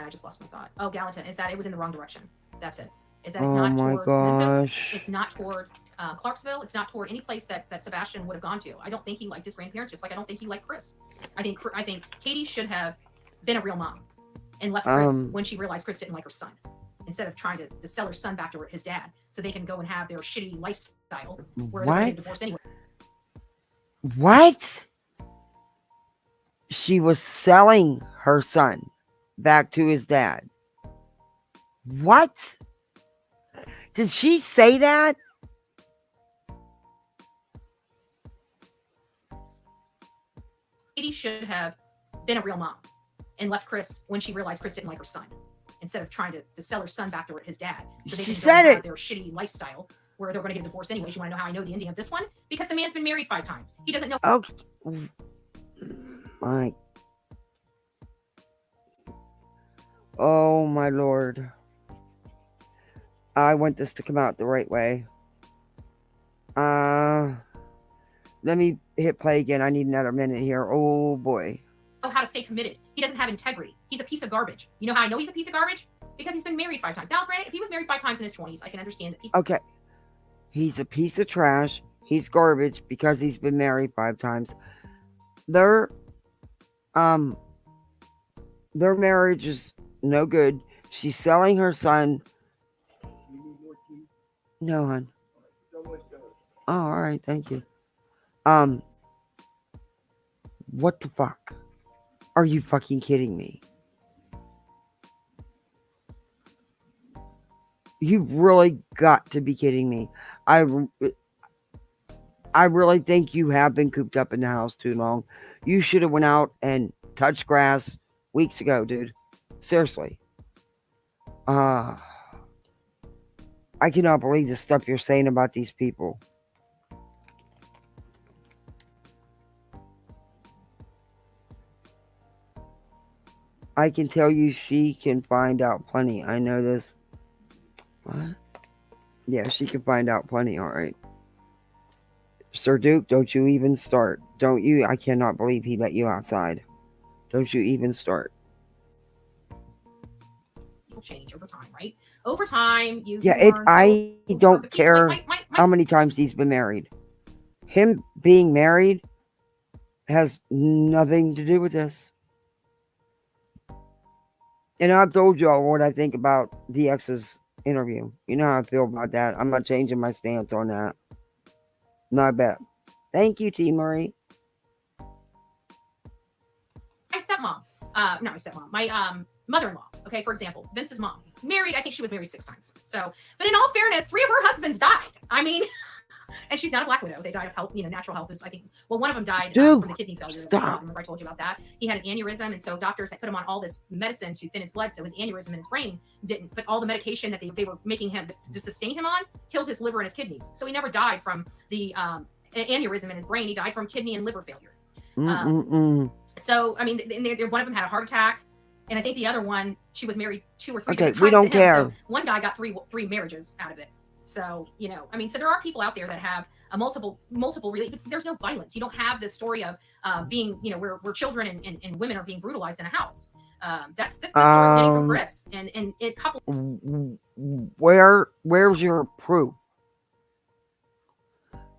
just lost my thought. Oh, Gallatin, is that it was in the wrong direction. That's it. Is that it's not toward Memphis. It's not toward Clarksville. It's not toward any place that Sebastian would have gone to. I don't think he liked his grandparents, just like I don't think he liked Chris. I think Katie should have been a real mom and left Chris when she realized Chris didn't like her son, instead of trying to sell her son back to his dad so they can go and have their shitty lifestyle where they're getting divorced anyway.
What? She was selling her son back to his dad. What? Did she say that?
Katie should have been a real mom and left Chris when she realized Chris didn't like her son, instead of trying to sell her son back to his dad so they
She
can
said
go and
it.
have their shitty lifestyle where they're going to get divorced anyway. You want to know how I know the ending of this one? Because the man's been married 5 times. He doesn't know.
Okay. My. Oh my Lord. I want this to come out the right way. Let me hit play again. I need another minute here. Oh boy.
How to stay committed. He doesn't have integrity. He's a piece of garbage. You know how I know he's a piece of garbage? Because he's been married 5 times. Now, granted, if he was married 5 times in his 20s, I can understand that people.
Okay. He's a piece of trash. He's garbage because he's been married 5 times. Their marriage is no good. She's selling her son.
You need more tea?
No, hon.
So much better.
Oh, all right, thank you. What the fuck? Are you fucking kidding me? You've really got to be kidding me. I really think you have been cooped up in the house too long. You should have went out and touched grass weeks ago, dude. Seriously. I cannot believe the stuff you're saying about these people. I can tell you she can find out plenty. I know this. What? Yeah, she can find out plenty, alright. Sir Duke, don't you even start. Don't you? I cannot believe he let you outside. Don't you even start.
People change over time, right? Over time, you.
Yeah, I don't care how many times he's been married. Him being married has nothing to do with this. And I've told y'all what I think about the ex's interview. You know how I feel about that. I'm not changing my stance on that. Not bad. Thank you, T. Marie.
My stepmom, not my stepmom, my mother-in-law. Okay, for example, Vince's mom, married. I think she was married 6 times. So, but in all fairness, 3 of her husbands died. I mean, and she's not a black widow. They died of health, natural health. I think. Well, one of them died from the kidney failure.
Stop.
Remember I told you about that? He had an aneurysm, and so doctors had put him on all this medicine to thin his blood, so his aneurysm in his brain didn't. But all the medication that they were making him to sustain him on killed his liver and his kidneys. So he never died from the aneurysm in his brain. He died from kidney and liver failure. So I mean, one of them had a heart attack. And I think the other one, she was married 2 or 3
okay,
times.
We don't care.
So one guy got three marriages out of it. So, I mean, so there are people out there that have a multiple there's no violence. You don't have this story of being, where children and women are being brutalized in a house. That's the story of getting from Chris. And it coupled.
Where's your proof?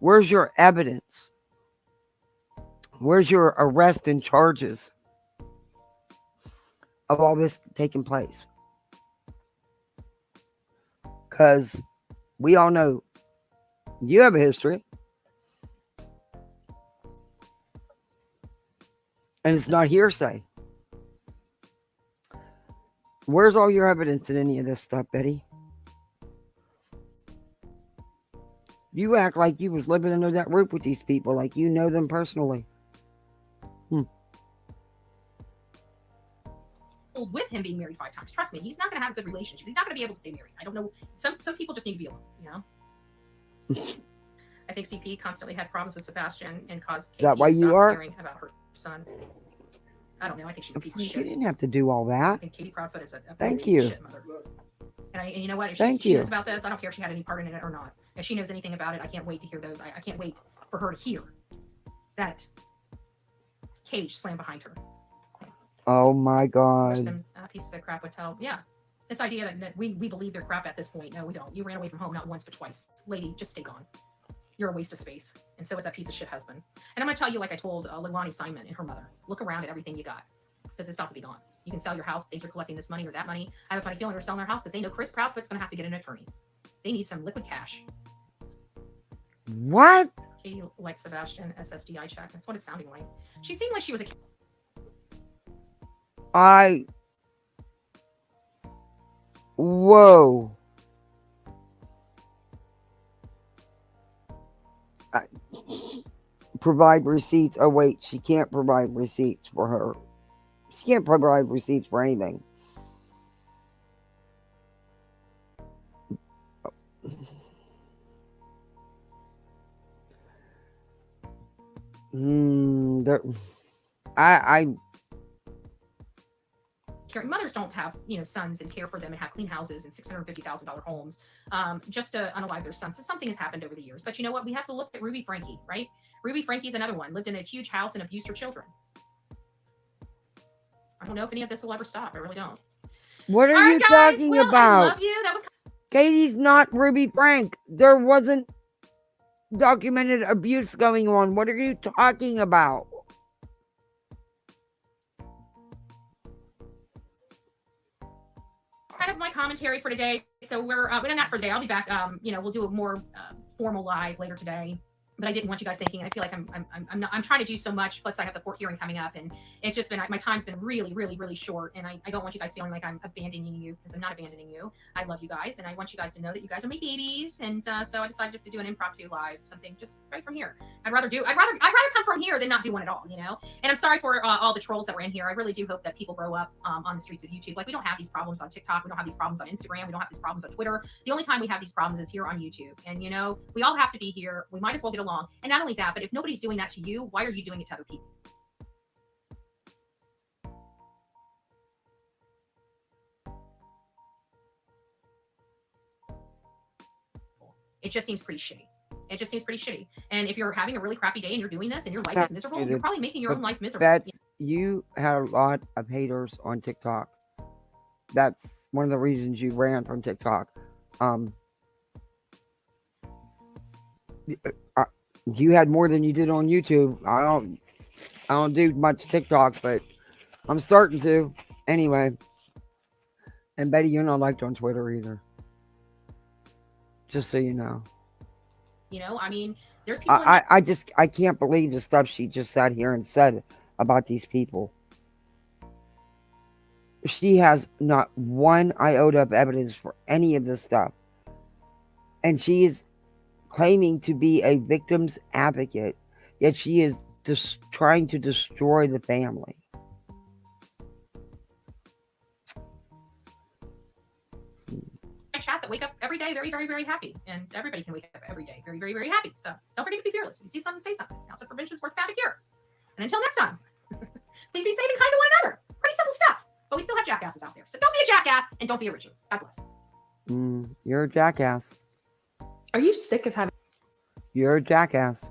Where's your evidence? Where's your arrest and charges of all this taking place? Because we all know you have a history. And it's not hearsay. Where's all your evidence in any of this stuff, Betty? You act like you was living under that roof with these people, like you know them personally.
with him being married 5 times. Trust me, he's not going to have a good relationship. He's not going to be able to stay married. I don't know. Some people just need to be alone, you know? I think CP constantly had problems with Sebastian and caused Katie
that why
to
you
stop
are?
caring about her son. I don't know. I think she's a piece of
You
shit.
didn't have to do all that.
I think Katie Proudfoot is a
Thank
piece
you.
of shit mother. And you know what? If
Thank
she
you.
knows about this, I don't care if she had any part in it or not. If she knows anything about it, I can't wait to hear those. I can't wait for her to hear that Cage slammed behind her.
Oh my God.
Them pieces of crap would tell. Yeah. This idea that we believe they're crap at this point. No, we don't. You ran away from home not once but twice. Lady, just stay gone. You're a waste of space. And so is that piece of shit husband. And I'm going to tell you, like I told Leilani Simon and her mother, look around at everything you got because it's about to be gone. You can sell your house, think you're collecting this money or that money. I have a funny feeling they're selling their house because they know Chris Proudfoot's going to have to get an attorney. They need some liquid cash.
What?
Katie likes Sebastian, SSDI check. That's what it's sounding like. She seemed like she was a...
Whoa. Provide receipts. Oh, wait. She can't provide receipts for her. She can't provide receipts for anything.
Mothers don't have, sons and care for them and have clean houses and $650,000 homes just to unalive their sons. So something has happened over the years. But you know what? We have to look at Ruby Frankie, right? Ruby Frankie's another one. Lived in a huge house and abused her children. I don't know if any of this will ever stop. I really don't.
What are you talking about?
I love you. That was...
Katie's not Ruby Frank. There wasn't documented abuse going on. What are you talking about?
Kind of my commentary for today. So we're not for today. I'll be back. We'll do a more formal live later today. But I didn't want you guys thinking. I feel like I'm trying to do so much. Plus, I have the court hearing coming up, and it's just been my time's been really, really, really short. And I don't want you guys feeling like I'm abandoning you because I'm not abandoning you. I love you guys, and I want you guys to know that you guys are my babies. And so I decided just to do an impromptu live, something just right from here. I'd rather come from here than not do one at all, And I'm sorry for all the trolls that were in here. I really do hope that people grow up on the streets of YouTube. Like we don't have these problems on TikTok. We don't have these problems on Instagram. We don't have these problems on Twitter. The only time we have these problems is here on YouTube. And we all have to be here. We might as well get along. And not only that, but if nobody's doing that to you, why are you doing it to other people? It just seems pretty shitty. It just seems pretty shitty. And if you're having a really crappy day and you're doing this and your life is miserable, you're probably making your own life miserable.
You had a lot of haters on TikTok. That's one of the reasons you ran from TikTok. You had more than you did on YouTube. I don't do much TikTok, but I'm starting to anyway. And Betty, you're not liked on Twitter either. Just so you know.
There's people.
I can't believe the stuff she just sat here and said about these people. She has not one iota of evidence for any of this stuff. And she is claiming to be a victim's advocate, yet she is just trying to destroy the family.
Chat that wake up every day very, very, very happy, and everybody can wake up every day very, very, very happy. So don't forget to be fearless. If you see something, say something. Ounce of prevention is worth having here. And until next time, please be safe and kind to one another. Pretty simple stuff, but we still have jackasses out there. So don't be a jackass and don't be a Richard. God bless.
You're a jackass.
Are you sick of having...
You're a jackass.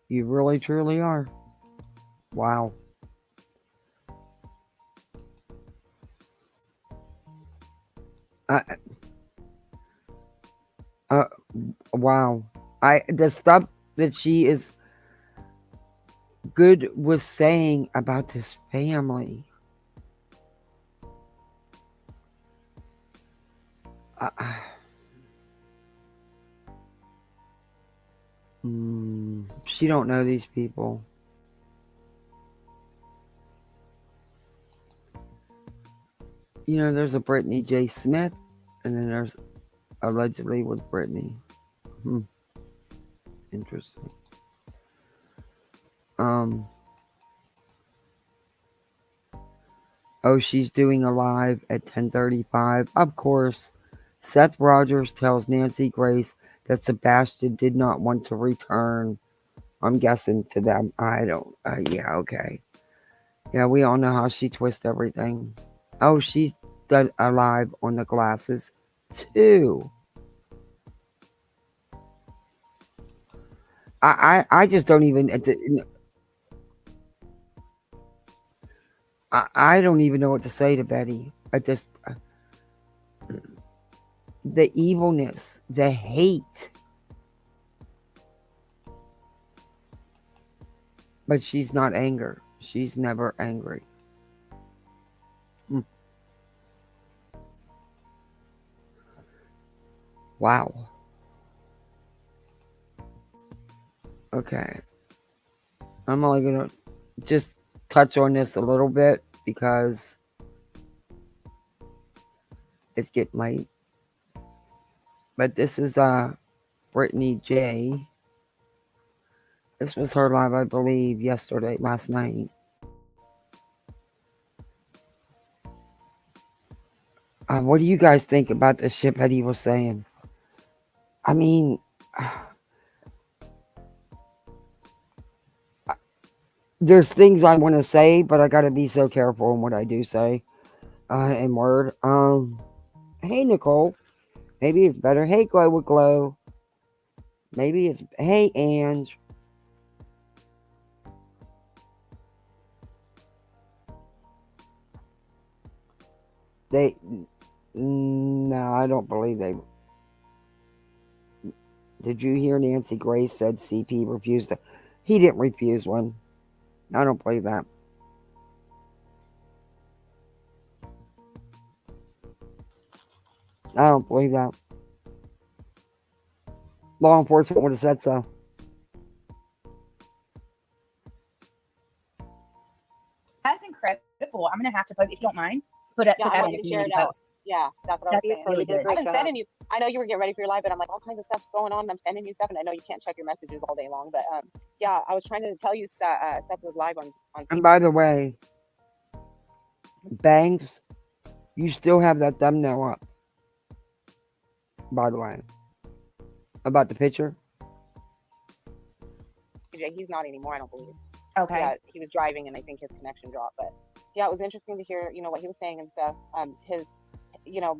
You really, truly are. Wow. Wow. The stuff that she is good with saying about this family. She don't know these people. There's a Brittany J. Smith, and then there's allegedly with Brittany. Interesting. Oh, she's doing a live at 10:35. Of course, Seth Rogers tells Nancy Grace that Sebastian did not want to return. I'm guessing to them. I don't. Yeah, okay. Yeah, we all know how she twists everything. Oh, she's done a live on the glasses too. I just don't even. I don't even know what to say to Betty. I just the evilness, the hate. But she's not angry. She's never angry. Wow. Okay. I'm only gonna just touch on this a little bit because it's getting late. But this is Brittany J. This was her live, I believe, last night. What do you guys think about the shit that he was saying? I mean, there's things I want to say, but I gotta be so careful in what I do say in word. Hey Nicole, maybe it's better. Hey Glow with Glow, maybe it's hey Ange. No, I don't believe they. Did you hear Nancy Grace said CP refused to? He didn't refuse one. I don't believe that. I don't believe that. Law enforcement would have said so.
That's incredible. I'm gonna have to post, if you don't mind. Put up,
Yeah,
put
I
that
want
on
you
the
to share it
community
out.
post.
Yeah, that's what I was saying.
Really good.
I've been sending you. I know you were getting ready for your live, but I'm like, all kinds of stuff's going on. And I'm sending you stuff, and I know you can't check your messages all day long. But yeah, I was trying to tell you that Seth was live on.
And by the way, Banks, you still have that thumbnail up. By the way, about the picture.
He's not anymore, I don't believe.
Okay.
Yeah, he was driving, and I think his connection dropped. But yeah, it was interesting to hear, what he was saying and stuff. His,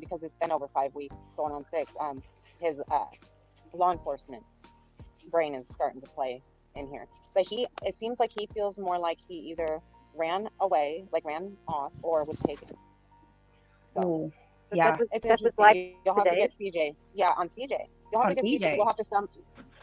because it's been over 5 weeks, going on 6. His law enforcement brain is starting to play in here. But it seems like he feels more like he either ran away, like ran off, or was taken.
So, yeah.
It's interesting. You'll have to get CJ. Yeah, on CJ. You'll have to get CJ.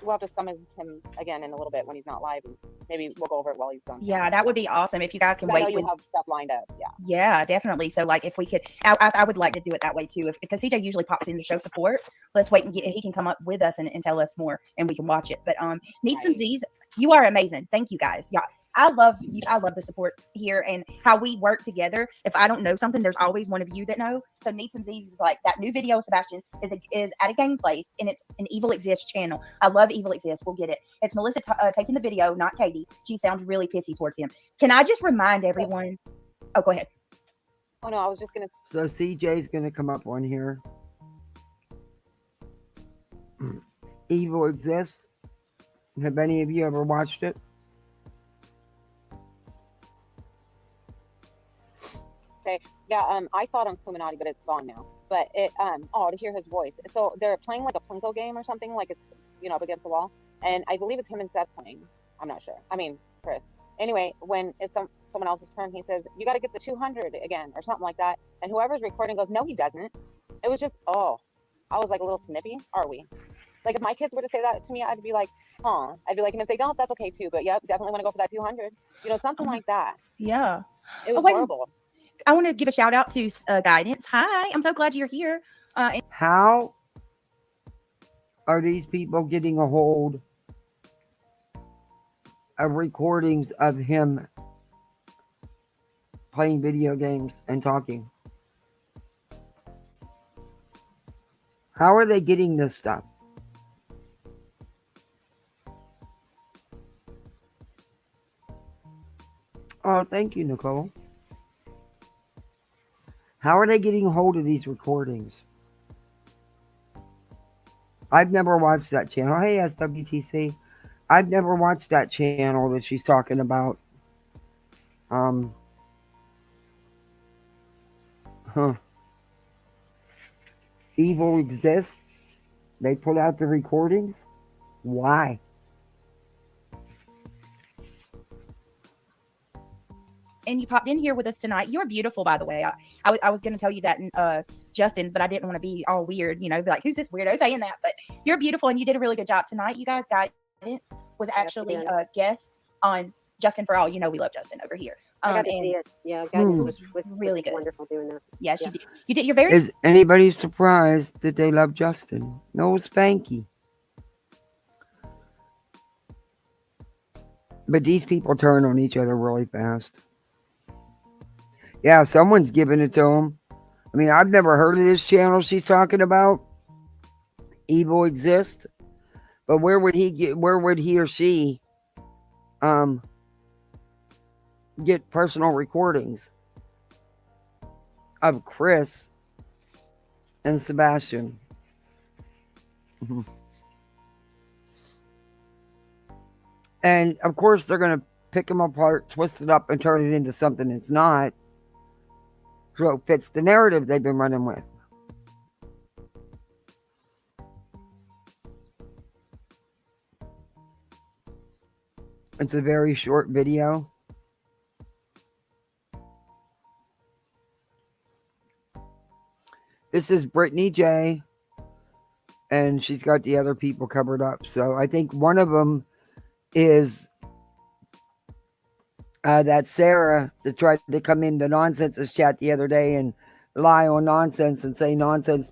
We'll have to summon him again in a little bit when he's not live, and maybe we'll go over it while he's gone.
Yeah, that would be awesome if you guys can wait.
I know you have stuff lined up. Yeah.
Yeah, definitely. So, like, if we could, I would like to do it that way too. Because CJ usually pops in to show support. Let's wait and he can come up with us and tell us more, and we can watch it. But Need Some Z's, you are amazing. Thank you guys. Yeah. I love you. I love the support here and how we work together. If I don't know something, there's always one of you that know. So Need Some Z's is like that new video. Sebastian is at a game place, and it's an Evil Exists channel. I love Evil Exists. We'll get it. It's Melissa taking the video, not Katie. She sounds really pissy towards him. Can I just remind everyone? Oh, go ahead.
Oh no, I was just gonna.
So CJ's gonna come up on here. Evil Exists. Have any of you ever watched it?
Okay. Yeah, I saw it on Illuminati, but it's gone now. But to hear his voice. So they're playing like a Plinko game or something, like it's up against the wall. And I believe it's him and Seth playing. I'm not sure. I mean, Chris. Anyway, when it's someone else's turn, he says, "You got to get the 200 again," or something like that. And whoever's recording goes, "No, he doesn't." It was just, I was like a little snippy. Are we? Like if my kids were to say that to me, I'd be like, huh. I'd be like, and if they don't, that's okay too. But yep, definitely want to go for that 200. Something like that.
Yeah.
It was horrible.
I want to give a shout out to Guidance. Hi, I'm so glad you're here.
How are these people getting a hold of recordings of him playing video games and talking? How are they getting this stuff? Oh, thank you, Nicole. How are they getting hold of these recordings? I've never watched that channel. Hey, SWTC. I've never watched that channel that she's talking about. Um, huh. Evil exists. They put out the recordings. Why?
And you popped in here with us tonight. You're beautiful, by the way. I was going to tell you that in Justin's, but I didn't want to be all weird, be like, who's this weirdo saying that? But you're beautiful, and you did a really good job tonight. You guys, Guidance was actually a guest on Justin for All. We love Justin over here.
I got to see it. Yeah, Guidance was
really good.
Wonderful doing that.
Yes, you did. You did. You're very.
Is anybody surprised that they love Justin? No spanky. But these people turn on each other really fast. Yeah, someone's giving it to them. I mean, I've never heard of this channel she's talking about. Evil exists. But where would he or she get personal recordings of Chris and Sebastian? And of course they're going to pick them apart, twist it up, and turn it into something it's not, so it fits the narrative they've been running with. It's a very short video. This is Brittany J, and she's got the other people covered up. So I think one of them is that Sarah that tried to come into Nonsense's chat the other day and lie on Nonsense and say Nonsense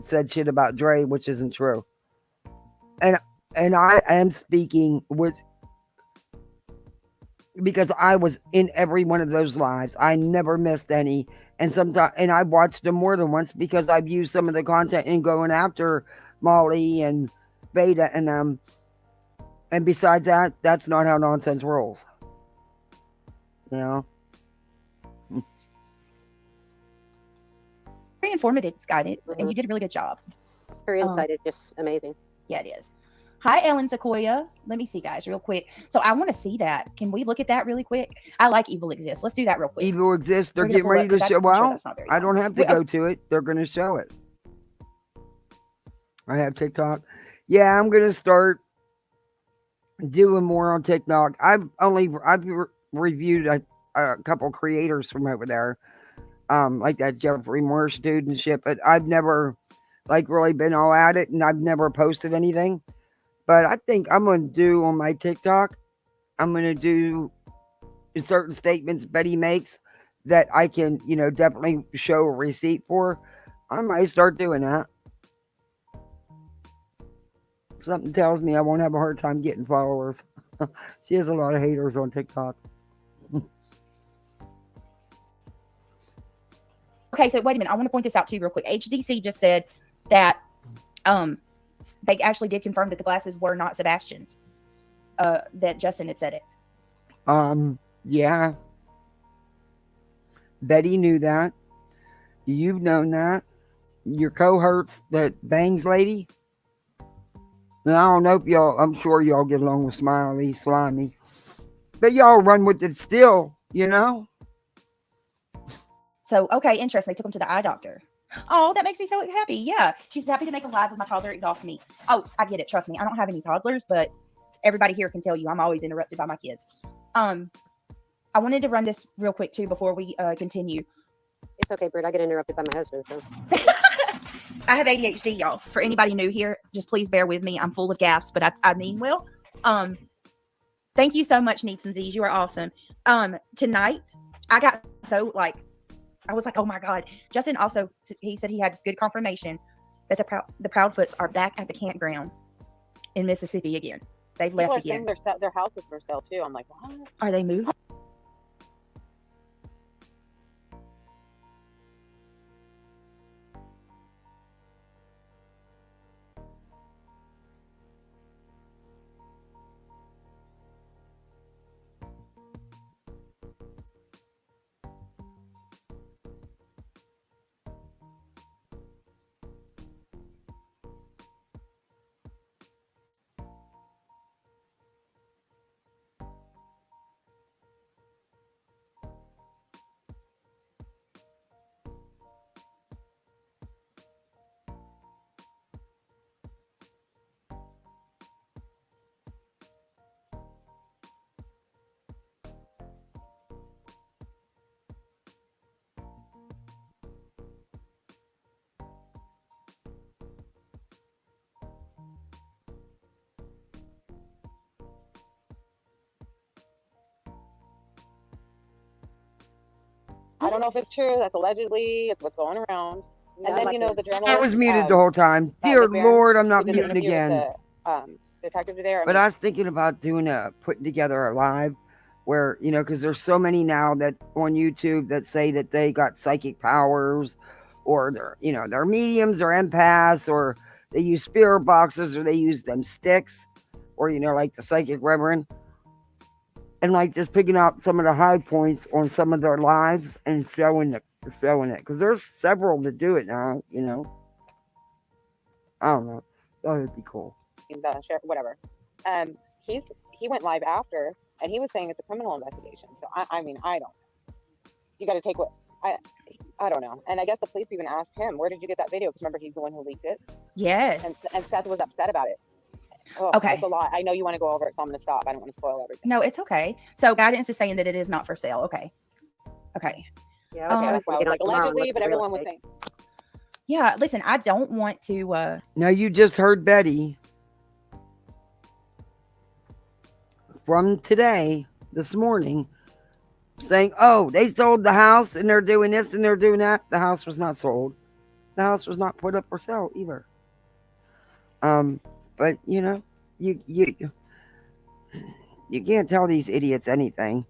said shit about Dre, which isn't true. And I am speaking with, because I was in every one of those lives. I never missed any. And I watched them more than once because I've used some of the content in going after Molly and Beta and them. And besides that, that's not how Nonsense rolls.
Very informative, Guidance, and you did a really good job.
Her insight is just amazing.
Yeah, it is. Hi, Ellen Sequoia. Let me see, guys, real quick. So I want to see that. Can we look at that really quick? I like Evil Exists. Let's do that real quick.
Evil Exists. They're getting ready to show out. I don't have to go to it. They're going to show it. I have TikTok. Yeah, I'm going to start doing more on TikTok. I've reviewed a couple creators from over there, like that Jeffrey Morris dude and shit. But I've never really been all at it, and I've never posted anything. But I think I'm going to do on my TikTok, I'm going to do certain statements Betty makes that I can, definitely show a receipt for. I might start doing that. Something tells me I won't have a hard time getting followers. She has a lot of haters on TikTok.
Okay, so wait a minute. I want to point this out to you real quick. HDC just said that they actually did confirm that the glasses were not Sebastian's. That Justin had said it.
Yeah. Betty knew that. You've known that. Your cohorts, that Bangs lady. And I don't know if I'm sure y'all get along with Smiley, Slimy. But y'all run with it still,
So, okay, interesting. They took him to the eye doctor. Oh, that makes me so happy. Yeah. She's happy to make a live with my toddler. Exhausts me. Oh, I get it. Trust me. I don't have any toddlers, but everybody here can tell you I'm always interrupted by my kids. I wanted to run this real quick, too, before we continue.
It's okay, Britt. I get interrupted by my husband, so.
I have ADHD, y'all. For anybody new here, just please bear with me. I'm full of gaps, but I mean well. Thank you so much, Needs and Z's. You are awesome. Tonight, I got so, I was like, oh my God. Justin also, he said he had good confirmation that the Proudfoots are back at the campground in Mississippi again. They've left again.
Their house is for sale too. I'm like, what?
Are they moving?
I don't know if it's true. That's allegedly. It's what's going around.
Yeah,
And then,
like
you know, the journalist.
I was muted the whole time. Dear
McBaron,
Lord, I'm
who
not
did the
muted
interview with
again.
the detective today.
But I was thinking about putting together a live where, you know, because there's so many now that on YouTube that say that they got psychic powers, or they're, you know, they're mediums or empaths, or they use spirit boxes, or they use them sticks, or, you know, like the psychic reverend. And like just picking out some of the high points on some of their lives and showing it. Because there's several that do it now, you know. I don't know. That would be cool.
The sheriff, whatever. He went live after, and he was saying it's a criminal investigation. So I mean, I don't know. You got to take what I don't know. And I guess the police even asked him, "Where did you get that video?" Because remember, he's the one who leaked it.
Yes.
And Seth was upset about it. Oh,
Okay.
It's a lot. I know you want to go over it, so I'm going to stop. I don't want to spoil everything.
No, it's okay. So guidance is saying that it is not for sale. Okay.
Yeah, okay,
That's why I was like, allegedly, but everyone was saying.
Yeah, listen, I don't want to.
Now you just heard Betty from this morning, saying, "Oh, they sold the house and they're doing this and they're doing that." The house was not sold. The house was not put up for sale either. But you know, you can't tell these idiots anything.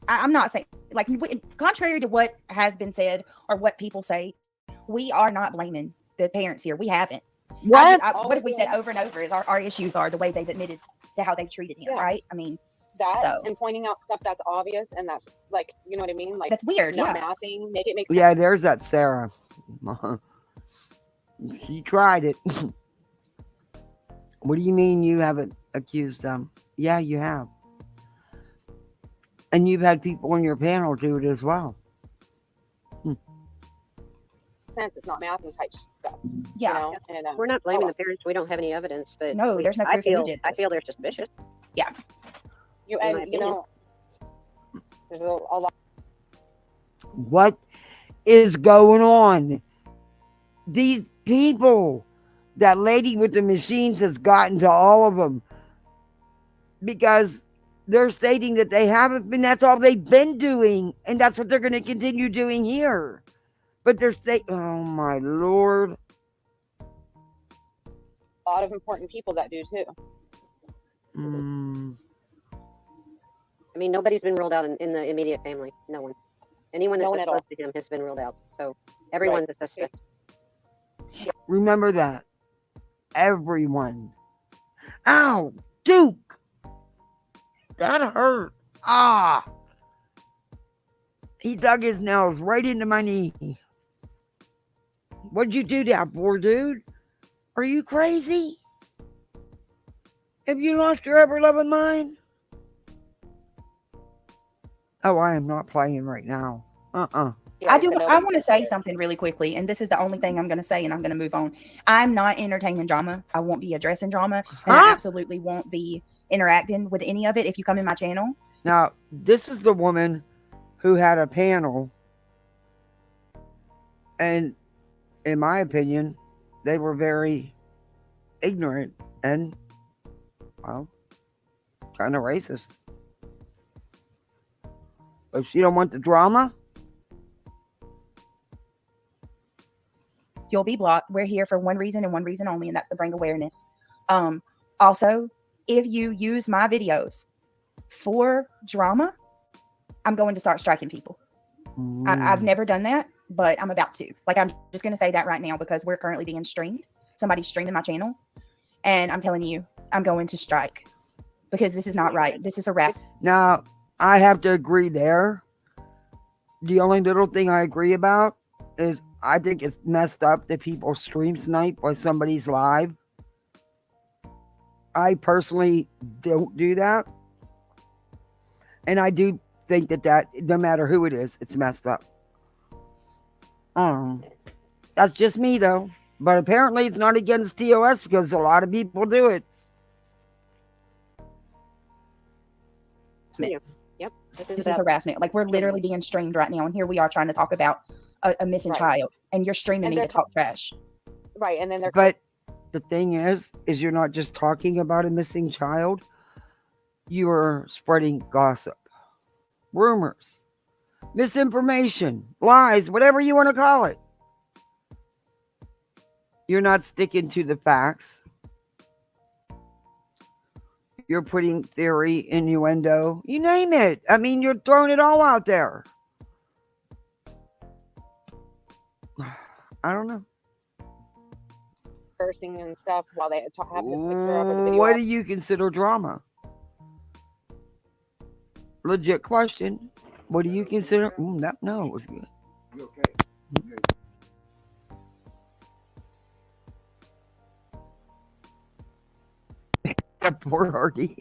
I'm
not saying, like, contrary to what has been said or what people say, we are not blaming the parents here. We haven't.
What?
What have we said over and over is our issues are the way they've admitted to how they treated him, right? I mean,
and pointing out stuff that's obvious and that's like, you know what I mean? Like,
that's weird.
Not
Yeah.
mathing, make it make sense.
Yeah, there's that Sarah. She tried it. What do you mean you haven't accused them? Yeah, you have. And you've had people on your panel do it as well.
Sense. It's not math type stuff.
Yeah.
You know? And,
we're not blaming the parents. We don't have any evidence, but
no, there's no proof
I feel they're suspicious.
Yeah.
You know, there's a lot.
What is going on? These people, that lady with the machines has gotten to all of them because they're stating that they haven't been, that's all they've been doing, and that's what they're going to continue doing here. But they're saying, oh my Lord.
A lot of important people that do too.
I mean, nobody's been ruled out in the immediate family. No one. Anyone that was close to him has been ruled out. So everyone's a suspect.
Remember that. Everyone. Ow, Duke. That hurt. Ah. He dug his nails right into my knee. What'd you do that for, dude? Are you crazy? Have you lost your ever-loving mind? Oh, I am not playing right now.
I want to say something really quickly, and this is the only thing I'm going to say, and I'm going to move on. I'm not entertaining drama. I won't be addressing drama, and I absolutely won't be interacting with any of it if you come in my channel.
Now, this is the woman who had a panel, and in my opinion, they were very ignorant and, well, kind of racist. If she don't want the drama,
you'll be blocked. We're here for one reason and one reason only, and that's to bring awareness. Also, if you use my videos for drama, I'm going to start striking people. I've never done that, but I'm about to. Like, I'm just going to say that right now because we're currently being streamed. Somebody's streaming my channel, and I'm telling you, I'm going to strike because this is not right. This is harassment.
Now, I have to agree there. The only little thing I agree about is I think it's messed up that people stream snipe while somebody's live. I personally don't do that. And I do think that no matter who it is, it's messed up. That's just me though. But apparently it's not against TOS because a lot of people do it.
Yep.
This is harassment. Like, we're literally being streamed right now, and here we are trying to talk about a missing child, and you're streaming me to talk trash.
Right, and then they're.
But the thing is you're not just talking about a missing child. You are spreading gossip, rumors, misinformation, lies, whatever you want to call it. You're not sticking to the facts. You're putting theory, innuendo, you name it. I mean, you're throwing it all out there. I don't know.
Cursing and stuff while they have this picture up or the video
What
up.
do you consider drama? Legit question. What do you consider? No, it was good.
You okay?
That poor Hardy.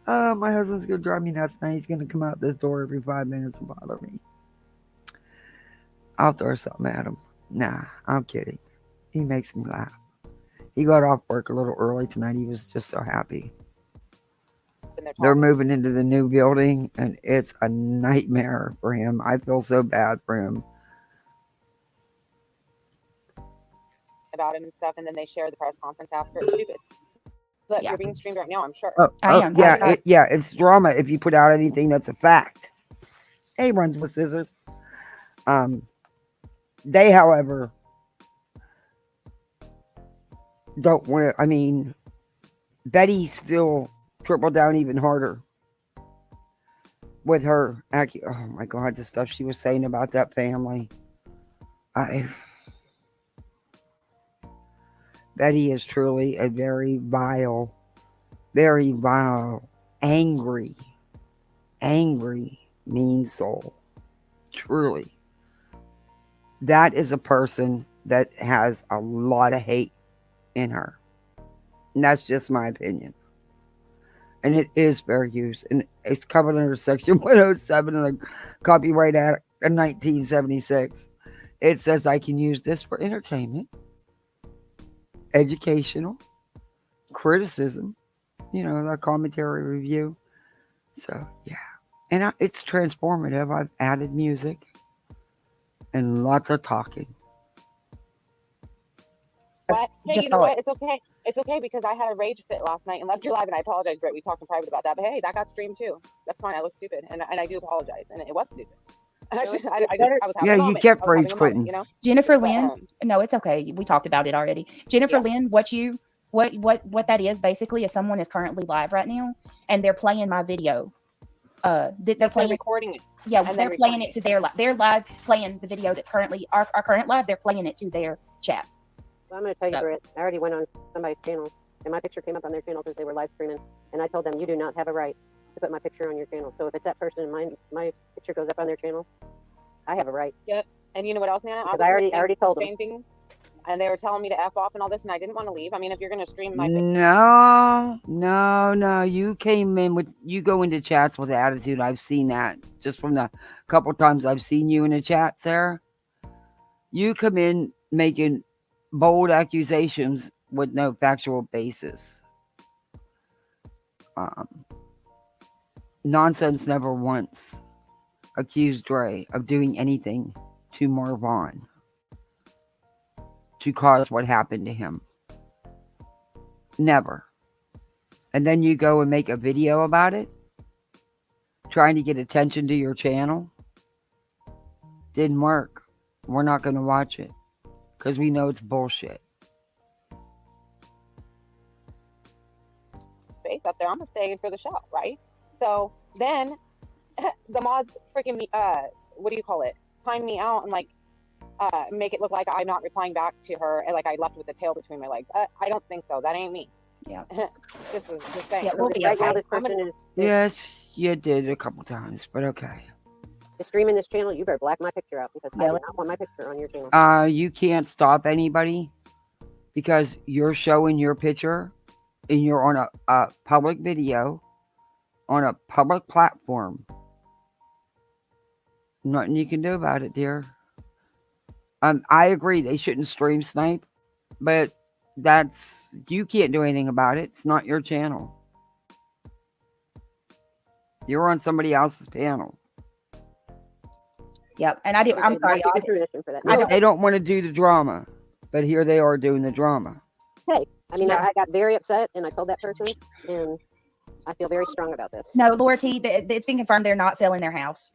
Oh, my husband's gonna drive me nuts now. He's gonna come out this door every 5 minutes and bother me. I'll throw something at him. Nah, I'm kidding. He makes me laugh. He got off work a little early tonight. He was just so happy. They're moving into the new building, and it's a nightmare for him. I feel so bad for him.
About him and stuff, and then they share the press conference after. It's stupid. But you're being streamed right now, I'm sure.
I am.
Yeah, it's drama if you put out anything that's a fact. He runs with scissors. They, however, don't want to. I mean, Betty still tripled down even harder with her. Oh my God, the stuff she was saying about that family. Betty is truly a very vile, angry, mean soul. Truly. That is a person that has a lot of hate in her. And that's just my opinion. And it is fair use. And it's covered under Section 107 of the Copyright Act of 1976. It says I can use this for entertainment, educational, criticism, the commentary review. So, yeah. And it's transformative. I've added music and lots of talking.
But hey, you know what? It's okay. It's okay because I had a rage fit last night and left your live, and I apologize, Britt. We talked in private about that. But hey, that got streamed too. That's fine. I look stupid, and I do apologize, and it was stupid. I was having a moment.
You kept rage quitting.
Jennifer Lynn. No, it's okay. We talked about it already. Jennifer Lynn, what that is basically is someone is currently live right now, and they're playing my video. They're
recording it.
Yeah, and they're playing it to their live. They're live playing the video that's currently our current live. They're playing it to their chat.
Well, I'm going to tell you, Britt, I already went on somebody's channel, and my picture came up on their channel because they were live streaming, and I told them, you do not have a right to put my picture on your channel. So if it's that person and my picture goes up on their channel, I have a right.
Yep. And you know what else, Nana?
I already told them.
Things, and they were telling me to F off and all this, and I didn't want to leave. I mean, if you're going to stream my picture.
No. You came in you go into chats with attitude. I've seen that just from the couple times I've seen you in the chat, Sarah. You come in making bold accusations with no factual basis. Nonsense never once accused Dre of doing anything to Marvon to cause what happened to him. Never. And then you go and make a video about it, trying to get attention to your channel. Didn't work. We're not going to watch it because we know it's bullshit.
Space up there. I'm staying for the show, right? So then the mods freaking me, what do you call it? Time me out and make it look like I'm not replying back to her and like I left with the tail between my legs. I don't think so. That ain't me.
Yeah.
This is just saying.
Yeah, we'll be
right now,
okay.
this person is
Yes, you did a couple times, but okay.
streaming this channel. You better black my picture out because I do not want my picture on your channel.
You can't stop anybody because you're showing your picture and you're on a public video on a public platform. Nothing you can do about it, dear. I agree they shouldn't stream snipe, but you can't do anything about it. It's not your channel. You're on somebody else's panel.
Yep. And I did. I'm sorry, y'all.
Good tradition for that.
I don't-
They don't want to do the drama, but here they are doing the drama.
Hey, I mean,
Yeah.
I got very upset, and I told that person, and I feel very strong about this.
No, Laura T, it's been confirmed they're not selling their house.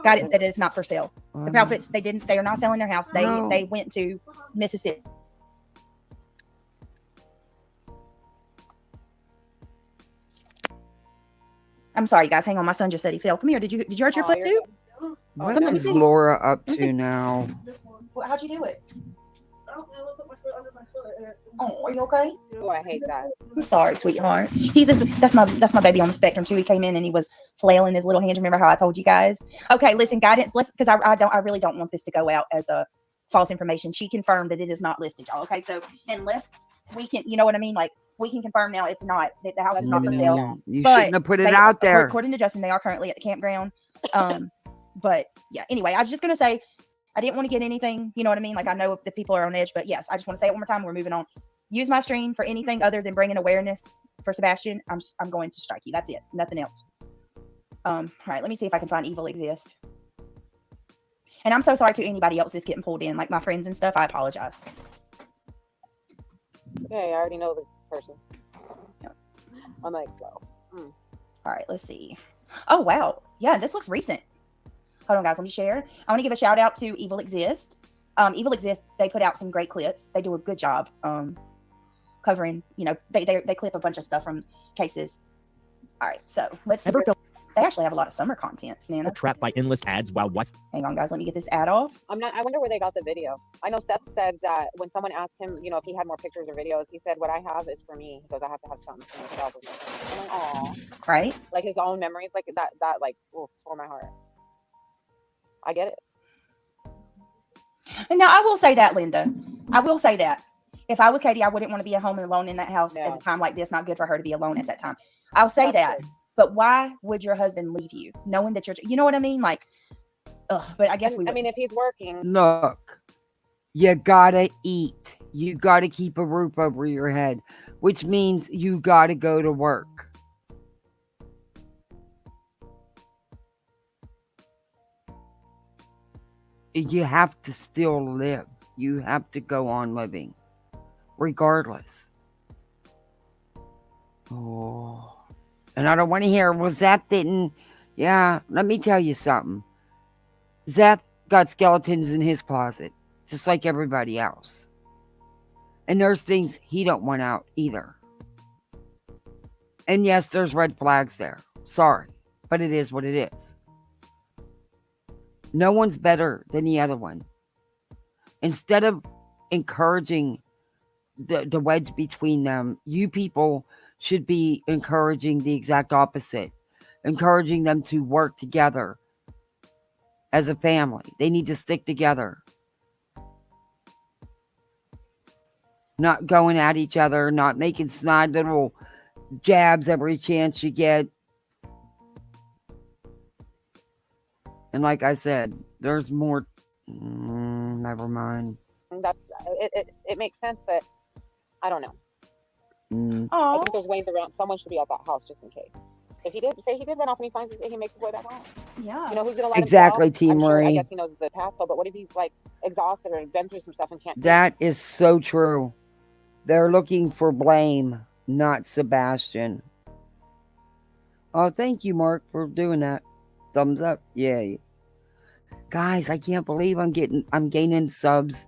Guidance said it's not for sale. The Prophets, they are not selling their house. They went to Mississippi. I'm sorry, guys. Hang on. My son just said he fell. Come here. Did you hurt your foot too?
What is Laura up to now?
Well, how'd you do it? Oh, are you okay?
Oh, I hate that.
I'm sorry, sweetheart. That's my baby on the spectrum too. He came in and he was flailing his little hands. Remember how I told you guys? Okay, listen, Guidance. Let's, because I really don't want this to go out as a false information. She confirmed that it is not listed, y'all. Okay, so unless we can, you know what I mean? Like we can confirm now it's not, that the house is not for sale.
You
But
shouldn't have put it out there.
According to Justin, they are currently at the campground. But yeah, anyway, I was just gonna say I didn't want to get anything, you know what I mean? Like I know the people are on edge, but yes, I just want to say it one more time. We're moving on. Use my stream for anything other than bringing awareness for Sebastian. I'm going to strike you. That's it. Nothing else. All right, let me see if I can find Evil Exist. And I'm so sorry to anybody else that's getting pulled in, like my friends and stuff. I apologize.
Okay, I already know the person. I'm like, go.
All right, let's see. Oh, wow. Yeah, this looks recent. Hold on, guys. Let me share. I want to give a shout out to Evil Exist. Evil Exist, they put out some great clips. They do a good job covering, you know, they clip a bunch of stuff from cases. All right, so let's see. They actually have a lot of summer content, Nana.
Trapped by endless ads while what?
Hang on, guys. Let me get this ad off.
I wonder where they got the video. I know Seth said that when someone asked him, you know, if he had more pictures or videos, he said, "What I have is for me." He goes, "I have to have something for myself." I'm like, "Aw."
Right?
Like his own memories, like that, like, oh, tore my heart. I get it.
And now I will say that, Linda. I will say that. If I was Katie, I wouldn't want to be at home and alone in that house at a time like this. Not good for her to be alone at that time. I'll say that. True. But why would your husband leave you, knowing that you're, you know what I mean? Like, but I guess
I mean, if he's working.
Look, you gotta eat. You gotta keep a roof over your head, which means you gotta go to work. You have to still live. You have to go on living, regardless. Oh. And I don't want to hear, well, Zeth didn't. Yeah, let me tell you something. Zeth got skeletons in his closet, just like everybody else. And there's things he don't want out either. And yes, there's red flags there. Sorry, but it is what it is. No one's better than the other one. Instead of encouraging the wedge between them, you people should be encouraging the exact opposite, encouraging them to work together as a family. They need to stick together, not going at each other, not making snide little jabs every chance you get. And like I said, there's more. Never mind.
That's it makes sense, but I don't know.
I
think there's ways around. Someone should be at that house just in case. If he did run off and he finds it, he makes his way back home.
Yeah.
You know who's gonna let
exactly,
him go?
Team Marie.
I guess he knows the passcode, but what if he's like exhausted or been through some stuff and can't?
That is so true. They're looking for blame, not Sebastian. Oh, thank you, Mark, for doing that. Thumbs up. Yay. Guys, I can't believe I'm gaining subs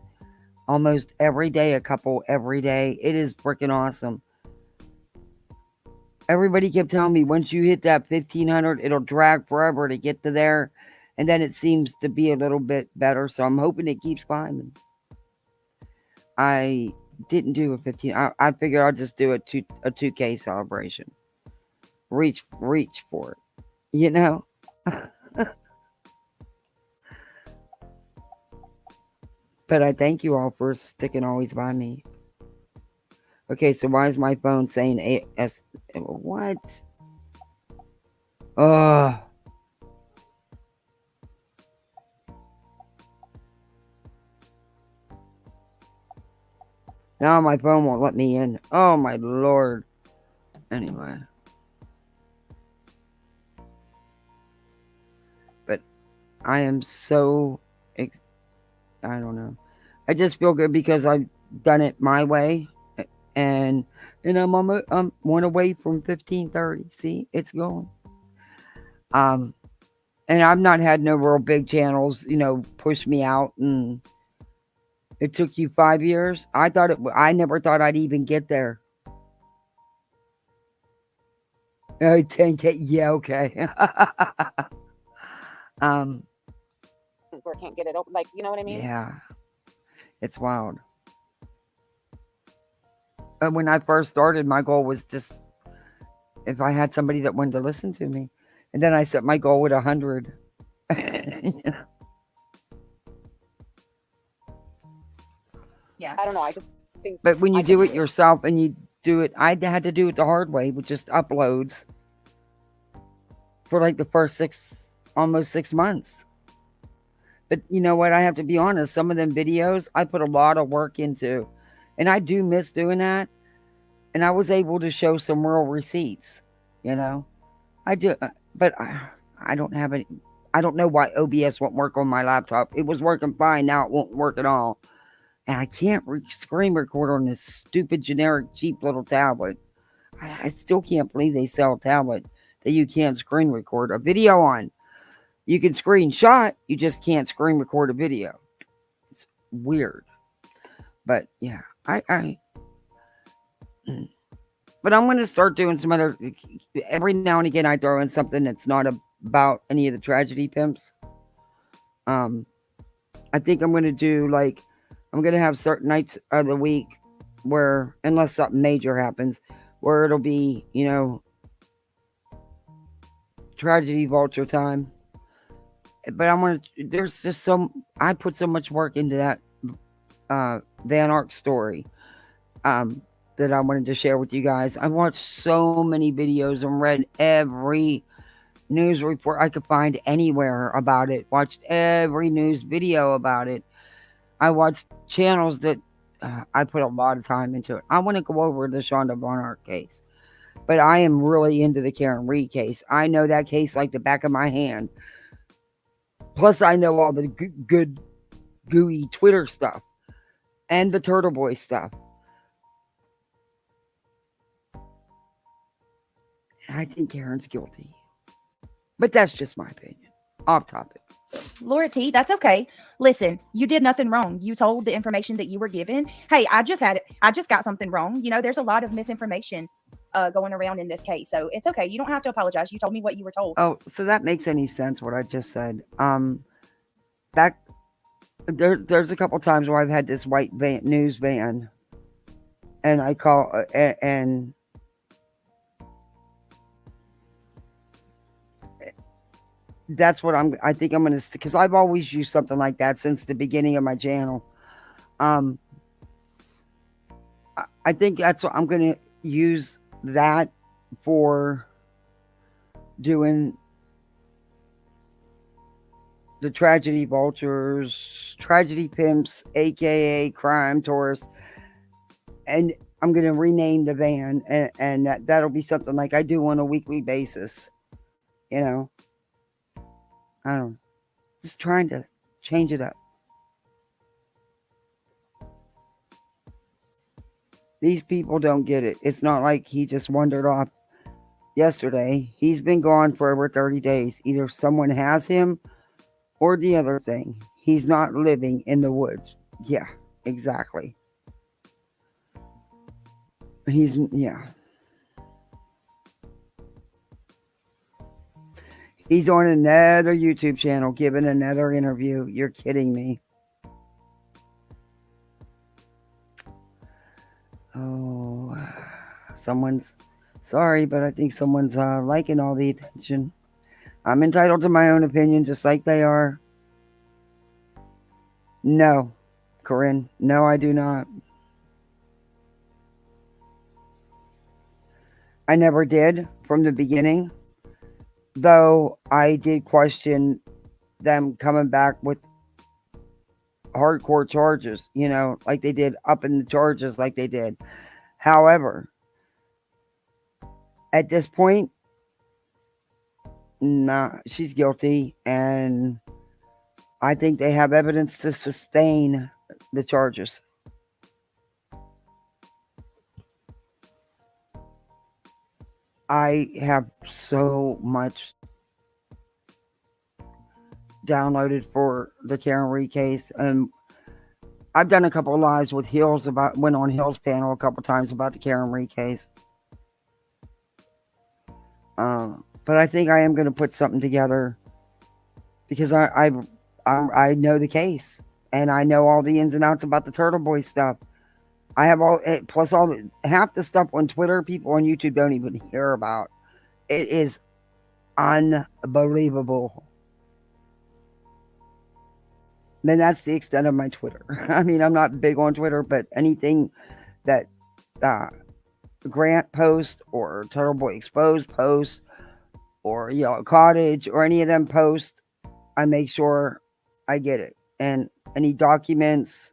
almost every day, a couple every day. It is freaking awesome. Everybody kept telling me once you hit that 1500, it'll drag forever to get to there. And then it seems to be a little bit better. So I'm hoping it keeps climbing. I didn't do a 15. I figured I'll just do a 2K celebration. Reach for it. You know? But I thank you all for sticking always by me. Okay, so why is my phone saying AS? What? Now my phone won't let me in. Oh my lord. Anyway. But I am so, I don't know. I just feel good because I've done it my way, and I'm 1 away from 1530. See, it's going. And I've not had no real big channels, push me out, and it took you 5 years. I never thought I'd even get there. I think it, yeah, okay.
Or can't get it open. Like, you know what I mean?
Yeah, it's wild. But when I first started, my goal was just if I had somebody that wanted to listen to me, and then I set my goal at 100.
Yeah,
I don't know. I just think.
But when you do it yourself and you do it, I had to do it the hard way with just uploads for like the first almost 6 months. But you know what? I have to be honest. Some of them videos I put a lot of work into, and I do miss doing that. And I was able to show some real receipts. I do, but I don't have any. I don't know why OBS won't work on my laptop. It was working fine. Now it won't work at all. And I can't screen record on this stupid, generic, cheap little tablet. I still can't believe they sell a tablet that you can't screen record a video on. You can screenshot, you just can't screen record a video. It's weird. But yeah, but I'm going to start doing some other, every now and again I throw in something that's not about any of the tragedy pimps. I think I'm going to do I'm going to have certain nights of the week where, unless something major happens, where it'll be, tragedy vulture time. But there's just I put so much work into that Van Ark story that I wanted to share with you guys. I watched so many videos and read every news report I could find anywhere about it. Watched every news video about it. I watched channels that I put a lot of time into it. I want to go over the Shonda Van Ark case. But I am really into the Karen Reed case. I know that case like the back of my hand. Plus, I know all the good, gooey Twitter stuff and the Turtle Boy stuff. I think Karen's guilty. But that's just my opinion. Off topic.
Laura T, that's okay. Listen, you did nothing wrong. You told the information that you were given. Hey, I just got something wrong. There's a lot of misinformation going around in this case. So it's okay. You don't have to apologize. You told me what you were told.
Oh, so that makes any sense what I just said. There's a couple times where I've had this white news van, and I call and that's what I think I'm gonna, because I've always used something like that since the beginning of my channel. I think that's what I'm gonna use that for doing the tragedy vultures, tragedy pimps, aka crime tourists, and I'm gonna rename the van, and that'll be something like I do on a weekly basis. I don't know, just trying to change it up. These people don't get it. It's not like he just wandered off yesterday. He's been gone for over 30 days. Either someone has him or the other thing. He's not living in the woods. Yeah, exactly. Yeah. He's on another YouTube channel giving another interview. You're kidding me. Oh, someone's sorry, but I think someone's liking all the attention. I'm entitled to my own opinion, just like they are. No, Corinne. No, I do not. I never did from the beginning. Though I did question them coming back with hardcore charges, like they did, up in the charges like they did. However, at this point, nah, she's guilty, and I think they have evidence to sustain the charges. I have so much downloaded for the Karen Reed case, and I've done a couple of lives with Hills went on Hills panel a couple times about the Karen Reed case. But I think I am going to put something together because I know the case and I know all the ins and outs about the Turtle Boy stuff. I have plus half the stuff on Twitter people on YouTube don't even hear about. It is unbelievable. Then that's the extent of my Twitter. I mean, I'm not big on Twitter, but anything that Grant post or Turtle Boy Exposed post or Yellow Cottage or any of them post, I make sure I get it. And any documents.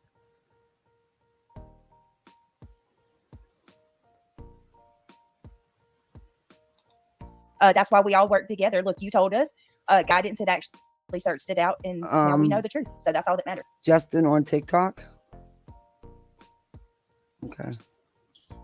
That's why we all work together. Look, you told us. Guidance had actually searched it out, and now we know the truth. So that's all that matters.
Justin on TikTok. Okay.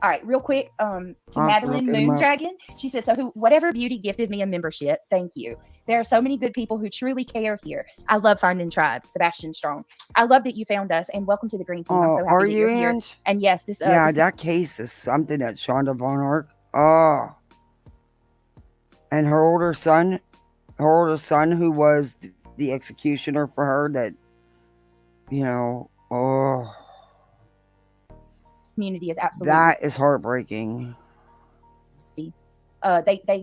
All right, real quick. To Madeline Moondragon, she said, "So whatever beauty gifted me a membership. Thank you. There are so many good people who truly care here. I love finding tribe." Sebastian Strong. I love that you found us, and welcome to the Green Team. I'm so happy that you're here. And yes, this.
That case is something that Shonda Von Ark. Oh. And her older son, who was the executioner for her, that,
community is absolutely.
That is heartbreaking.
They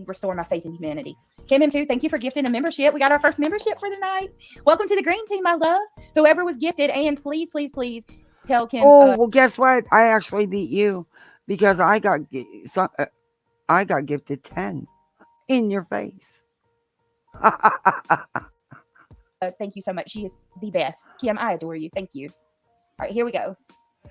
restore my faith in humanity. Kim M2, thank you for gifting a membership. We got our first membership for the night. Welcome to the Green Team, my love. Whoever was gifted, and please tell Kim.
Oh, well, guess what? I actually beat you because I got gifted 10. In your face.
Thank you so much. She is the best. Kim, I adore you. Thank you. All right, here we go.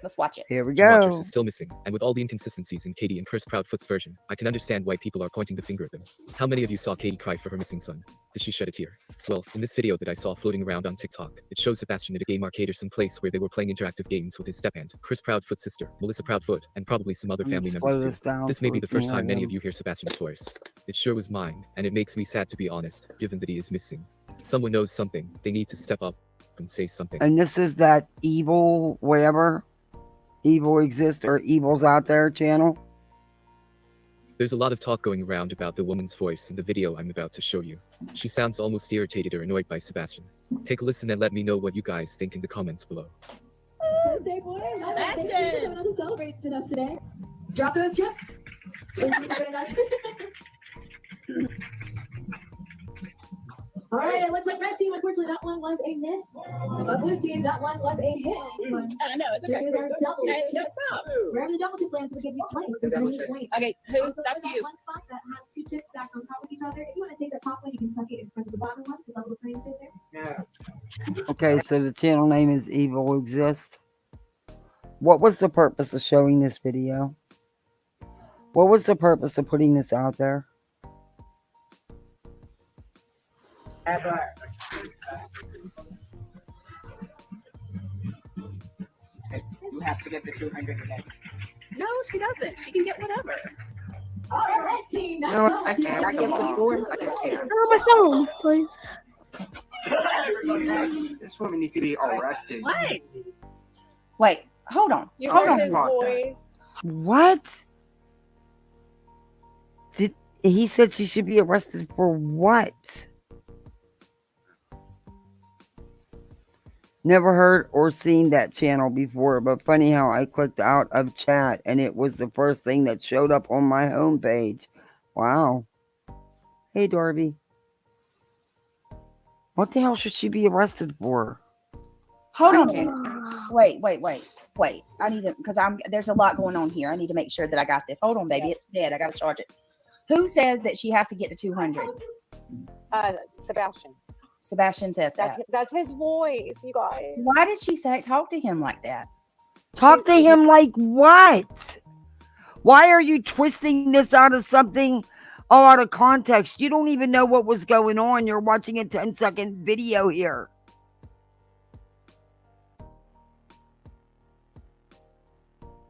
Let's watch it.
Here we go.
Rogers is still missing, and with all the inconsistencies in Katie and Chris Proudfoot's version, I can understand why people are pointing the finger at them. How many of you saw Katie cry for her missing son? Did she shed a tear? Well, in this video that I saw floating around on TikTok, it shows Sebastian at a game arcade or some place where they were playing interactive games with his stepaunt, Chris Proudfoot's sister, Melissa Proudfoot, and probably some other family members too. This may be the first time many of you hear Sebastian's voice. It sure was mine, and it makes me sad to be honest, given that he is missing. Someone knows something. They need to step up and say something.
And this is that evil, whatever, evil exists or evil's out there channel.
There's a lot of talk going around about the woman's voice in the video I'm about to show you. She sounds almost irritated or annoyed by Sebastian. Take a listen and let me know what you guys think in the comments below.
Hey boys, thank you for coming out to celebrate with us today. Drop those chips. Thank you very much. All right, it looks like red team, unfortunately, that one was a miss. But blue team, that one was a hit.
I know, it's okay.
This is our double.
No, stop.
Wherever the double chip lands, we'll give you points. There's many points.
Okay,
also, that's one spot that has 2 chips stacked on top of each other. If you want to take the top one, you can tuck it in front of the bottom one to level the playing field there.
Yeah. Okay, so the channel name is Evil Exist. What was the purpose of showing this video? What was the purpose of putting this out there?
You have to get the 200 today.
No, she doesn't. She can get whatever.
All right, red team.
No, I can't. I give the 4. I just can't.
my phone, please.
This woman needs to be arrested.
What?
Wait, hold on. Hold on.
What? He said she should be arrested for what? Never heard or seen that channel before, but funny how I clicked out of chat and it was the first thing that showed up on my homepage. Wow. Hey, Darby. What the hell should she be arrested for?
Hold on. Wait. I need to, because there's a lot going on here. I need to make sure that I got this. Hold on, baby. It's dead. I got to charge it. Who says that she has to get to 200?
Sebastian.
Sebastian says
that's his voice, you guys.
Why did she talk to him like that?
Talk to him like what? Why are you twisting this out of something out of context? You don't even know what was going on. You're watching a 10-second video here.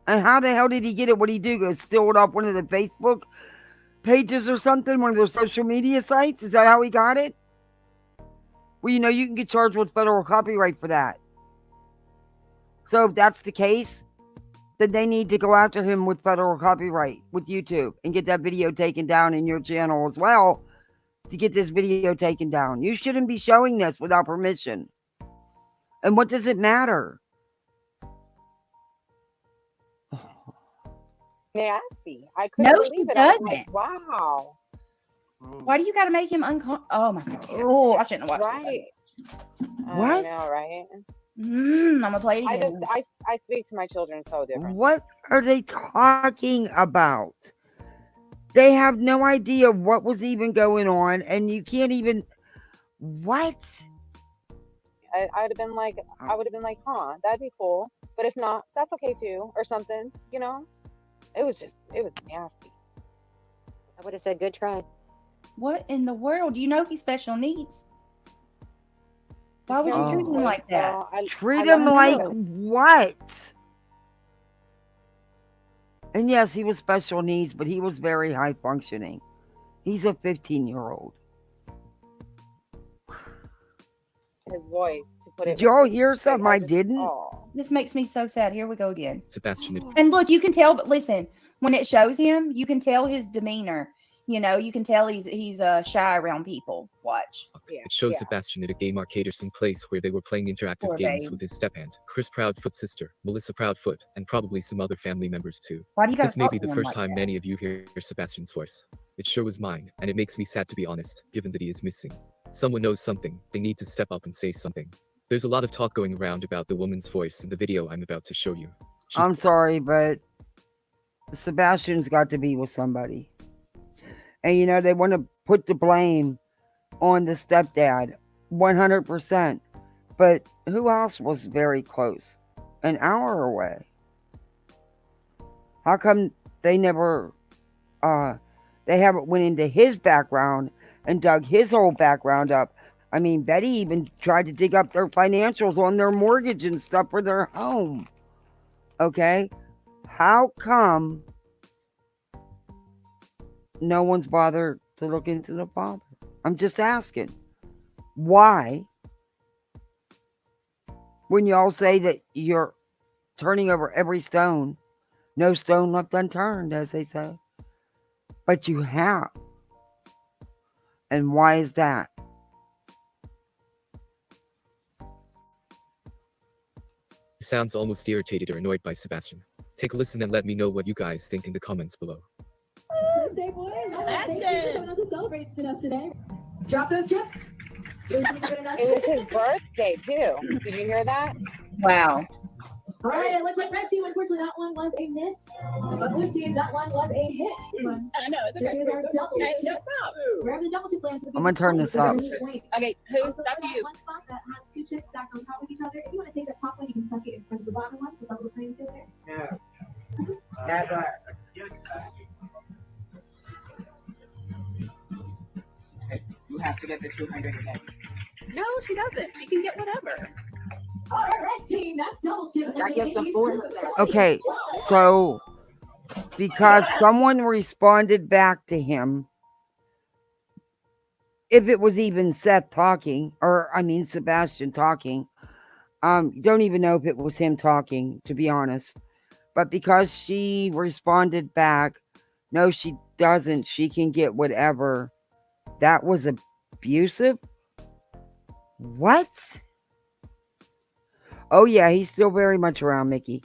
And how the hell did he get it? What did he do? Go steal it off one of the Facebook pages or something? One of their social media sites? Is that how he got it? Well, you know, you can get charged with federal copyright for that. So if that's the case, then they need to go after him with federal copyright with YouTube and get that video taken down in your channel as well to get this video taken down. You shouldn't be showing this without permission. And what does it matter?
Nasty. I couldn't
No, she
believe it. I was
doesn't.
like, wow.
Why do you got to make him uncomfortable? Oh my god! Oh, I shouldn't have watched
Right.
What?
I know, right?
I'm gonna play it again.
I speak to my children so different.
What are they talking about? They have no idea what was even going on, and you can't even. What?
I would have been like, huh, that'd be cool. But if not, that's okay too, or something. You know, it was nasty.
I would have said, good try.
What in the world? Do you know he's special needs? Why would you
Oh.
treat him like that?
Well,
Treat
I
him
don't
like
know.
what? And yes, he was special needs, but he was very high functioning. He's a 15-year-old.
His voice. To put
Did
it
y'all
with-
hear
like,
something I didn't?
Oh.
This makes me so sad. Here we go again.
Sebastian,
And look, you can tell. But listen, when it shows him, you can tell his demeanor. You know, you can tell he's shy around people. Watch.
Yeah,
it shows
yeah.
Sebastian at a game arcade or some place where they were playing interactive
Poor
games
babe.
with his step-aunt, Chris Proudfoot's sister, Melissa Proudfoot, and probably some other family members too.
Why do you gotta
This may
talk
be
to
the
him
first
like
time
that?
many of you hear Sebastian's voice. It sure was mine, and it makes me sad to be honest, given that he is missing. Someone knows something, they need to step up and say something. There's a lot of talk going around about the woman's voice in the video I'm about to show you.
I'm sorry, but Sebastian's got to be with somebody. And you know, they want to put the blame on the stepdad 100%. But who else was very close? An hour away. How come they never they haven't went into his background and dug his whole background up? I mean, Betty even tried to dig up their financials on their mortgage and stuff for their home. Okay? How come no one's bothered to look into the father? I'm just asking. Why? When y'all say that you're turning over every stone, no stone left unturned, as they say. But you have. And why is that?
Sounds almost irritated or annoyed by Sebastian. Take a listen and let me know what you guys think in the comments below.
Birthday, boys. Thank you for coming out to celebrate with us today. Drop those chips.
It was his birthday too. Did you hear that?
Wow.
All right, it looks like red team, unfortunately, that one was a miss. But blue team, that one was a hit.
I know, it's okay.
There is our double
Okay,
chip.
no, stop.
Wherever the double chip lands,
I'm gonna turn this up.
Okay, who's
So
that's
that's
you?
one spot that has two chips stacked on top of each other. If you want to take that top one, you can tuck it in front of the bottom one to level the playing field there.
Yeah. That's right. Okay, you have to get the 200 again.
No, she doesn't. She can get whatever.
All right, red team, that double chip.
That gives them 4.
Okay, so because someone responded back to him, if it was even Seth talking, or I mean Sebastian talking, don't even know if it was him talking, to be honest. But because she responded back, no, she doesn't. She can get whatever. That was abusive? What? Oh, yeah, he's still very much around, Mickey.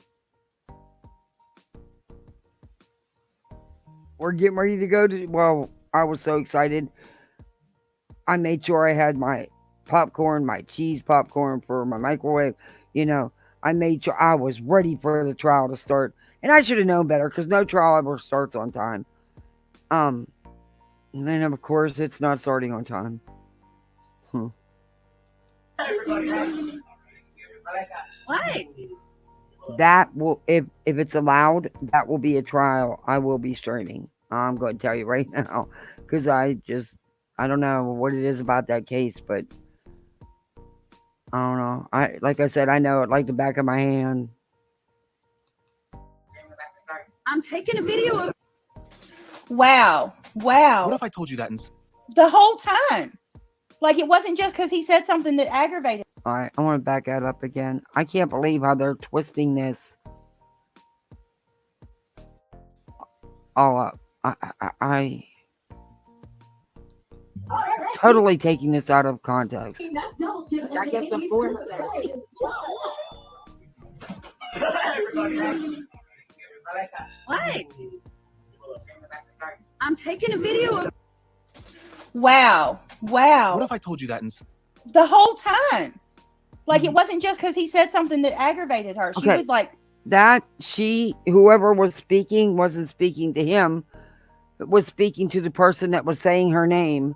We're getting ready to go to... Well, I was so excited. I made sure I had my popcorn, my cheese popcorn for my microwave. You know, I made sure I was ready for the trial to start. And I should have known better because no trial ever starts on time. And then, of course, it's not starting on time.
What?
That will, if it's allowed, that will be a trial I will be streaming. I'm going to tell you right now. Because I don't know what it is about that case, but I don't know. Like I said, I know it like the back of my hand.
I'm taking a video of.
Wow. Wow.
What if I told you that in
The whole time. Like, it wasn't just because he said something that aggravated.
All right, I want to back that up again. I can't believe how they're twisting this all up. I totally taking this out of context.
That gives them 4.
What? I'm taking a video of.
Wow. Wow.
What if I told you that in
The whole time. Like, it wasn't just because he said something that aggravated her. She was like,
that whoever was speaking wasn't speaking to him, but was speaking to the person that was saying her name.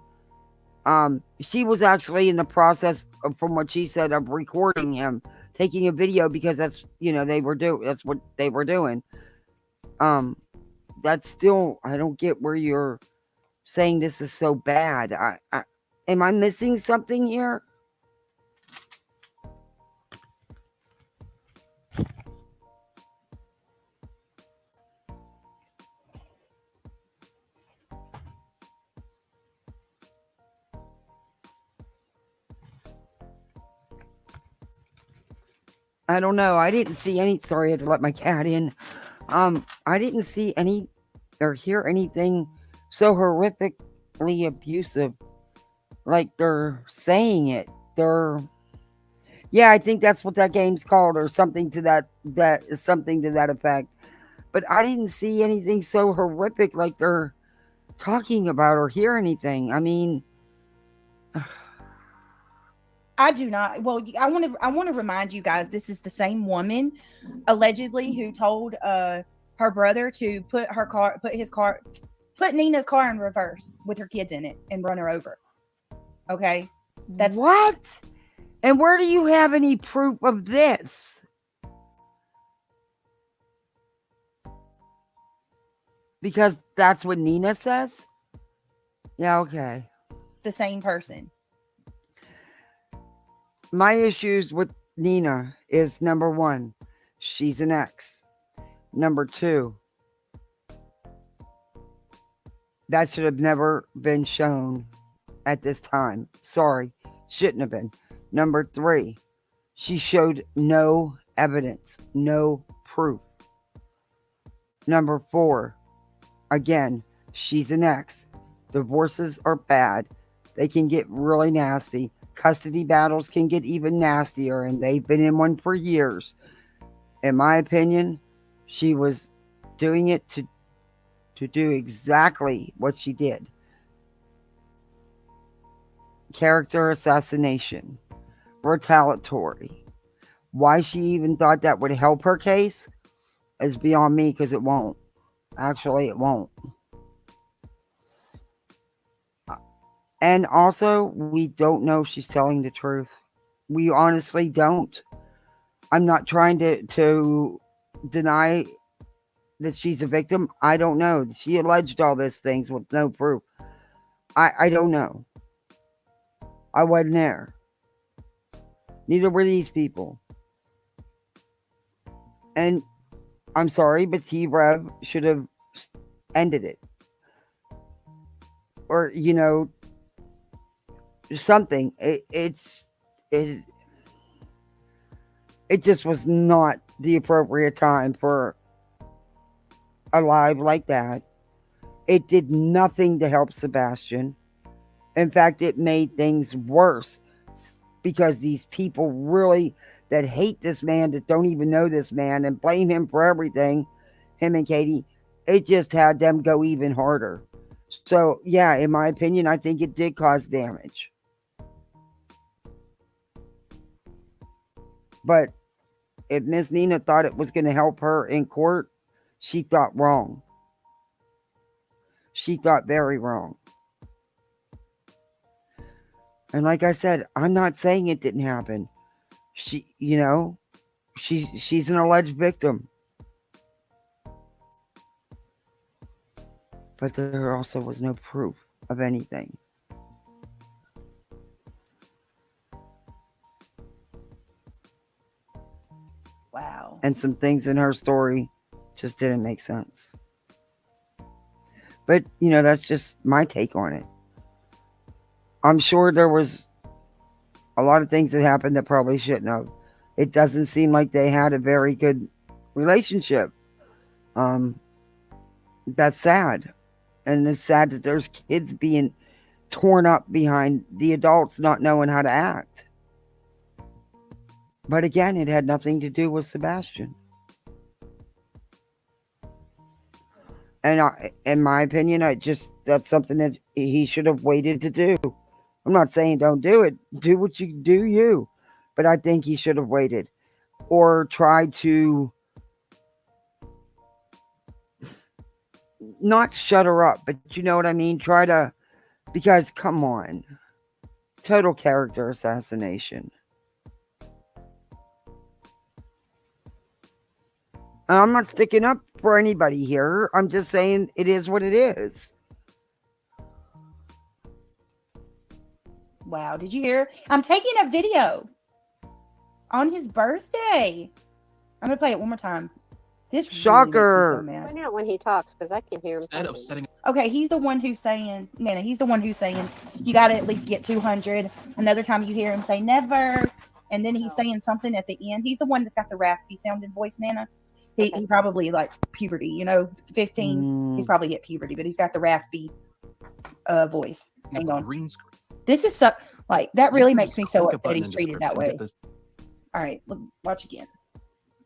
She was actually in the process of, from what she said, of recording him, taking a video, because that's, that's what they were doing. That's still, I don't get where you're saying this is so bad. Am I missing something here? I don't know. I didn't see any. Sorry, I had to let my cat in. I didn't see any or hear anything so horrifically abusive. Like they're saying it. Yeah, I think that's what that game's called, or something to that effect. But I didn't see anything so horrific like they're talking about or hear anything. I mean,
I do not. Well, I want to remind you guys, this is the same woman allegedly who told her brother to put Nina's car in reverse with her kids in it and run her over. Okay, that's
what. And where do you have any proof of this? Because that's what Nina says? Yeah, okay.
The same person.
My issues with Nina is, number 1, she's an ex. Number 2, that should have never been shown at this time. Sorry, shouldn't have been. Number 3, she showed no evidence, no proof. Number 4, again, she's an ex. Divorces are bad. They can get really nasty. Custody battles can get even nastier, and they've been in one for years. In my opinion, she was doing it to do exactly what she did. Character assassination. Retaliatory. Why she even thought that would help her case is beyond me, because it won't. Actually, it won't. And also, we don't know if she's telling the truth. We honestly don't. I'm not trying to deny that she's a victim. I don't know. She alleged all these things with no proof. I don't know. I wasn't there. Neither were these people. And I'm sorry, but T-Rev should have ended it. Or, something. It just was not the appropriate time for a live like that. It did nothing to help Sebastian. In fact, it made things worse, because these people really that hate this man, that don't even know this man and blame him for everything, him and Katie, it just had them go even harder. So yeah, in my opinion, I think it did cause damage. But if Miss Nina thought it was going to help her in court, she thought wrong. She thought very wrong. And like I said, I'm not saying it didn't happen. She's an alleged victim. But there also was no proof of anything.
Wow.
And some things in her story Just didn't make sense. But, you know, that's just my take on it. I'm sure there was a lot of things that happened that probably shouldn't have. It doesn't seem like they had a very good relationship. That's sad. And it's sad that there's kids being torn up behind the adults not knowing how to act. But again, it had nothing to do with Sebastian. And in my opinion, that's something that he should have waited to do. I'm not saying don't do it. Do what you do, you. But I think he should have waited. Or tried to not shut her up, but you know what I mean? Because come on. Total character assassination. I'm not sticking up for anybody here. I'm just saying it is what it is.
Wow, did you hear? I'm taking a video on his birthday. I'm gonna play it one more time. This
shocker.
Really makes me so mad.
Find out when he talks, because I can hear him.
Okay, he's the one who's saying, Nana, he's the one who's saying you gotta at least get 200. Another time you hear him say never, and then he's saying something at the end. He's the one that's got the raspy sounding voice, Nana. He probably like puberty, you know, 15. He's probably hit puberty, but he's got the raspy voice. Hang on. Green screen. This is so like that really makes me so upset he's treated that way. All right, watch again.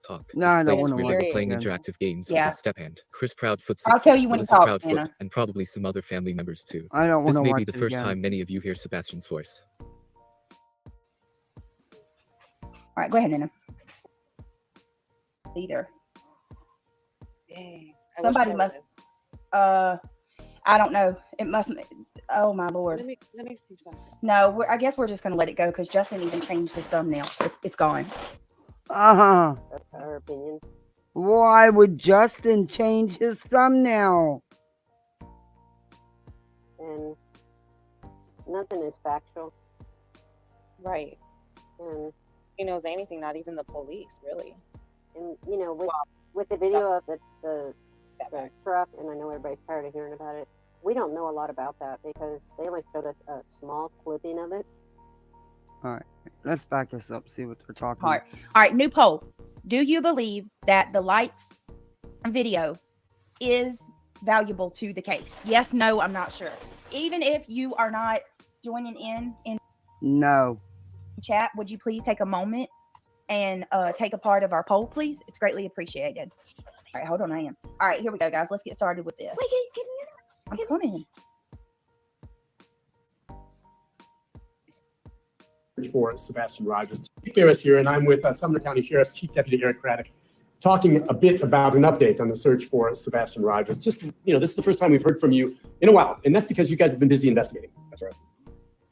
Talk.
No, I don't want to
where
watch
they're playing
it.
interactive games
Yeah.
with his step hand, Chris Proudfoot's
I'll
sister,
tell you when he
Melissa
talks,
Proudfoot,
Nana.
and probably some other family members too.
I don't want
This
to
may
watch
be the
it
first
again.
time many of you hear Sebastian's voice.
All right, go ahead, Nana. Either.
Dang.
Somebody must. I don't know. It must. Oh my lord.
Let me see something.
No, I guess we're just gonna let it go because Justin even changed his thumbnail. It's gone.
Uh-huh.
That's our opinion.
Why would Justin change his thumbnail?
And nothing is factual.
Right.
And
He knows anything, not even the police, really.
and you know, with the video of the truck, and I know everybody's tired of hearing about it. We don't know a lot about that because they only showed us a small clipping of it.
All right, let's back this up, see what they're talking
All right, new poll. Do you believe that the lights video is valuable to the case? Yes, no, I'm not sure. Even if you are not joining in
No.
chat, would you please take a moment and take a part of our poll, please? It's greatly appreciated. All right, hold on, I am. All right, here we go, guys. Let's get started with this. I'm coming.
For Sebastian Rogers. Harris here, and I'm with Sumner County Sheriff's Chief Deputy Eric Craddock, talking a bit about an update on the search for Sebastian Rogers. Just, you know, this is the first time we've heard from you in a while, and that's because you guys have been busy investigating. That's right.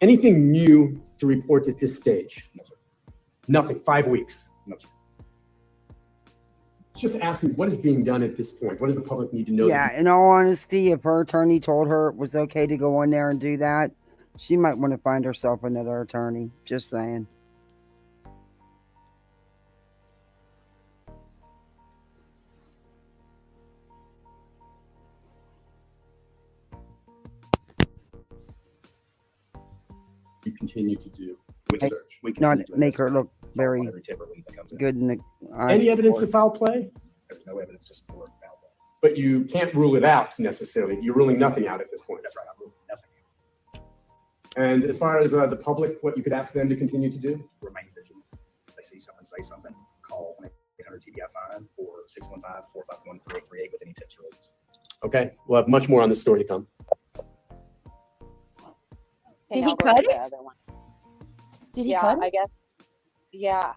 Anything new to report at this stage? No, sir. Nothing. 5 weeks. No, sir. Just asking, what is being done at this point? What does the public need to know?
Yeah, in all honesty, if her attorney told her it was okay to go in there and do that, she might want to find herself another attorney. Just saying.
You continue to do with search. We
Not
continue to
make her
investigate.
look very
Every tip or lead that comes in.
good in the
Any evidence of foul play?
There's no evidence to support foul play.
But you can't rule it out necessarily. You're ruling nothing out at this point.
That's right. I'm ruling nothing.
And as far as the public, what you could ask them to continue to do?
Remain vigilant. If they see something, say something. Call 1-800-TBI-FINE or 615-451-3838 with any tips or leads.
Okay, we'll have much more on this story to come.
Did
now
he
go
cut
to the
it?
other one.
Did he
Yeah,
cut it?
I guess. Yeah,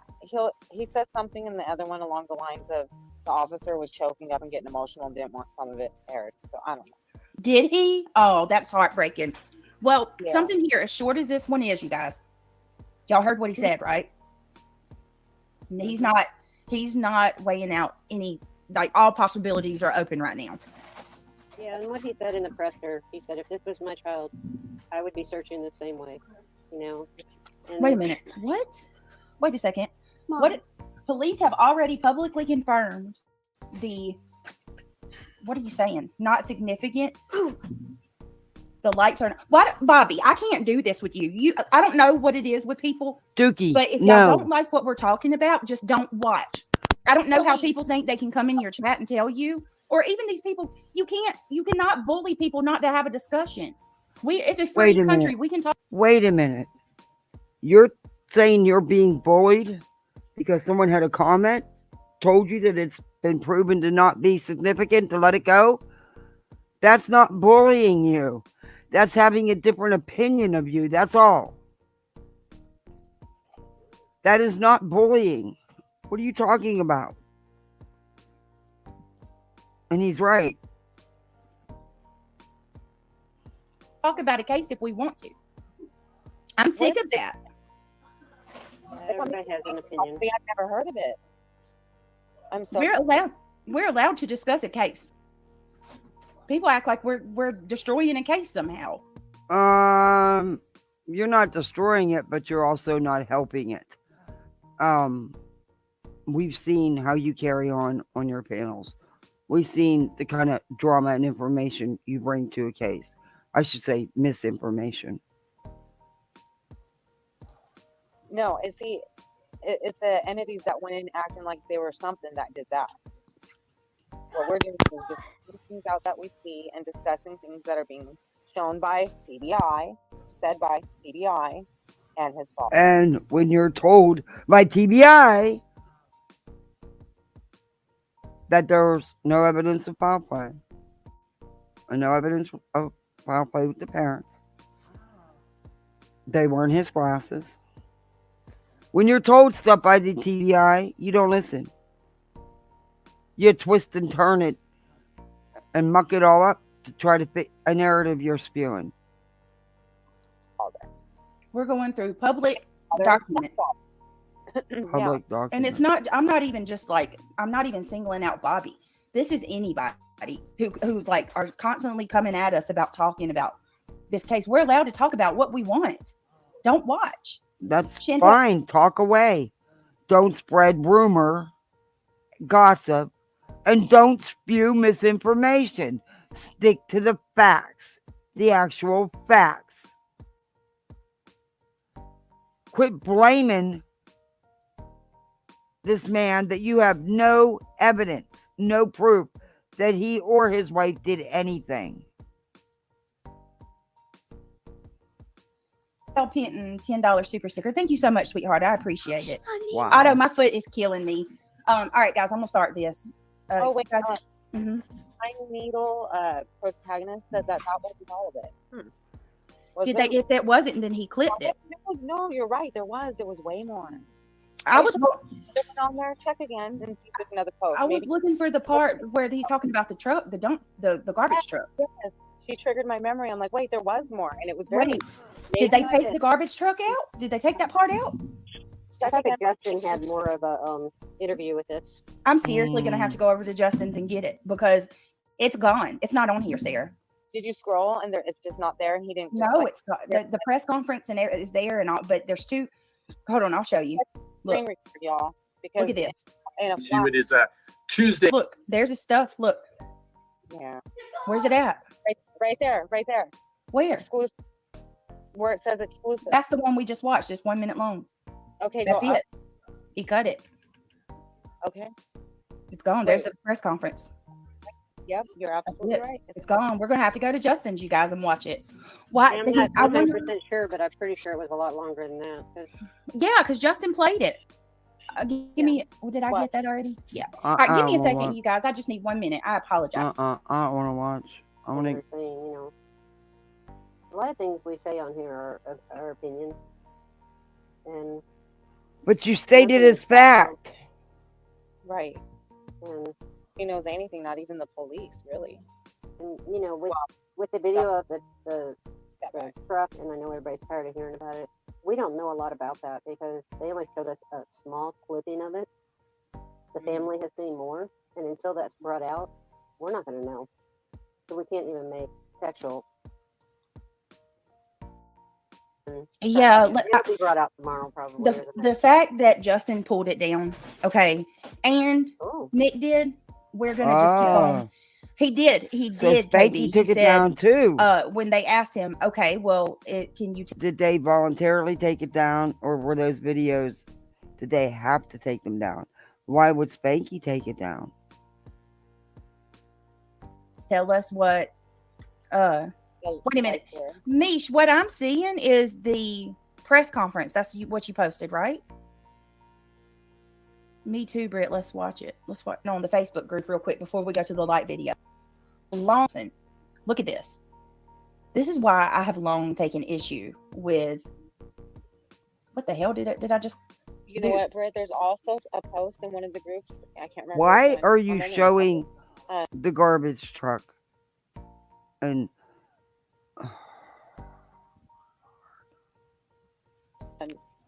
he said something in the other one along the lines of the officer was choking up and getting emotional and didn't want some of it aired. So I don't know.
Did he? Oh, that's heartbreaking. Well,
Yeah.
something here, as short as this one is, you guys. Y'all heard what he said, right? He's not weighing out any, like, all possibilities are open right now.
Yeah, and what he said in the presser, he said, if this was my child, I would be searching the same way, you know. And
Wait a minute. What? Wait a second. What? Police have already publicly confirmed the What are you saying? Not significant? The lights are what, Bobby? I can't do this with you. I don't know what it is with people,
Dookie.
but if y'all don't like what we're talking about, just don't watch. I don't know how people think they can come in your chat and tell you, or even these people. You cannot bully people not to have a discussion. It's a free country. We can talk.
Wait a minute. You're saying you're being bullied because someone had a comment, told you that it's been proven to not be significant to let it go? That's not bullying you. That's having a different opinion of you. That's all. That is not bullying. What are you talking about? And he's right.
Talk about a case if we want to. I'm sick of that.
Everybody has an opinion.
I've never heard of it. I'm so
We're allowed to discuss a case. People act like we're destroying a case somehow.
You're not destroying it, but you're also not helping it. We've seen how you carry on your panels. We've seen the kind of drama and information you bring to a case. I should say misinformation.
No, it's the entities that went in acting like they were something that did that. What we're doing is just putting things out that we see and discussing things that are being shown by TBI, said by TBI, and his fault.
And when you're told by TBI that there's no evidence of foul play, and no evidence of foul play with the parents, they weren't his glasses. When you're told stuff by the TBI, you don't listen. You twist and turn it and muck it all up to try to fit a narrative you're spewing.
We're going through public documents.
Public documents.
And it's not, I'm not even singling out Bobby. This is anybody who like are constantly coming at us about talking about this case. We're allowed to talk about what we want. Don't watch.
That's fine. Talk away. Don't spread rumor, gossip, and don't spew misinformation. Stick to the facts, the actual facts. Quit blaming this man that you have no evidence, no proof that he or his wife did anything.
Penton, $10 super sticker. Thank you so much, sweetheart. I appreciate it.
Wow.
Otto, my foot is killing me. All right, guys, I'm gonna start this.
Wait,
guys.
Tiny Needle protagonist said that wasn't all of it.
Did they? If that wasn't, then he clipped it.
No, you're right. There was way more.
I was
on there. Check again and see if there's another post.
I was looking for the part where he's talking about the truck, the garbage truck.
Yes, she triggered my memory. I'm like, wait, there was more, and it was
very. Did they take the garbage truck out? Did they take that part out?
I thought that Justin had more of a interview with this.
I'm seriously gonna have to go over to Justin's and get it because it's gone. It's not on here, Sarah.
Did you scroll and it's just not there? And he didn't.
No, it's got the press conference and it is there and all, but there's two. Hold on, I'll show you.
Look, y'all. Because
look at this.
See, it is Tuesday.
Look, there's the stuff. Look.
Yeah.
Where's it at?
Right there.
Where?
Exclusive. Where it says exclusive.
That's the one we just watched. It's 1 minute long.
Okay,
that's it. He cut it.
Okay.
It's gone. There's the press conference.
Yep, you're absolutely right.
It's gone. We're gonna have to go to Justin's, you guys, and watch it. Why?
I'm not 100% sure, but I'm pretty sure it was a lot longer than that.
Yeah, because Justin played it. Give me. Did I get that already? Yeah. All right, give me a second, you guys. I just need 1 minute. I apologize.
I don't want to watch. I want to.
You know, a lot of things we say on here are our opinions, and.
But you stated as fact.
Right. And he knows anything, not even the police, really.
And you know, with the video of the truck, and I know everybody's tired of hearing about it. We don't know a lot about that because they only showed us a small clipping of it. The family has seen more, and until that's brought out, we're not going to know. So we can't even make factual.
Yeah,
it'll be brought out tomorrow probably.
The fact that Justin pulled it down, okay, and Nick did. We're gonna just keep on. He did. He
So
did.
Spanky
KB.
took
He
it
said,
down too.
when they asked him, okay, well, can you?
Did they voluntarily take it down, or were those videos? Did they have to take them down? Why would Spanky take it down?
Tell us what. Wait a minute, Mish. What I'm seeing is the press conference. That's what you posted, right? Me too, Britt. Let's watch it. Let's watch on the Facebook group real quick before we go to the light video. Lawson, look at this. This is why I have long taken issue with. What the hell did I just?
You know what, Britt? There's also a post in one of the groups. I can't remember.
Why are you showing the garbage truck? And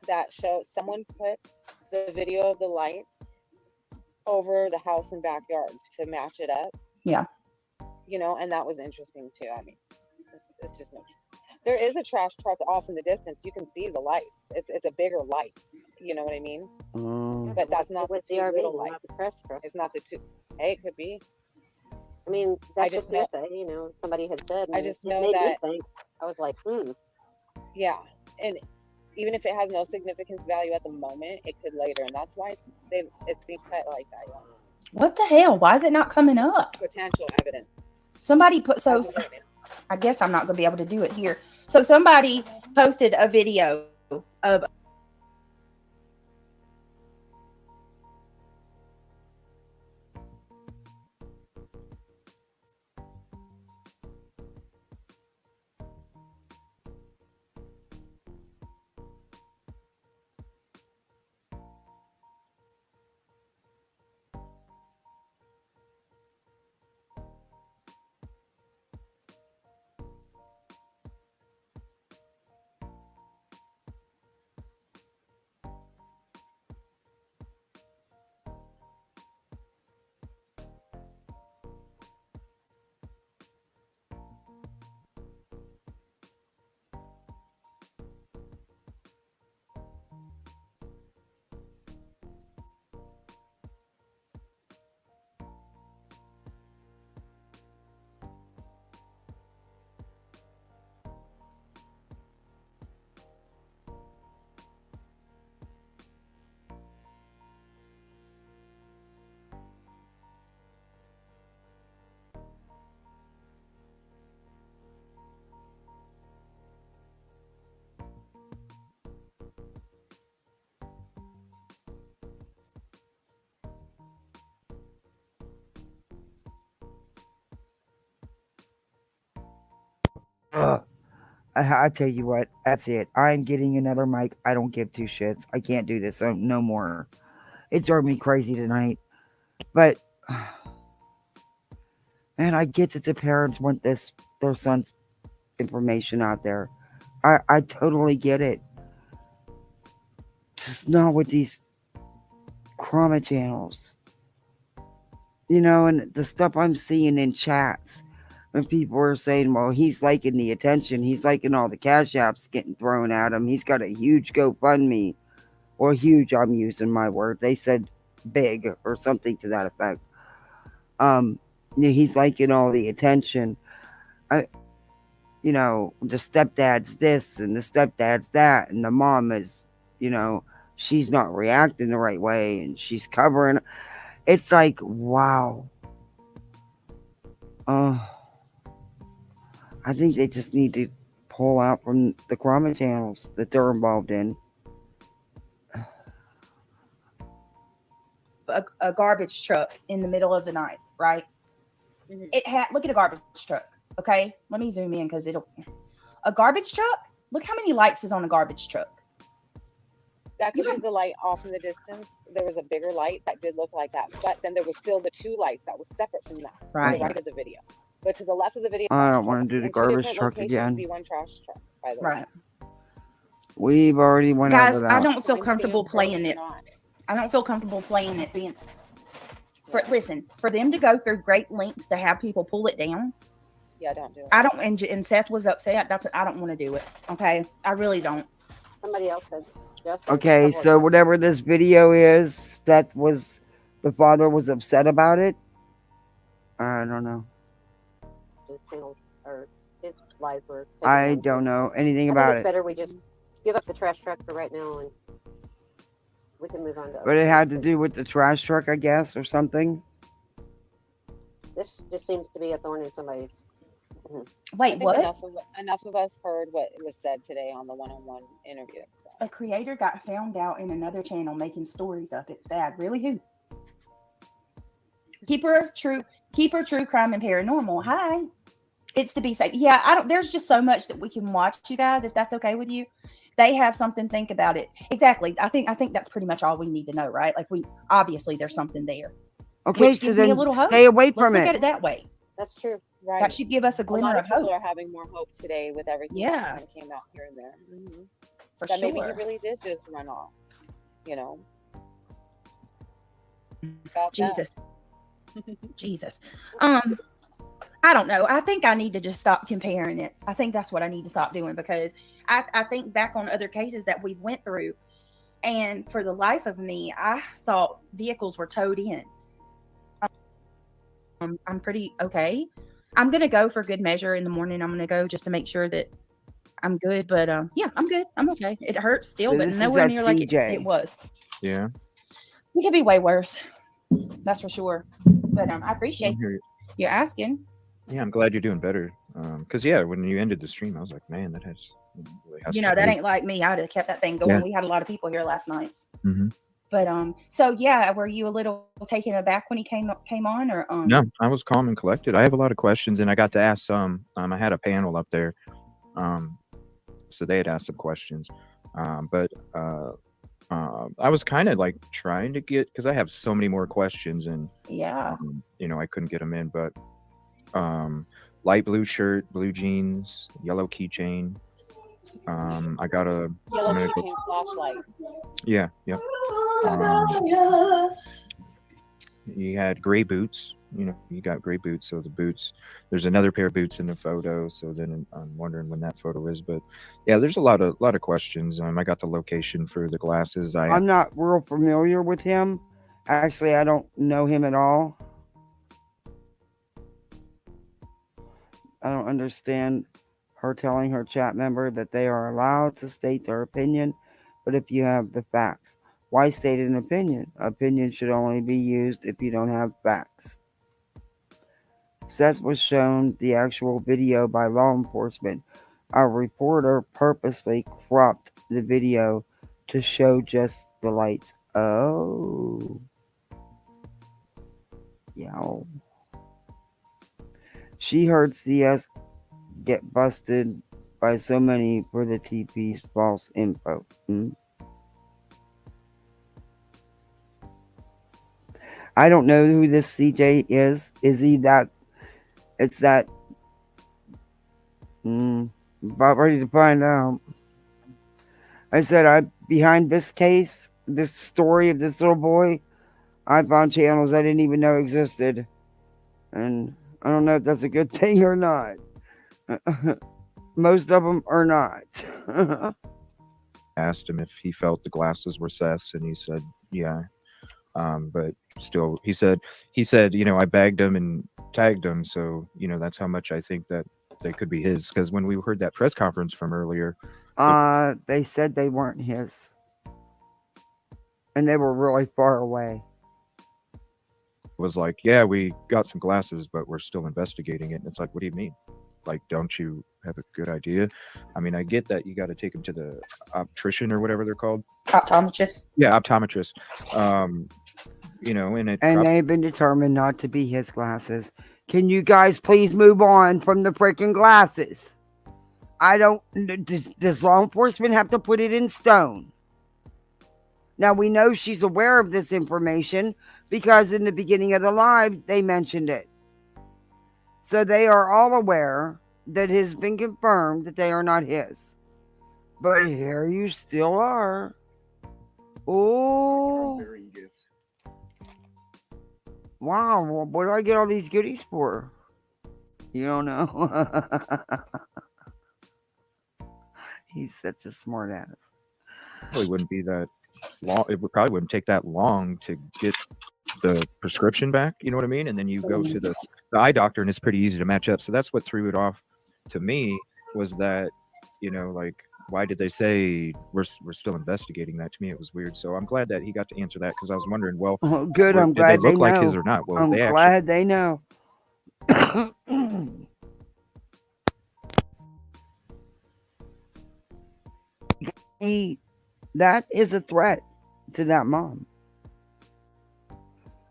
that shows someone put the video of the lights over the house and backyard to match it up.
Yeah.
You know, and that was interesting too. I mean, it's just no. There is a trash truck off in the distance. You can see the lights. It's a bigger light. You know what I mean? But that's not the two little lights.
The trash truck.
It's not the two. Hey, it could be.
I mean, that's
I just
just hearsay, you know, somebody had said.
I
and
just
it
know
made me
that.
think. I was like,
Yeah, and even if it has no significance value at the moment, it could later, and that's why it's being cut like that.
What the hell? Why is it not coming up?
Potential evidence.
Somebody put I guess I'm not going to be able to do it here. So somebody posted a video of.
I tell you what, that's it. I'm getting another mic. I don't give two shits. I can't do this no more. It drove me crazy tonight. But, man, I get that the parents want their son's information out there. I totally get it. Just not with these trauma channels. You know, and the stuff I'm seeing in chats. When people are saying, well, he's liking the attention. He's liking all the cash apps getting thrown at him. He's got a huge GoFundMe. Or huge, I'm using my word. They said big or something to that effect. He's liking all the attention. You know, the stepdad's this and the stepdad's that. And the mom is, you know, she's not reacting the right way. And she's covering. It's like, wow. I think they just need to pull out from the trauma channels that they're involved in.
A garbage truck in the middle of the night, right?
Mm-hmm.
It had. Look at a garbage truck. Okay, let me zoom in because it'll. A garbage truck. Look how many lights is on a garbage truck.
That could be the light off in the distance. There was a bigger light that did look like that, but then there was still the two lights that was separate from that.
Right.
To the right of the video. But to the left of the video,
I don't want to do the garbage truck again.
Be one trash truck, by the way.
Right.
We've already went
Guys,
over that.
I don't feel comfortable playing it. I don't feel comfortable playing it being. Listen, for them to go through great lengths to have people pull it down.
Yeah, don't do it.
I don't. And Seth was upset. I don't want to do it. Okay, I really don't.
somebody else said.
Okay, so whatever this video is, the father was upset about it. I don't know.
his channels or his lives were taken
I
down.
don't know anything
I think
about
it's
it.
better we just give up the trash truck for right now and we can move on to
But
other
it had to
things.
do with the trash truck, I guess, or something.
This just seems to be a thorn in somebody's.
I
Wait,
think
what?
enough of us heard what was said today on the one-on-one interview. So.
A creator got found out in another channel making stories up. It's bad. Really? Who? Keeper True Crime and Paranormal. Hi. It's to be safe. Yeah, I don't. There's just so much that we can watch, you guys. If that's okay with you, they have something. Think about it. Exactly. I think that's pretty much all we need to know, right? Like we obviously there's something there.
Okay,
Which
so
gives me a
then
little hope.
stay away from
Let's look
it.
at it that way.
That's true.
Right.
That should give us a glimmer
lot
of
of people
hope.
are having more hope today with everything
Yeah.
that came out here and there.
For
that
sure.
maybe he really did just run off. You know. About
Jesus. Jesus. I don't know. I think I need to just stop comparing it. I think that's what I need to stop doing because I think back on other cases that we've went through, and for the life of me, I thought vehicles were towed in. I'm pretty okay. I'm gonna go for good measure in the morning. I'm gonna go just to make sure that I'm good. But yeah, I'm good. I'm okay. It hurts still,
So
but
this is
nowhere
at
near like
CJ.
it was.
Yeah.
It could be way worse. That's for sure. But I appreciate you asking.
Yeah, I'm glad you're doing better. Because yeah, when you ended the stream, I was like, man, that has. Really has
You know, that ain't like me. I'd have kept that thing going.
Yeah.
We had a lot of people here last night.
Mm-hmm.
But so yeah, were you a little taken aback when he came on, or
No, I was calm and collected. I have a lot of questions, and I got to ask some. I had a panel up there, so they had asked some questions, but I was kind of like trying to get because I have so many more questions, and
yeah,
you know, I couldn't get them in. But light blue shirt, blue jeans, yellow keychain. I got a
yellow keychain flashlight.
Yeah, yep. You had gray boots. You know, you got gray boots. So the boots, there's another pair of boots in the photo. So then I'm wondering when that photo is. But yeah, there's a lot of questions. I got the location for the glasses.
I'm not real familiar with him. Actually, I don't know him at all. I don't understand her telling her chat member that they are allowed to state their opinion, but if you have the facts, why state an opinion? Opinion should only be used if you don't have facts. Seth was shown the actual video by law enforcement. A reporter purposely cropped the video to show just the lights. Oh. Yeah. She heard CS get busted by so many for the TP's false info. I don't know who this CJ is. Is he that? It's that. About ready to find out. I said behind this case, this story of this little boy, I found channels I didn't even know existed. And I don't know if that's a good thing or not. Most of them are not.
Asked him if he felt the glasses were Seth's, and he said, yeah. But still, he said, you know, I bagged him and tagged him. So, you know, that's how much I think that they could be his. Because when we heard that press conference from earlier,
they said they weren't his. And they were really far away.
Was like, yeah, we got some glasses, but we're still investigating it. And it's like, what do you mean? Like, don't you have a good idea? I mean, I get that you got to take them to the optician or whatever they're called.
Optometrist.
Yeah, optometrist. You know, and
they've been determined not to be his glasses. Can you guys please move on from the freaking glasses? I don't. Does law enforcement have to put it in stone? Now, we know she's aware of this information because in the beginning of the live, they mentioned it. So they are all aware that it has been confirmed that they are not his. But here you still are. Oh. Wow, what do I get all these goodies for? You don't know. He's such a smart ass.
Probably wouldn't be that long. It probably wouldn't take that long to get the prescription back. You know what I mean? And then you go to the eye doctor, and it's pretty easy to match up. So that's what threw it off to me, was that, you know, like, why did they say we're still investigating that? To me, it was weird. So I'm glad that he got to answer that, because I was wondering, well,
Oh, good. I'm
did
glad
they
they
look like
know.
his or not? Well,
I'm
they actually,
glad they know. That is a threat to that mom.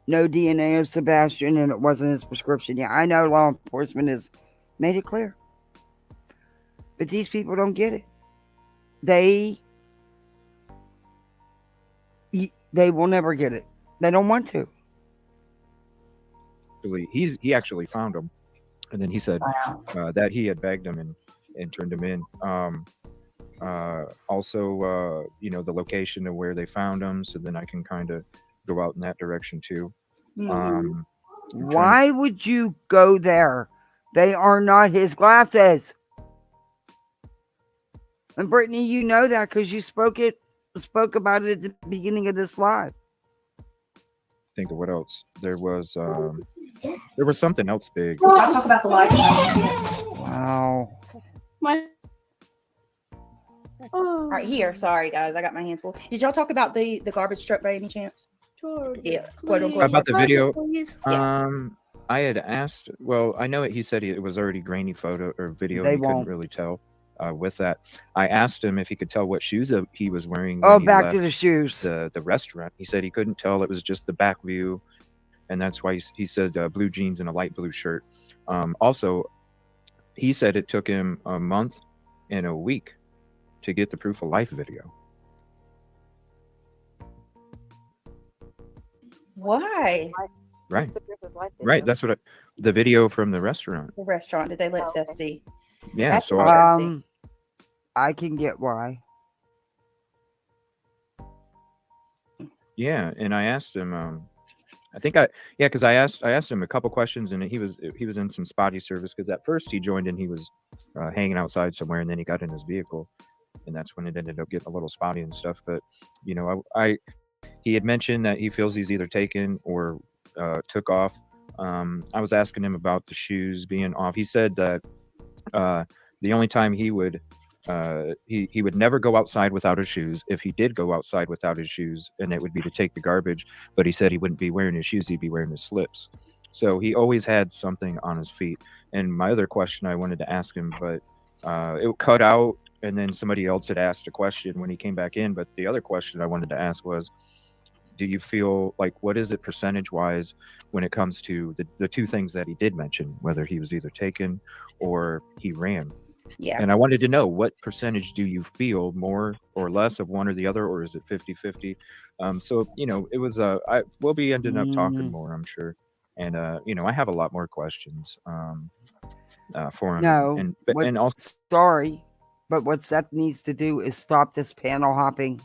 No DNA of Sebastian, and it wasn't his prescription. Yeah, I know law enforcement has made it clear, but these people don't get it. They will never get it. They don't want to.
he actually found him, and then he said that he had bagged him and turned him in. Also, you know, the location of where they found him, so then I can kind of go out in that direction too.
Why would you go there? They are not his glasses. And Brittany, you know that because you spoke about it at the beginning of this live.
Think of what else there was. There was something else big.
I'll talk about the live.
Wow.
All right, here. Sorry, guys. I got my hands full. Did y'all talk about the garbage truck by any chance?
Sure.
Yeah. Quote unquote.
About the video.
Yeah.
I had asked. Well, I know he said it was already grainy photo or video.
They
and he
won't.
couldn't really tell. With that, I asked him if he could tell what shoes he was wearing.
Oh,
when he
back
left
to the shoes.
The restaurant. He said he couldn't tell. It was just the back view, and that's why he said blue jeans and a light blue shirt. Also, he said it took him a month and a week to get the proof of life video.
Why?
Right. Right. That's what the video from the restaurant.
The restaurant. Did they let Seth see?
Yeah.
That's
So
I can get why.
yeah, and I asked him. I think because I asked him a couple questions, and he was in some spotty service, because at first he joined and he was hanging outside somewhere, and then he got in his vehicle, and that's when it ended up getting a little spotty and stuff. But you know, he had mentioned that he feels he's either taken or took off. I was asking him about the shoes being off. He said that the only time he would never go outside without his shoes. If he did go outside without his shoes, and it would be to take the garbage, but he said he wouldn't be wearing his shoes, he'd be wearing his slips. So he always had something on his feet. And my other question I wanted to ask him, but it cut out, and then somebody else had asked a question when he came back in. But the other question I wanted to ask was, do you feel like, what is it percentage wise when it comes to the two things that he did mention, whether he was either taken or he ran?
Yeah.
And I wanted to know, what percentage do you feel, more or less of one or the other, or is it 50-50? So, you know, it was we'll be ending up talking more, I'm sure. And you know, I have a lot more questions for him.
No,
and also,
sorry, but what Seth needs to do is stop this panel hopping.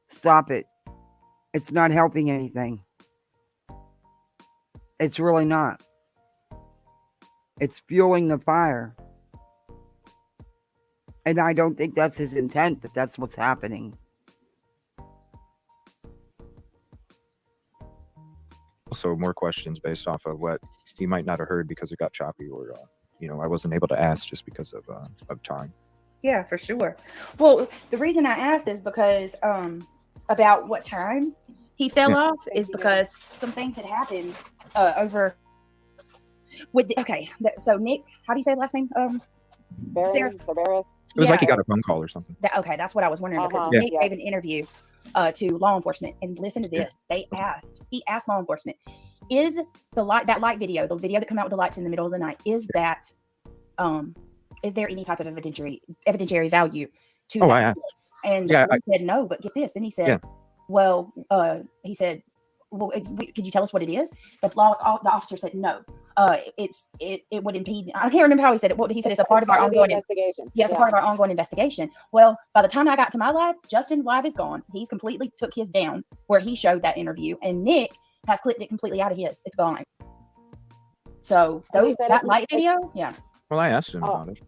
Stop it. It's not helping anything. It's really not. It's fueling the fire. And I don't think that's his intent, but that's what's happening.
Also, more questions based off of what he might not have heard because it got choppy, or you know, I wasn't able to ask just because of time.
Yeah, for sure. Well, the reason I asked is because about what time he fell off is because some things had happened over with so Nick, how do you say his last name? Sarah?
It was like he got a phone call or something.
That's what I was wondering, because Nick gave an interview to law enforcement, and listen to this. He asked law enforcement, is that light video, the video that come out with the lights in the middle of the night, is there any type of evidentiary value to that?
I asked.
And he said no, but get this. Then he said, well, could you tell us what it is? The officer said no. It would impede. I can't remember how he said it. He said it's a part of our ongoing investigation. Yes, a part of our ongoing investigation. Well, by the time I got to my live, Justin's live is gone. He's completely took his down where he showed that interview, and Nick has clipped it completely out of his. It's gone. So that light video, yeah.
Well, I asked him about it.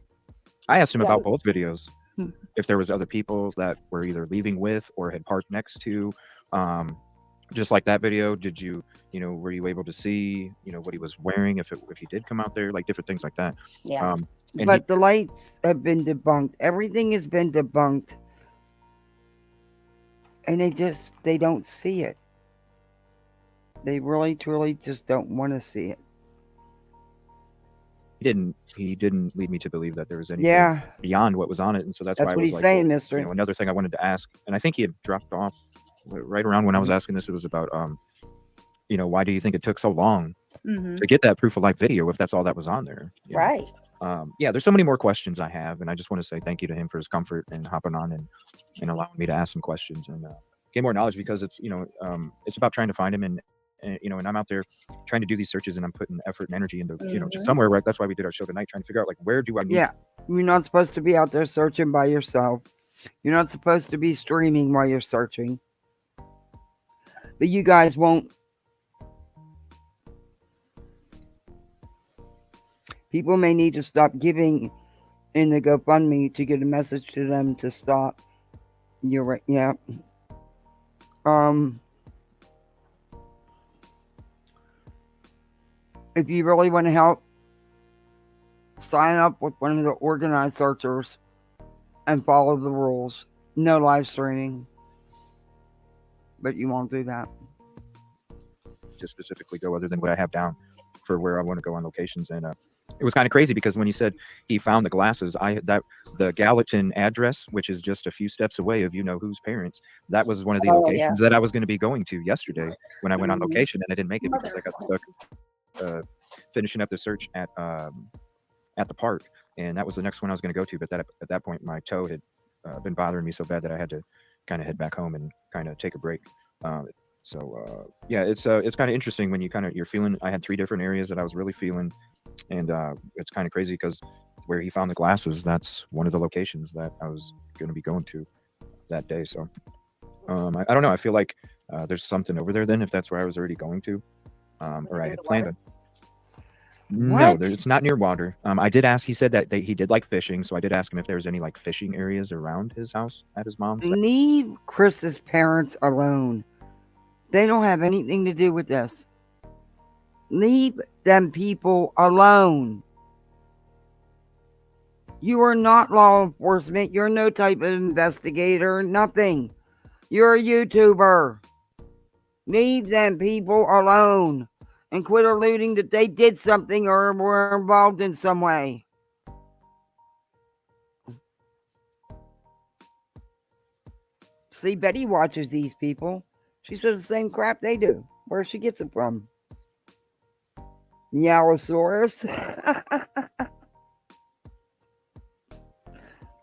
I asked him about both videos. If there was other people that were either leaving with or had parked next to just like that video, did you, were you able to see, what he was wearing if he did come out there, like different things like that?
Yeah.
But the lights have been debunked. Everything has been debunked. And they don't see it. They really, truly just don't want to see it.
He didn't lead me to believe that there was anything beyond what was on it. And so that's why I
what
was
he's
like,
saying, mister.
Another thing I wanted to ask, and I think he had dropped off right around when I was asking this. It was about, why do you think it took so long to get that proof of life video if that's all that was on there?
Right.
There's so many more questions I have, and I just want to say thank you to him for his comfort and hopping on and allowing me to ask some questions and get more knowledge, because it's it's about trying to find him, and I'm out there trying to do these searches, and I'm putting effort and energy into just somewhere. Right, that's why we did our show tonight, trying to figure out like where do I need.
Yeah, you're not supposed to be out there searching by yourself. You're not supposed to be streaming while you're searching. But you guys won't. People may need to stop giving in the GoFundMe to get a message to them to stop. You're right. Yeah. If you really want to help, sign up with one of the organized searchers and follow the rules. No live streaming. But you won't do that.
To specifically go other than what I have down for where I want to go on locations. And it was kind of crazy because when you said he found the glasses, the Gallatin address, which is just a few steps away of whose parents, that was one of the locations that I was going to be going to yesterday when I went on location, and I didn't make it because I got stuck finishing up the search at the park, and that was the next one I was going to go to. But at that point, my toe had been bothering me so bad that I had to kind of head back home and kind of take a break. It's kind of interesting when you're feeling. I had 3 different areas that I was really feeling, and it's kind of crazy because where he found the glasses, that's one of the locations that I was going to be going to that day. So I don't know. I feel like there's something over there then if that's where I was already going to, or I had planned on. No, it's not near water. I did ask. He said that he did like fishing, so I did ask him if there was any like fishing areas around his house at his mom's.
Leave Chris's parents alone. They don't have anything to do with this. Leave them people alone. You are not law enforcement. You're no type of investigator. Nothing. You're a YouTuber. Leave them people alone. And quit alluding that they did something or were involved in some way. See, Betty watches these people. She says the same crap they do. Where she gets it from? The Allosaurus.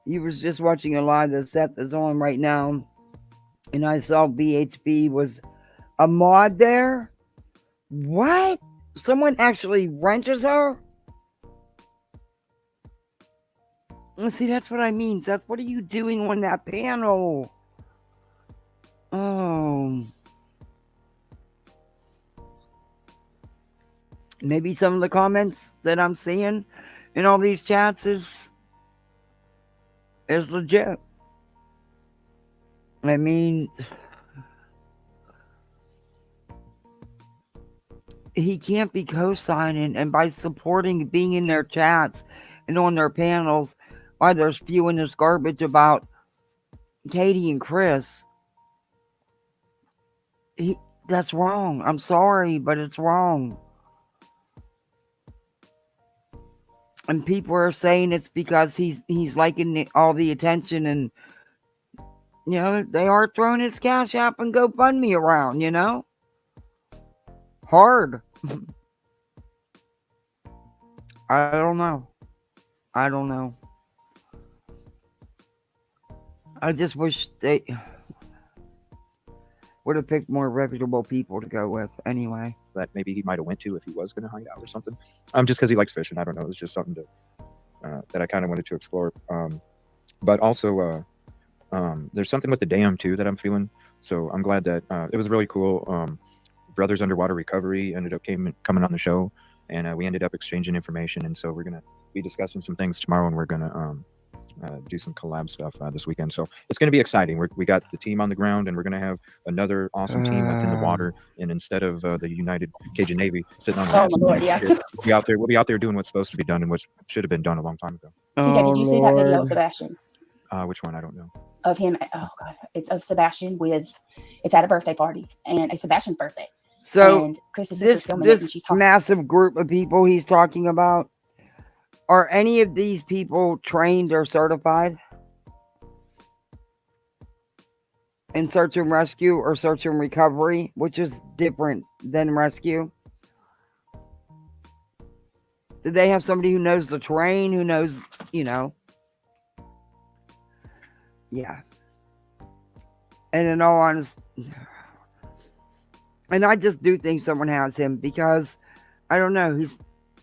You was just watching a live that Seth is on right now. And I saw BHB was a mod there. What? Someone actually renters her? See, that's what I mean. Seth, what are you doing on that panel? Oh. Maybe some of the comments that I'm seeing in all these chats is legit. I mean, he can't be co-signing, and by supporting being in their chats and on their panels while they're spewing this garbage about Katie and Chris, that's wrong. I'm sorry, but it's wrong. And people are saying it's because he's liking all the attention, and they are throwing his Cash App and GoFundMe around, hard. I don't know. I just wish they would have picked more reputable people to go with anyway.
That maybe he might have went to if he was going to hide out or something. Just because he likes fishing. I don't know. It was just something that I kind of wanted to explore. But also, there's something with the dam too that I'm feeling. So I'm glad that it was really cool. Brothers Underwater Recovery ended up coming on the show, and we ended up exchanging information. And so we're going to be discussing some things tomorrow, and we're going to do some collab stuff this weekend. So it's going to be exciting. We got the team on the ground, and we're going to have another awesome team that's in the water. And instead of the United Cajun Navy sitting on the
Oh, my Lord, yeah.
we'll be out there doing what's supposed to be done and what should have been done a long time ago.
CJ, did you see that video of Sebastian?
Which one? I don't know.
Of him, oh God, it's of Sebastian it's at a birthday party, and it's Sebastian's birthday.
So
and Chris's
this
filming it, and she's talking.
Massive group of people he's talking about, are any of these people trained or certified in search and rescue or search and recovery, which is different than rescue? Do they have somebody who knows the terrain, who knows, yeah. And in all honesty, and I just do think someone has him, because I don't know,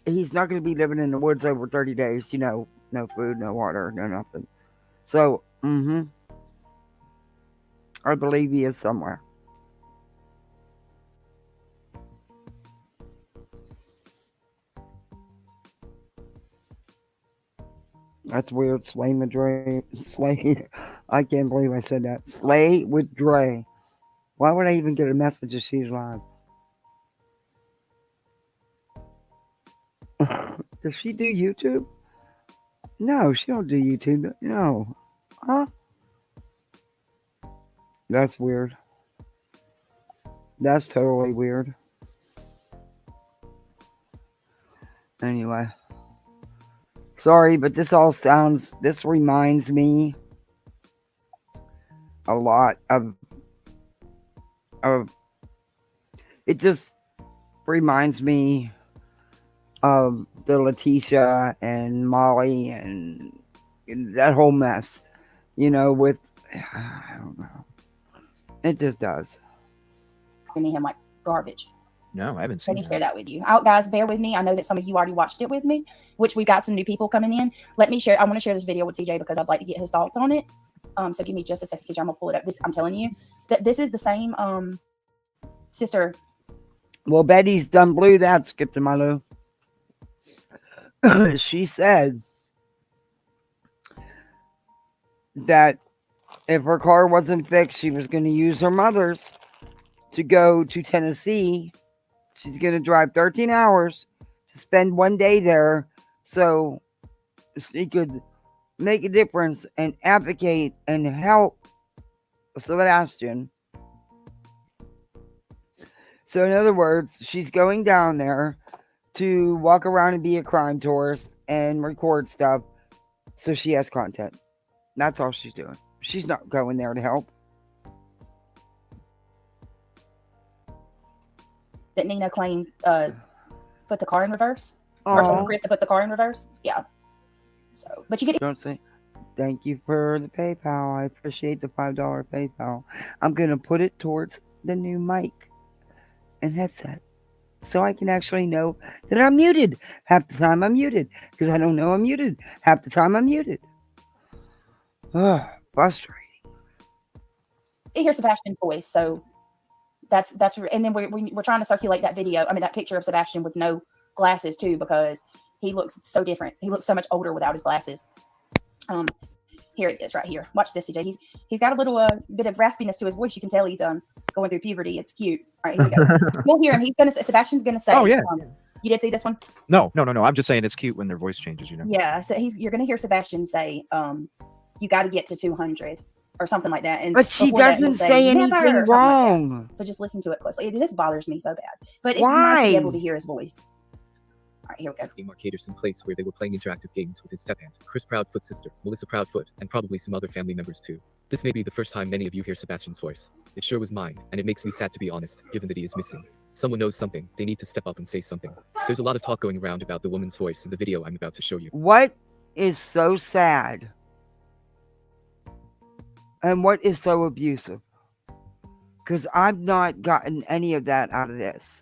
he's not going to be living in the woods over 30 days, no food, no water, no nothing. So, I believe he is somewhere. That's weird. Slay with Dre. Slay. I can't believe I said that. Slay with Dre. Why would I even get a message if she's live? Does she do YouTube? No, she don't do YouTube. No. Huh? That's weird. That's totally weird. Anyway. Sorry, but this reminds me a lot of it just reminds me of the Letitia and Molly and that whole mess, with, I don't know. It just does.
Him like garbage.
No, I haven't seen
Let me share that with you. Guys, bear with me. I know that some of you already watched it with me, which we've got some new people coming in. Let me share. I want to share this video with CJ because I'd like to get his thoughts on it. So give me just a second, CJ. I'm gonna pull it up. I'm telling you that this is the same sister.
Well, Betty's done blew that, Skip to my Lou. She said that if her car wasn't fixed, she was going to use her mother's to go to Tennessee. She's going to drive 13 hours to spend one day there so she could make a difference and advocate and help Sebastian. So in other words, she's going down there to walk around and be a crime tourist and record stuff so she has content. That's all she's doing. She's not going there to help.
That Nina claimed put the car in reverse. Or told Chris to put the car in reverse. Yeah. So, but you get.
Don't say. Thank you for the PayPal. I appreciate the $5 PayPal. I'm going to put it towards the new mic and headset, so I can actually know that I'm muted. Half the time I'm muted because I don't know I'm muted. Half the time I'm muted. Ugh, frustrating.
You hear Sebastian's voice, so that's and then we're trying to circulate that video. I mean, that picture of Sebastian with no glasses too, because he looks so different. He looks so much older without his glasses. Here it is, right here. Watch this, CJ. He's got a little bit of raspiness to his voice. You can tell he's going through puberty. It's cute. All right, here we go. We'll hear him. Sebastian's gonna say.
Oh yeah.
You did see this one?
No. I'm just saying it's cute when their voice changes.
Yeah. So you're gonna hear Sebastian say, "You got to get to 200." Or something like that.
But she doesn't say anything wrong.
Like so just listen to it closely. This bothers me so bad. But it's nice to be able to hear his voice. All right, here we go.
Mark Haderson place where they were playing interactive games with his step-aunt, Chris Proudfoot's sister, Melissa Proudfoot, and probably some other family members too. This may be the first time many of you hear Sebastian's voice. It sure was mine, and it makes me sad to be honest, given that he is missing. Someone knows something, they need to step up and say something. There's a lot of talk going around about the woman's voice in the video I'm about to show you.
What is so sad? And what is so abusive? Because I've not gotten any of that out of this.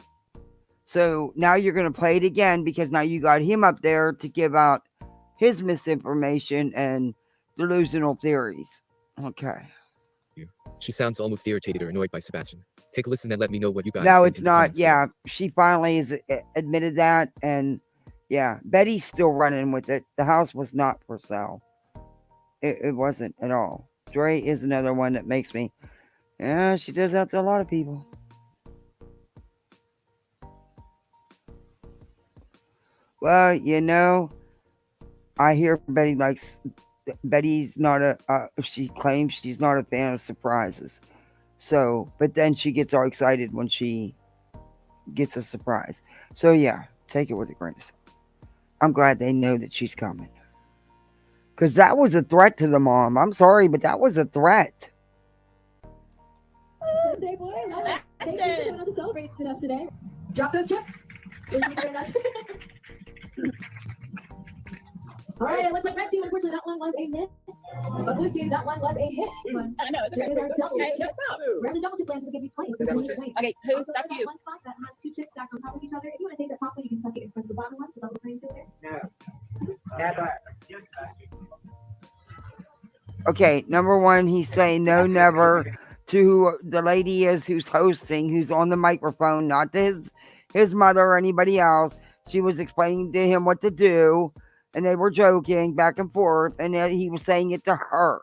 So now you're going to play it again because now you got him up there to give out his misinformation and delusional theories. Okay.
She sounds almost irritated or annoyed by Sebastian. Take a listen and let me know what you guys
No,
think
it's
in the
not.
comments
Yeah, she finally has admitted that. And yeah, Betty's still running with it. The house was not for sale. It wasn't at all. Dre is another one that makes me, yeah, she does that to a lot of people. Well, you know, I hear Betty's not she claims she's not a fan of surprises. So, but then she gets all excited when she gets a surprise. So yeah, take it with a grain of salt. I'm glad they know that she's coming. Because that was a threat to the mom. I'm sorry, but that was a threat.
Hey boys, thank you for coming out to celebrate with us today. Drop those chips. Thank you very much. All right, it looks like red team, unfortunately, that one was a miss. But blue team, that one was a hit.
I know, it's okay.
We're the double chip plans will give you 20. So
Okay, who's that's you?
One spot that has 2 chips stacked on top of each other. If you want to take that top one, you can tuck it in front of the bottom one to level the playing field there.
No. Never.
Okay, number one, he's saying no, never to who the lady is who's hosting, who's on the microphone, not to his mother or anybody else. She was explaining to him what to do, and they were joking back and forth, and then he was saying it to her.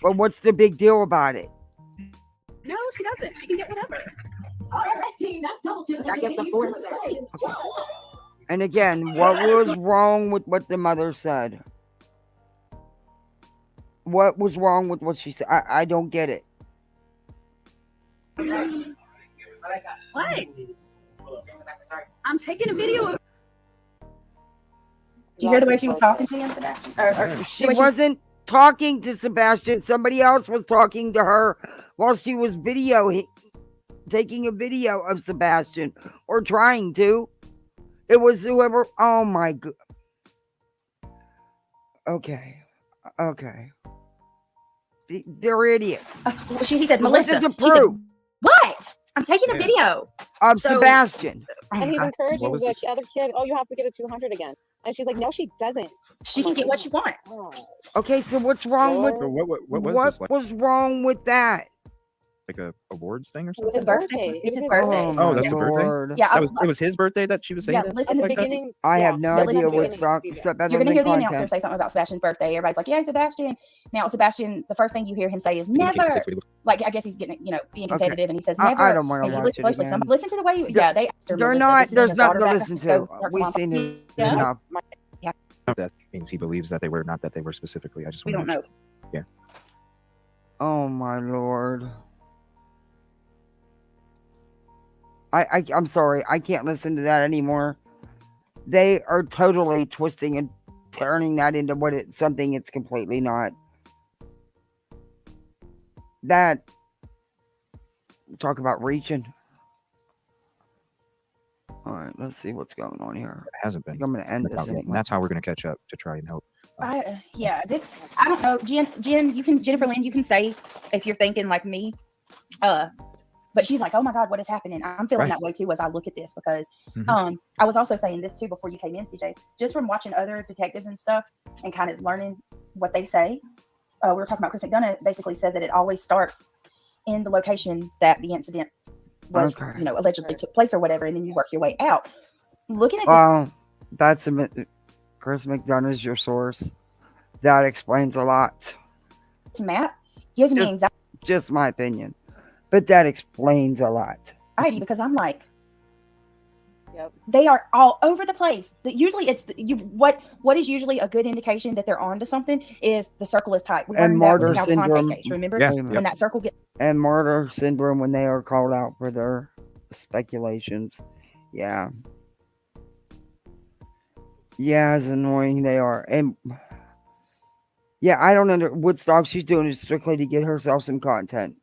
But what's the big deal about it?
No, she doesn't. She can get whatever.
All right, red team, that double chip.
That gets a 4.
And again, what was wrong with what the mother said? What was wrong with what she said? I don't get it.
What? I'm taking a video of.
Did you hear the way she was talking to him, Sebastian?
She wasn't talking to Sebastian. Somebody else was talking to her while she was taking a video of Sebastian, or trying to. It was whoever. Oh my god. Okay. They're idiots.
He said,
What
Melissa.
does it
She said,
prove?
what? I'm taking a video
Of Sebastian.
And he's encouraging
was
the
this?
other kid, oh, you have to get a 200 again. And she's like, no, she doesn't.
She can get what she wants.
Oh.
Okay, so what's wrong with
So what was
what
this, like
was wrong with that?
a awards thing or
It was
something?
his birthday.
It's his
It was
birthday.
Oh,
Oh,
my
that's the birthday?
lord.
Yeah,
It was his birthday that she was saying
yeah,
this?
listen,
In the
Like that?
beginning.
I have
yeah,
no
that was
idea
in the
what's
beginning.
wrong except that
you're gonna
other
hear the
than
announcer
content.
say something about Sebastian's birthday. Everybody's like, "Yay, Sebastian!" Now, Sebastian, the first thing you hear him say is
Communicates
"never."
this way to-
Like, I guess he's getting, being
Okay.
competitive, and he says
I
"never."
don't want
And
to
you
watch
listen
it
closely.
again.
Listen to the way. Yeah, they asked her.
They're
Melissa,
not.
this is
There's
his
nothing
daughter
to
back.
listen
Let's
to.
go start
We've
some
seen it
Yeah.
enough.
That means he believes that they were, not that they were specifically. I just
We
want
don't
to
know.
Yeah.
Oh my lord. I'm sorry. I can't listen to that anymore. They are totally twisting and turning that into something it's completely not. That, talk about reaching. All right, let's see what's going on here.
It hasn't
I
been.
think I'm going to end
That's
this
how- and
anyway.
that's how we're going to catch up to try and help.
I don't know. Jen, Jennifer Lynn, you can say if you're thinking like me. But she's like, oh my God, what is happening? I'm feeling
Right.
that way too as I look at this because
Mhm.
I was also saying this too before you came in, CJ, just from watching other detectives and stuff and kind of learning what they say. We were talking about Chris McDonough basically says that it always starts in the location that the incident was,
Okay.
allegedly took place or whatever, and then you work your way out. Looking at
Well, that's Chris McDonough is your source. That explains a lot.
this map, gives me
Just my opinion. But that explains a lot.
anxiety because I'm like,
Yep.
they are all over the place. Usually it's what is usually a good indication that they're onto something is the circle is tight. We
And
learned that
martyr
with the Alconte
syndrome.
case, remember?
Yeah,
When that circle gets
And martyr syndrome when they are called out for their speculations. Yeah. Yeah, as annoying they are. And yeah, I don't Woodstock, she's doing it strictly to get herself some content.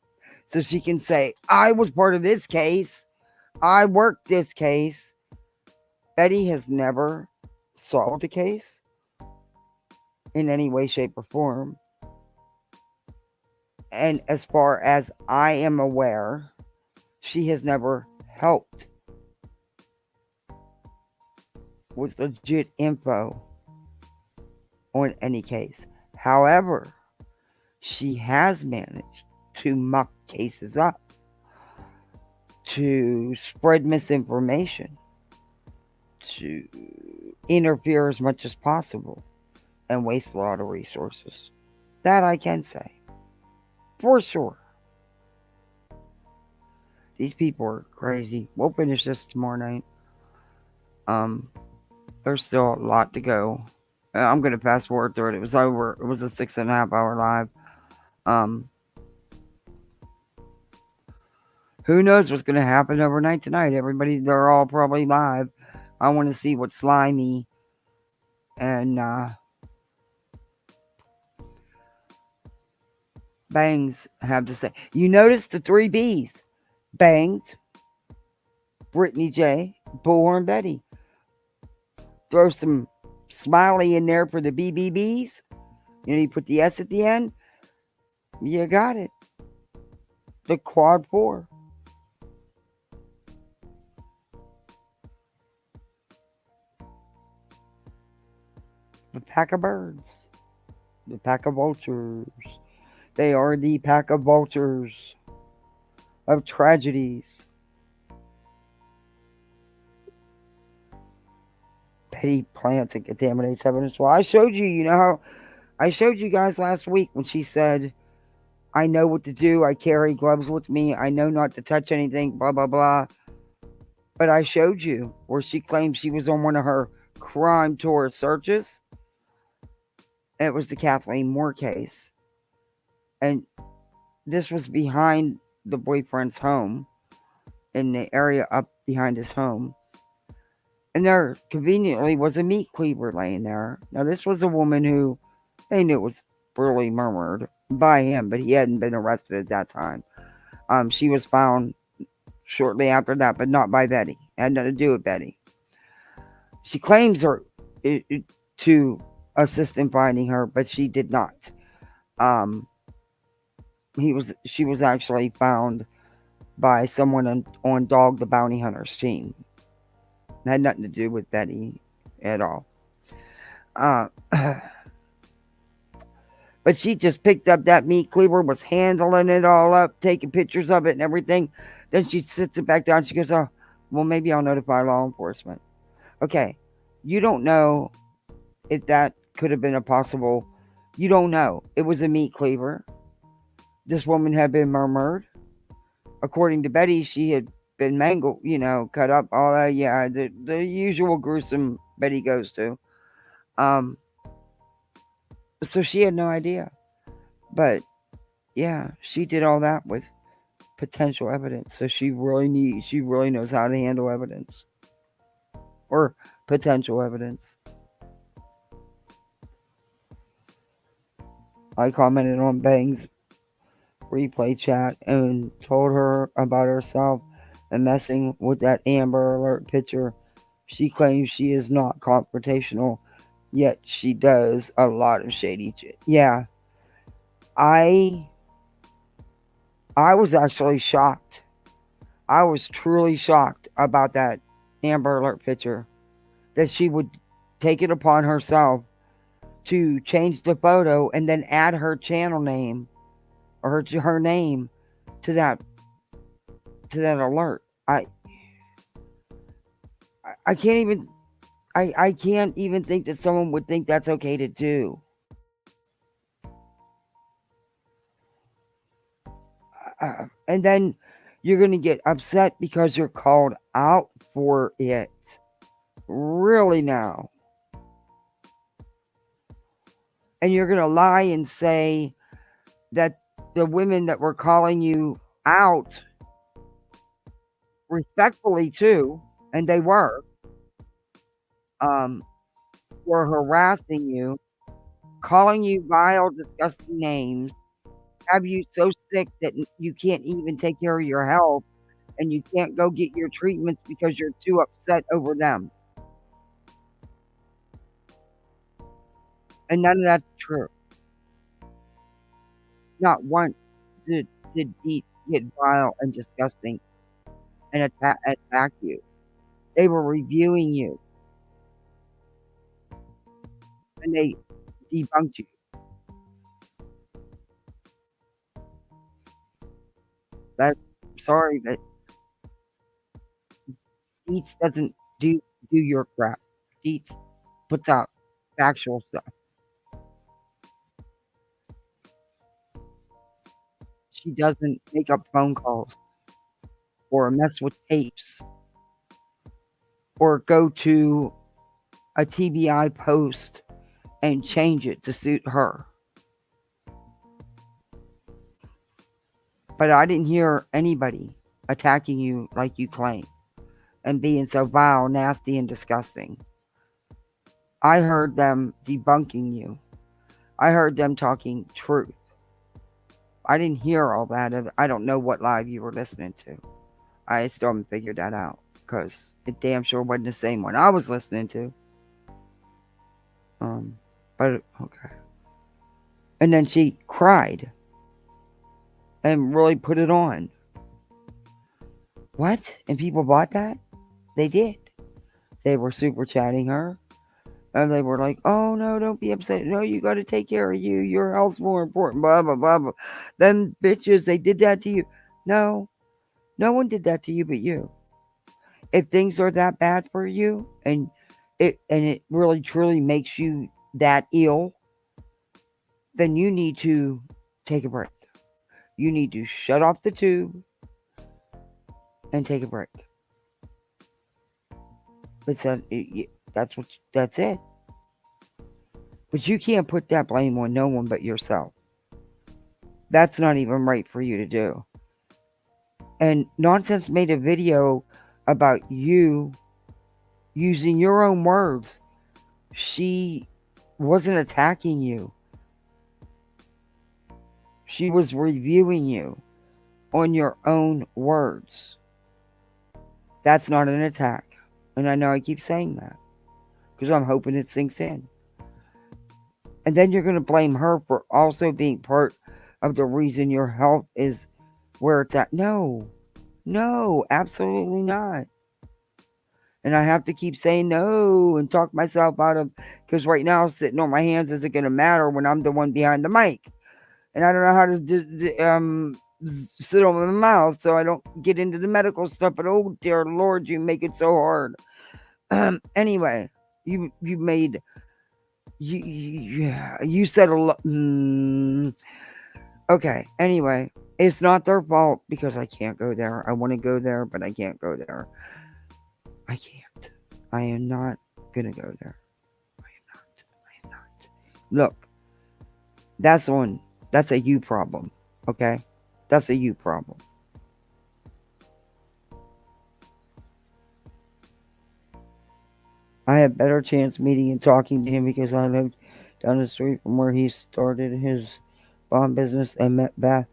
So she can say, I was part of this case. I worked this case. Betty has never solved a case in any way, shape, or form. And as far as I am aware, she has never helped with legit info on any case. However, she has managed to muck cases up, to spread misinformation, to interfere as much as possible. and waste a lot of resources. That I can say. For sure. These people are crazy. We'll finish this tomorrow night. There's still a lot to go. I'm gonna fast forward through it. It was over. It was a 6.5 hour live. Who knows what's gonna happen overnight tonight? Everybody, they're all probably live. I want to see what Slimy and Bangs have to say. You notice the 3 B's: Bangs, Brittany J, Bullhorn Betty. Throw some smiley in there for the BBBs. You put the S at the end. You got it. The quad 4. The pack of birds. The pack of vultures. They are the pack of vultures of tragedies. Betty plants and contaminates evidence. Well, I showed you, how I showed you guys last week when she said, I know what to do. I carry gloves with me. I know not to touch anything, blah, blah, blah. But I showed you where she claimed she was on one of her crime tour searches. It was the Kathleen Moore case. And this was behind the boyfriend's home, in the area up behind his home. And there conveniently was a meat cleaver laying there. Now, this was a woman who they knew was brutally murdered by him, but he hadn't been arrested at that time. She was found shortly after that, but not by Betty. It had nothing to do with Betty. She claims her to assist in finding her, but she did not. She was actually found by someone on Dog the Bounty Hunter's team. It had nothing to do with Betty at all. But she just picked up that meat cleaver, was handling it all up, taking pictures of it and everything. Then she sits it back down. She goes, oh, well, maybe I'll notify law enforcement. Okay, you don't know if that could have been a possible. You don't know. It was a meat cleaver. This woman had been murdered. According to Betty, she had been mangled, cut up, all that. Yeah, the usual gruesome Betty goes to. So she had no idea. But yeah, she did all that with potential evidence. So she really knows how to handle evidence. Or potential evidence. I commented on Bang's replay chat and told her about herself and messing with that Amber Alert picture. She claims she is not confrontational, yet she does a lot of shady shit. Yeah. I was actually shocked. I was truly shocked about that Amber Alert picture. That she would take it upon herself to change the photo and then add her channel name or her name to that alert. I can't even I can't even think that someone would think that's okay to do. And then you're going to get upset because you're called out for it. Really now. And you're going to lie and say that the women that were calling you out, respectfully too, and they were harassing you, calling you vile, disgusting names, have you so sick that you can't even take care of your health and you can't go get your treatments because you're too upset over them. And none of that's true. Not once did Deets get vile and disgusting and attack you. They were reviewing you. And they debunked you. Sorry, but Deets doesn't do your crap. Deets puts out factual stuff. she doesn't make up phone calls or mess with tapes or go to a TBI post and change it to suit her. But I didn't hear anybody attacking you like you claim and being so vile, nasty, and disgusting. I heard them debunking you. I heard them talking truth. I didn't hear all that. I don't know what live you were listening to. I still haven't figured that out because it damn sure wasn't the same one I was listening to. But okay. And then she cried and really put it on. What? And people bought that? They did. They were super chatting her. And they were like, oh, no, don't be upset. No, you got to take care of you. Your health's more important. Blah, blah, blah, blah. Them bitches, they did that to you. No, no one did that to you but you. If things are that bad for you and it really, truly makes you that ill, then you need to take a break. You need to shut off the tube and take a break. That's it. But you can't put that blame on no one but yourself. That's not even right for you to do. And Nonsense made a video about you using your own words. She wasn't attacking you. She was reviewing you on your own words. That's not an attack. And I know I keep saying that because I'm hoping it sinks in. And then you're going to blame her for also being part of the reason your health is where it's at. No, absolutely not. And I have to keep saying no and talk myself out of, because right now sitting on my hands isn't going to matter when I'm the one behind the mic. And I don't know how to sit on my mouth so I don't get into the medical stuff. But oh dear Lord, you make it so hard. Anyway, you made... You said a lot. Okay, anyway, it's not their fault because I can't go there. I want to go there, but I can't go there. I can't. I am not going to go there. I am not. Look, that's a you problem, okay? That's a you problem. I had better chance meeting and talking to him because I lived down the street from where he started his bomb business and met Beth.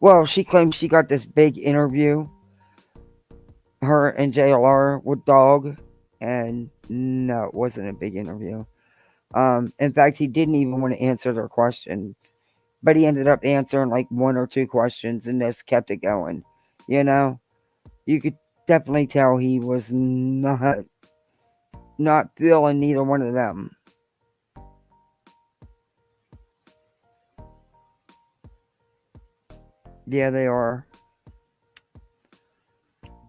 Well, she claims she got this big interview, her and JLR with Dog, and no, it wasn't a big interview. In fact, he didn't even want to answer their question, but he ended up answering like one or two questions and just kept it going. You know, you could definitely tell he was not feeling neither one of them. Yeah, they are.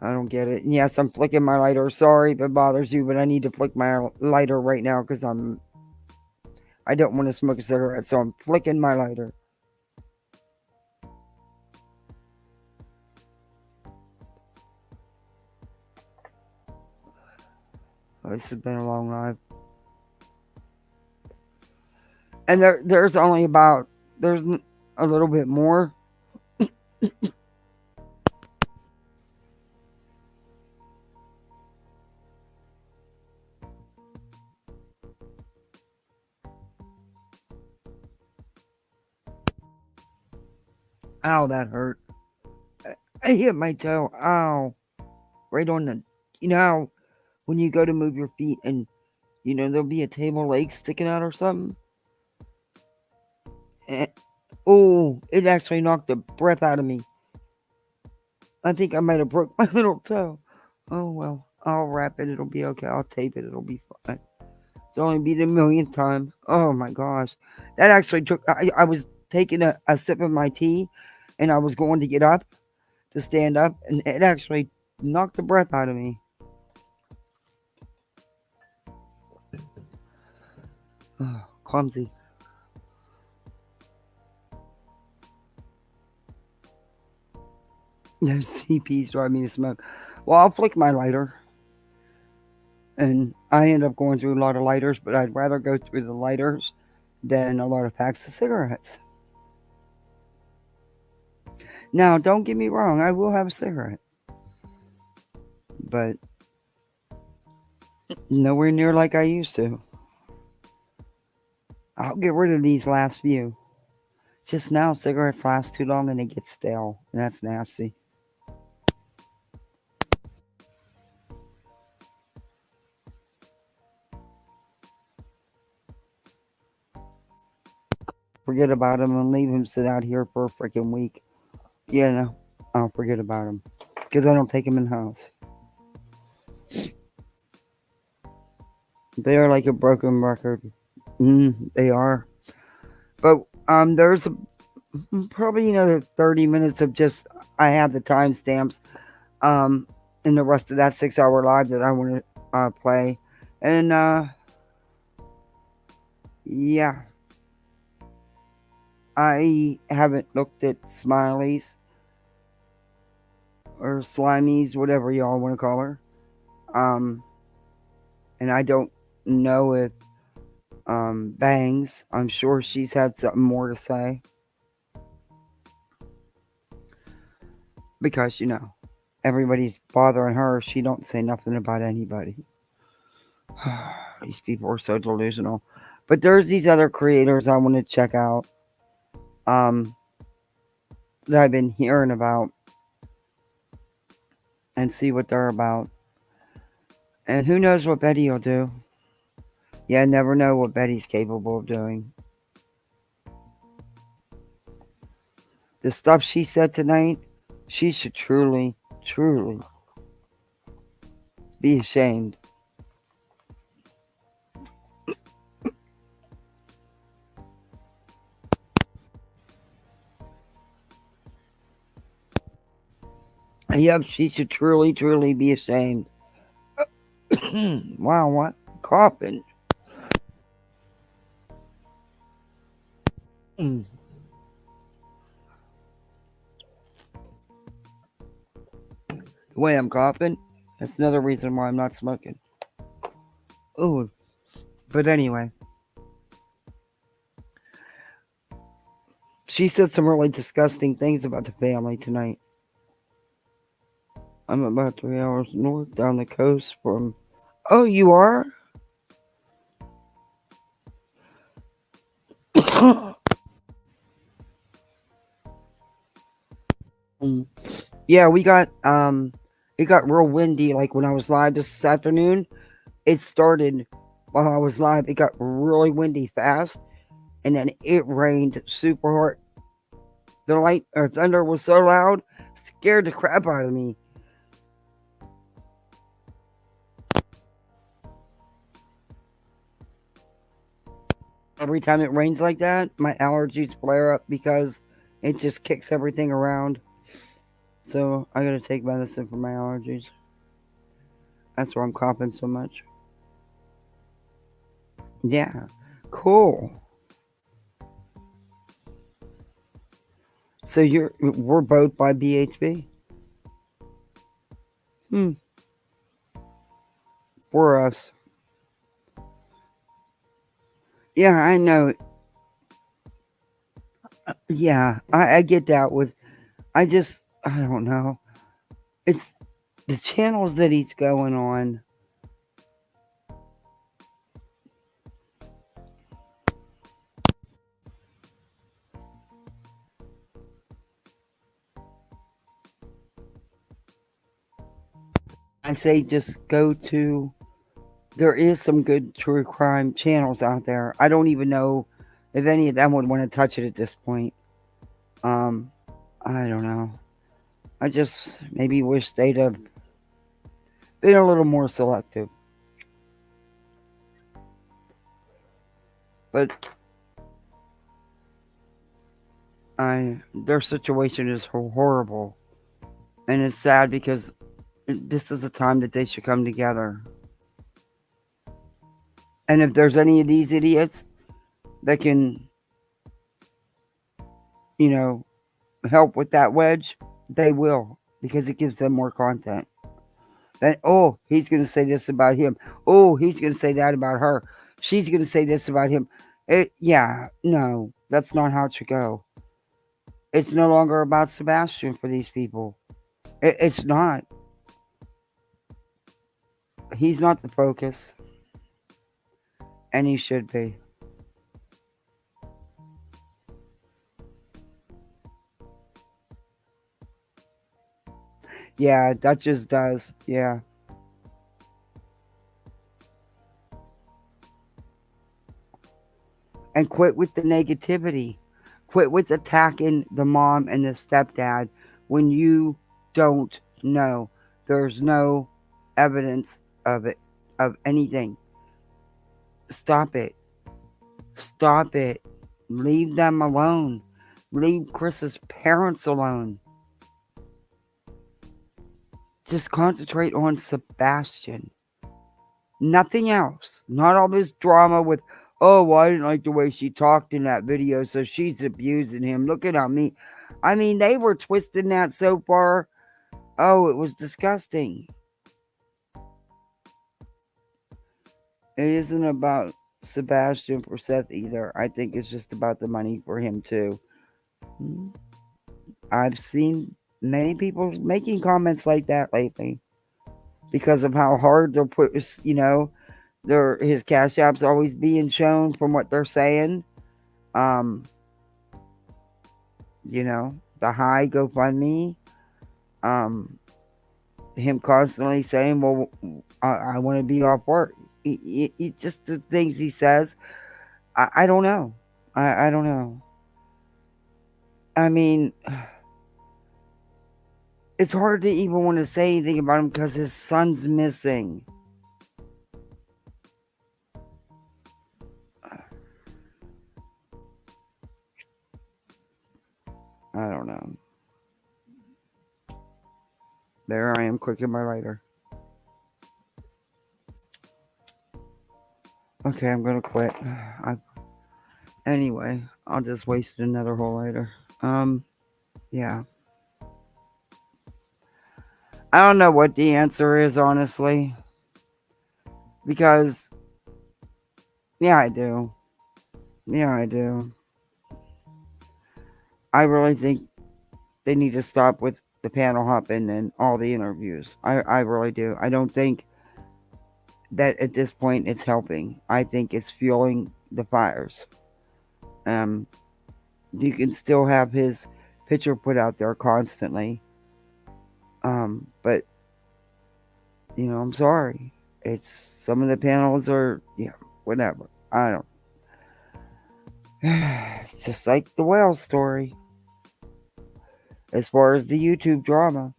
I don't get it. And yes, I'm flicking my lighter. Sorry if it bothers you, but I need to flick my lighter right now because I don't want to smoke a cigarette, so I'm flicking my lighter. Oh, this has been a long live. And there's a little bit more. Ow, that hurt. I hit my toe. Ow. Right on the... You know how when you go to move your feet and, you know, there'll be a table leg sticking out or something? Oh, it actually knocked the breath out of me. I think I might have broke my little toe. Oh, well. I'll wrap it. It'll be okay. I'll tape it. It'll be fine. It's only be the millionth time. Oh, my gosh. That actually took... I was taking a sip of my tea, and I was going to get up to stand up, and it actually knocked the breath out of me. Oh, clumsy. Those CPs drive me to smoke. Well, I'll flick my lighter. And I end up going through a lot of lighters, but I'd rather go through the lighters than a lot of packs of cigarettes. Now, don't get me wrong, I will have a cigarette. But nowhere near like I used to. I'll get rid of these last few. Just now, cigarettes last too long and they get stale, and that's nasty. Forget about him and leave him sit out here for a freaking week. Yeah, no, I'll forget about him because I don't take him in the house. They are like a broken record. They are. But there's probably another 30 minutes of just I have the timestamps in the rest of that 6-hour live that I want to play. And yeah. I haven't looked at Smileys or Slimies, whatever y'all want to call her. And I don't know if Bangs, I'm sure she's had something more to say. Because, everybody's bothering her. She don't say nothing about anybody. These people are so delusional. But there's these other creators I want to check out. That I've been hearing about and see what they're about. And who knows what Betty will do. Yeah, I never know what Betty's capable of doing. The stuff she said tonight, she should truly, truly be ashamed. Yep, she should truly, truly be ashamed. Wow, what? Coughing. The way I'm coughing, that's another reason why I'm not smoking. Ooh. But anyway. She said some really disgusting things about the family tonight. I'm about 3 hours north down the coast from... Oh, you are? Yeah, we got, it got real windy, like when I was live this afternoon. It started while I was live. It got really windy fast, and then it rained super hard. The thunder was so loud, scared the crap out of me. Every time it rains like that, my allergies flare up because it just kicks everything around. So I gotta take medicine for my allergies. That's why I'm coughing so much. Yeah, cool. So we're both by BHB? For us. Yeah, I know. Yeah, I get that with... I don't know. It's the channels that he's going on. I say just go to... There is some good true crime channels out there. I don't even know if any of them would want to touch it at this point. I don't know. I just maybe wish they'd have been a little more selective. But their situation is horrible. And it's sad because this is a time that they should come together. And if there's any of these idiots that can, help with that wedge, they will. because it gives them more content. Then, oh, he's going to say this about him. Oh, he's going to say that about her. She's going to say this about him. Yeah, no, that's not how it should go. It's no longer about Sebastian for these people. It's not. He's not the focus. And he should be. Yeah, that just does. Yeah. And quit with the negativity. Quit with attacking the mom and the stepdad when you don't know. There's no evidence of it, of anything. Stop it. Stop it. Leave them alone. Leave Chris's parents alone. Just concentrate on Sebastian. Nothing else. Not all this drama with, oh, well, I didn't like the way she talked in that video, so she's abusing him. Look at me. I mean, they were twisting that so far. Oh, it was disgusting. It isn't about Sebastian for Seth either. I think it's just about the money for him too. I've seen many people making comments like that lately because of how hard they're put, you know, his cash app's always being shown from what they're saying. You know, the high GoFundMe, him constantly saying, well, I want to be off work. He just the things he says, I don't know. I don't know. I mean, it's hard to even want to say anything about him because his son's missing. I don't know. There I am clicking my lighter. Okay, I'm gonna quit. Anyway, I'll just waste another whole lighter. Yeah. I don't know what the answer is, honestly. Because, yeah, I do. Yeah, I do. I really think they need to stop with the panel hopping and all the interviews. I really do. I don't think that at this point it's helping. I think it's fueling the fires. You can still have his picture put out there constantly. But, you know, I'm sorry. It's some of the panels are, yeah, whatever. I don't. It's just like the whale story. As far as the YouTube drama,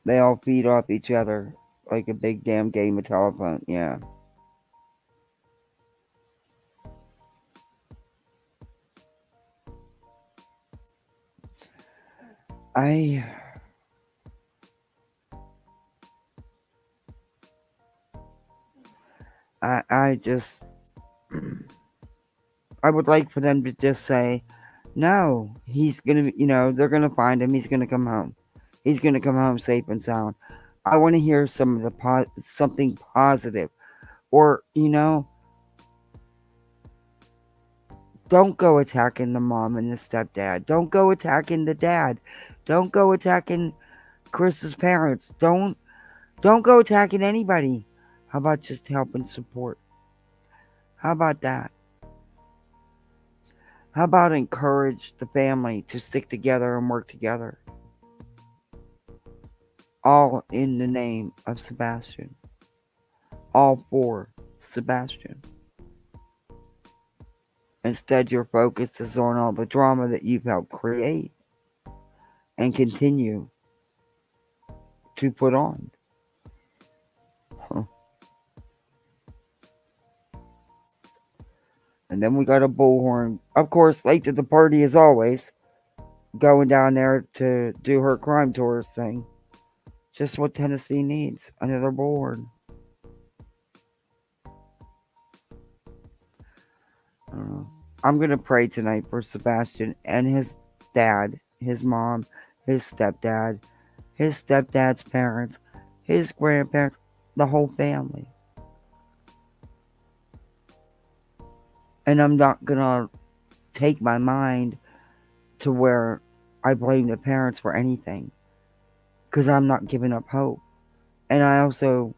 they all feed off each other like a big damn game of telephone. Yeah. I just, I would like for them to just say, no, he's gonna, you know, they're gonna find him. He's gonna come home. He's gonna come home safe and sound. I want to hear some of the something positive, or you know, don't go attacking the mom and the stepdad. Don't go attacking the dad. Don't go attacking Chris's parents. Don't go attacking anybody. How about just help and support? How about that? How about encourage the family to stick together and work together? All in the name of Sebastian. All for Sebastian. Instead, your focus is on all the drama that you've helped create and continue to put on. And then we got a bullhorn, of course, late to the party as always, going down there to do her crime tourist thing. Just what Tennessee needs, another bullhorn. I'm going to pray tonight for Sebastian and his dad his mom, his stepdad's parents, his grandparents, the whole family. And I'm not gonna take my mind to where I blame the parents for anything, because I'm not giving up hope. And I also,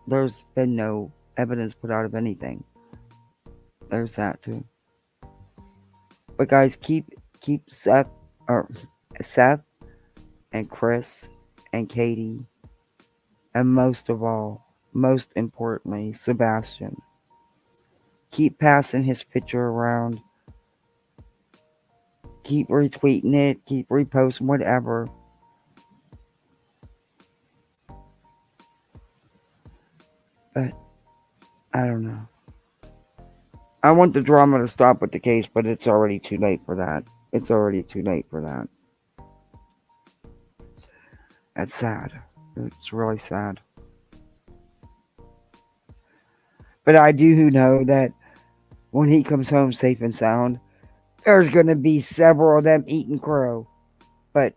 there's been no evidence put out of anything. There's that too. But guys, keep Seth and Chris and Katie, and most of all, most importantly, Sebastian. Keep passing his picture around. Keep retweeting it. Keep reposting, whatever. But I don't know. I want the drama to stop with the case, but it's already too late for that. It's already too late for that. That's sad. It's really sad. But I do know that when he comes home safe and sound, there's going to be several of them eating crow. But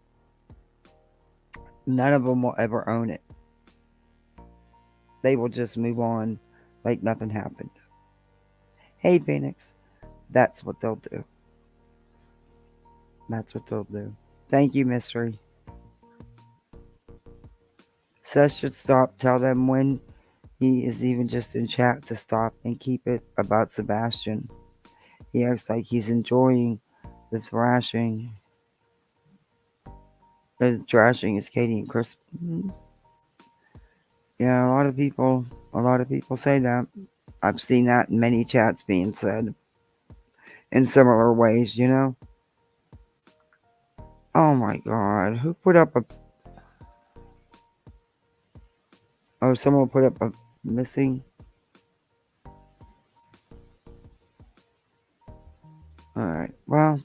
none of them will ever own it. They will just move on like nothing happened. Hey, Phoenix. That's what they'll do. That's what they'll do. Thank you, Mystery. Seth should stop. Tell them when he is even just in chat to stop and keep it about Sebastian. He acts like he's enjoying the thrashing. The thrashing is Katie and Chris. Yeah, a lot of people say that. I've seen that in many chats being said in similar ways, you know. Oh my God, who put up a... Oh, someone put up a missing... Alright, well,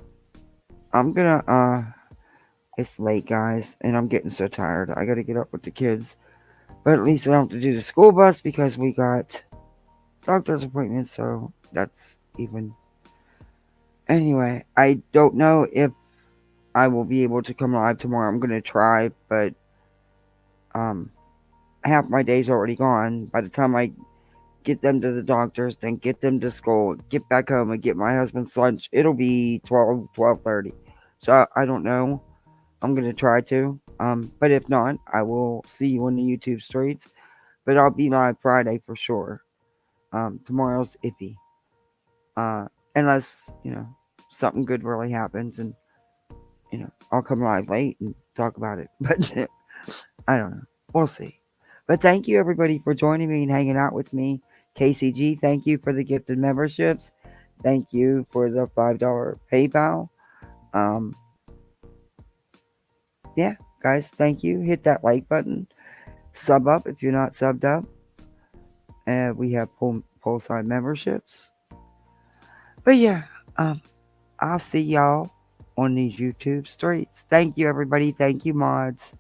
I'm gonna, it's late, guys, and I'm getting so tired. I gotta get up with the kids. But at least I don't have to do the school bus because we got doctor's appointments, so that's even. Anyway, I don't know if I will be able to come live tomorrow. I'm gonna try, but half my day's already gone. By the time I get them to the doctors, then get them to school, get back home and get my husband's lunch, it'll be 12:30. So I don't know. I'm gonna try to. But if not, I will see you on the YouTube streets. But I'll be live Friday for sure. Tomorrow's iffy. Unless, something good really happens and, I'll come live late and talk about it. But I don't know. We'll see. But thank you everybody for joining me and hanging out with me. KCG, thank you for the gifted memberships. Thank you for the $5 PayPal. Yeah, guys, thank you. Hit that like button. Sub up if you're not subbed up. And we have pull side memberships. But yeah, I'll see y'all on these YouTube streets. Thank you, everybody. Thank you, mods.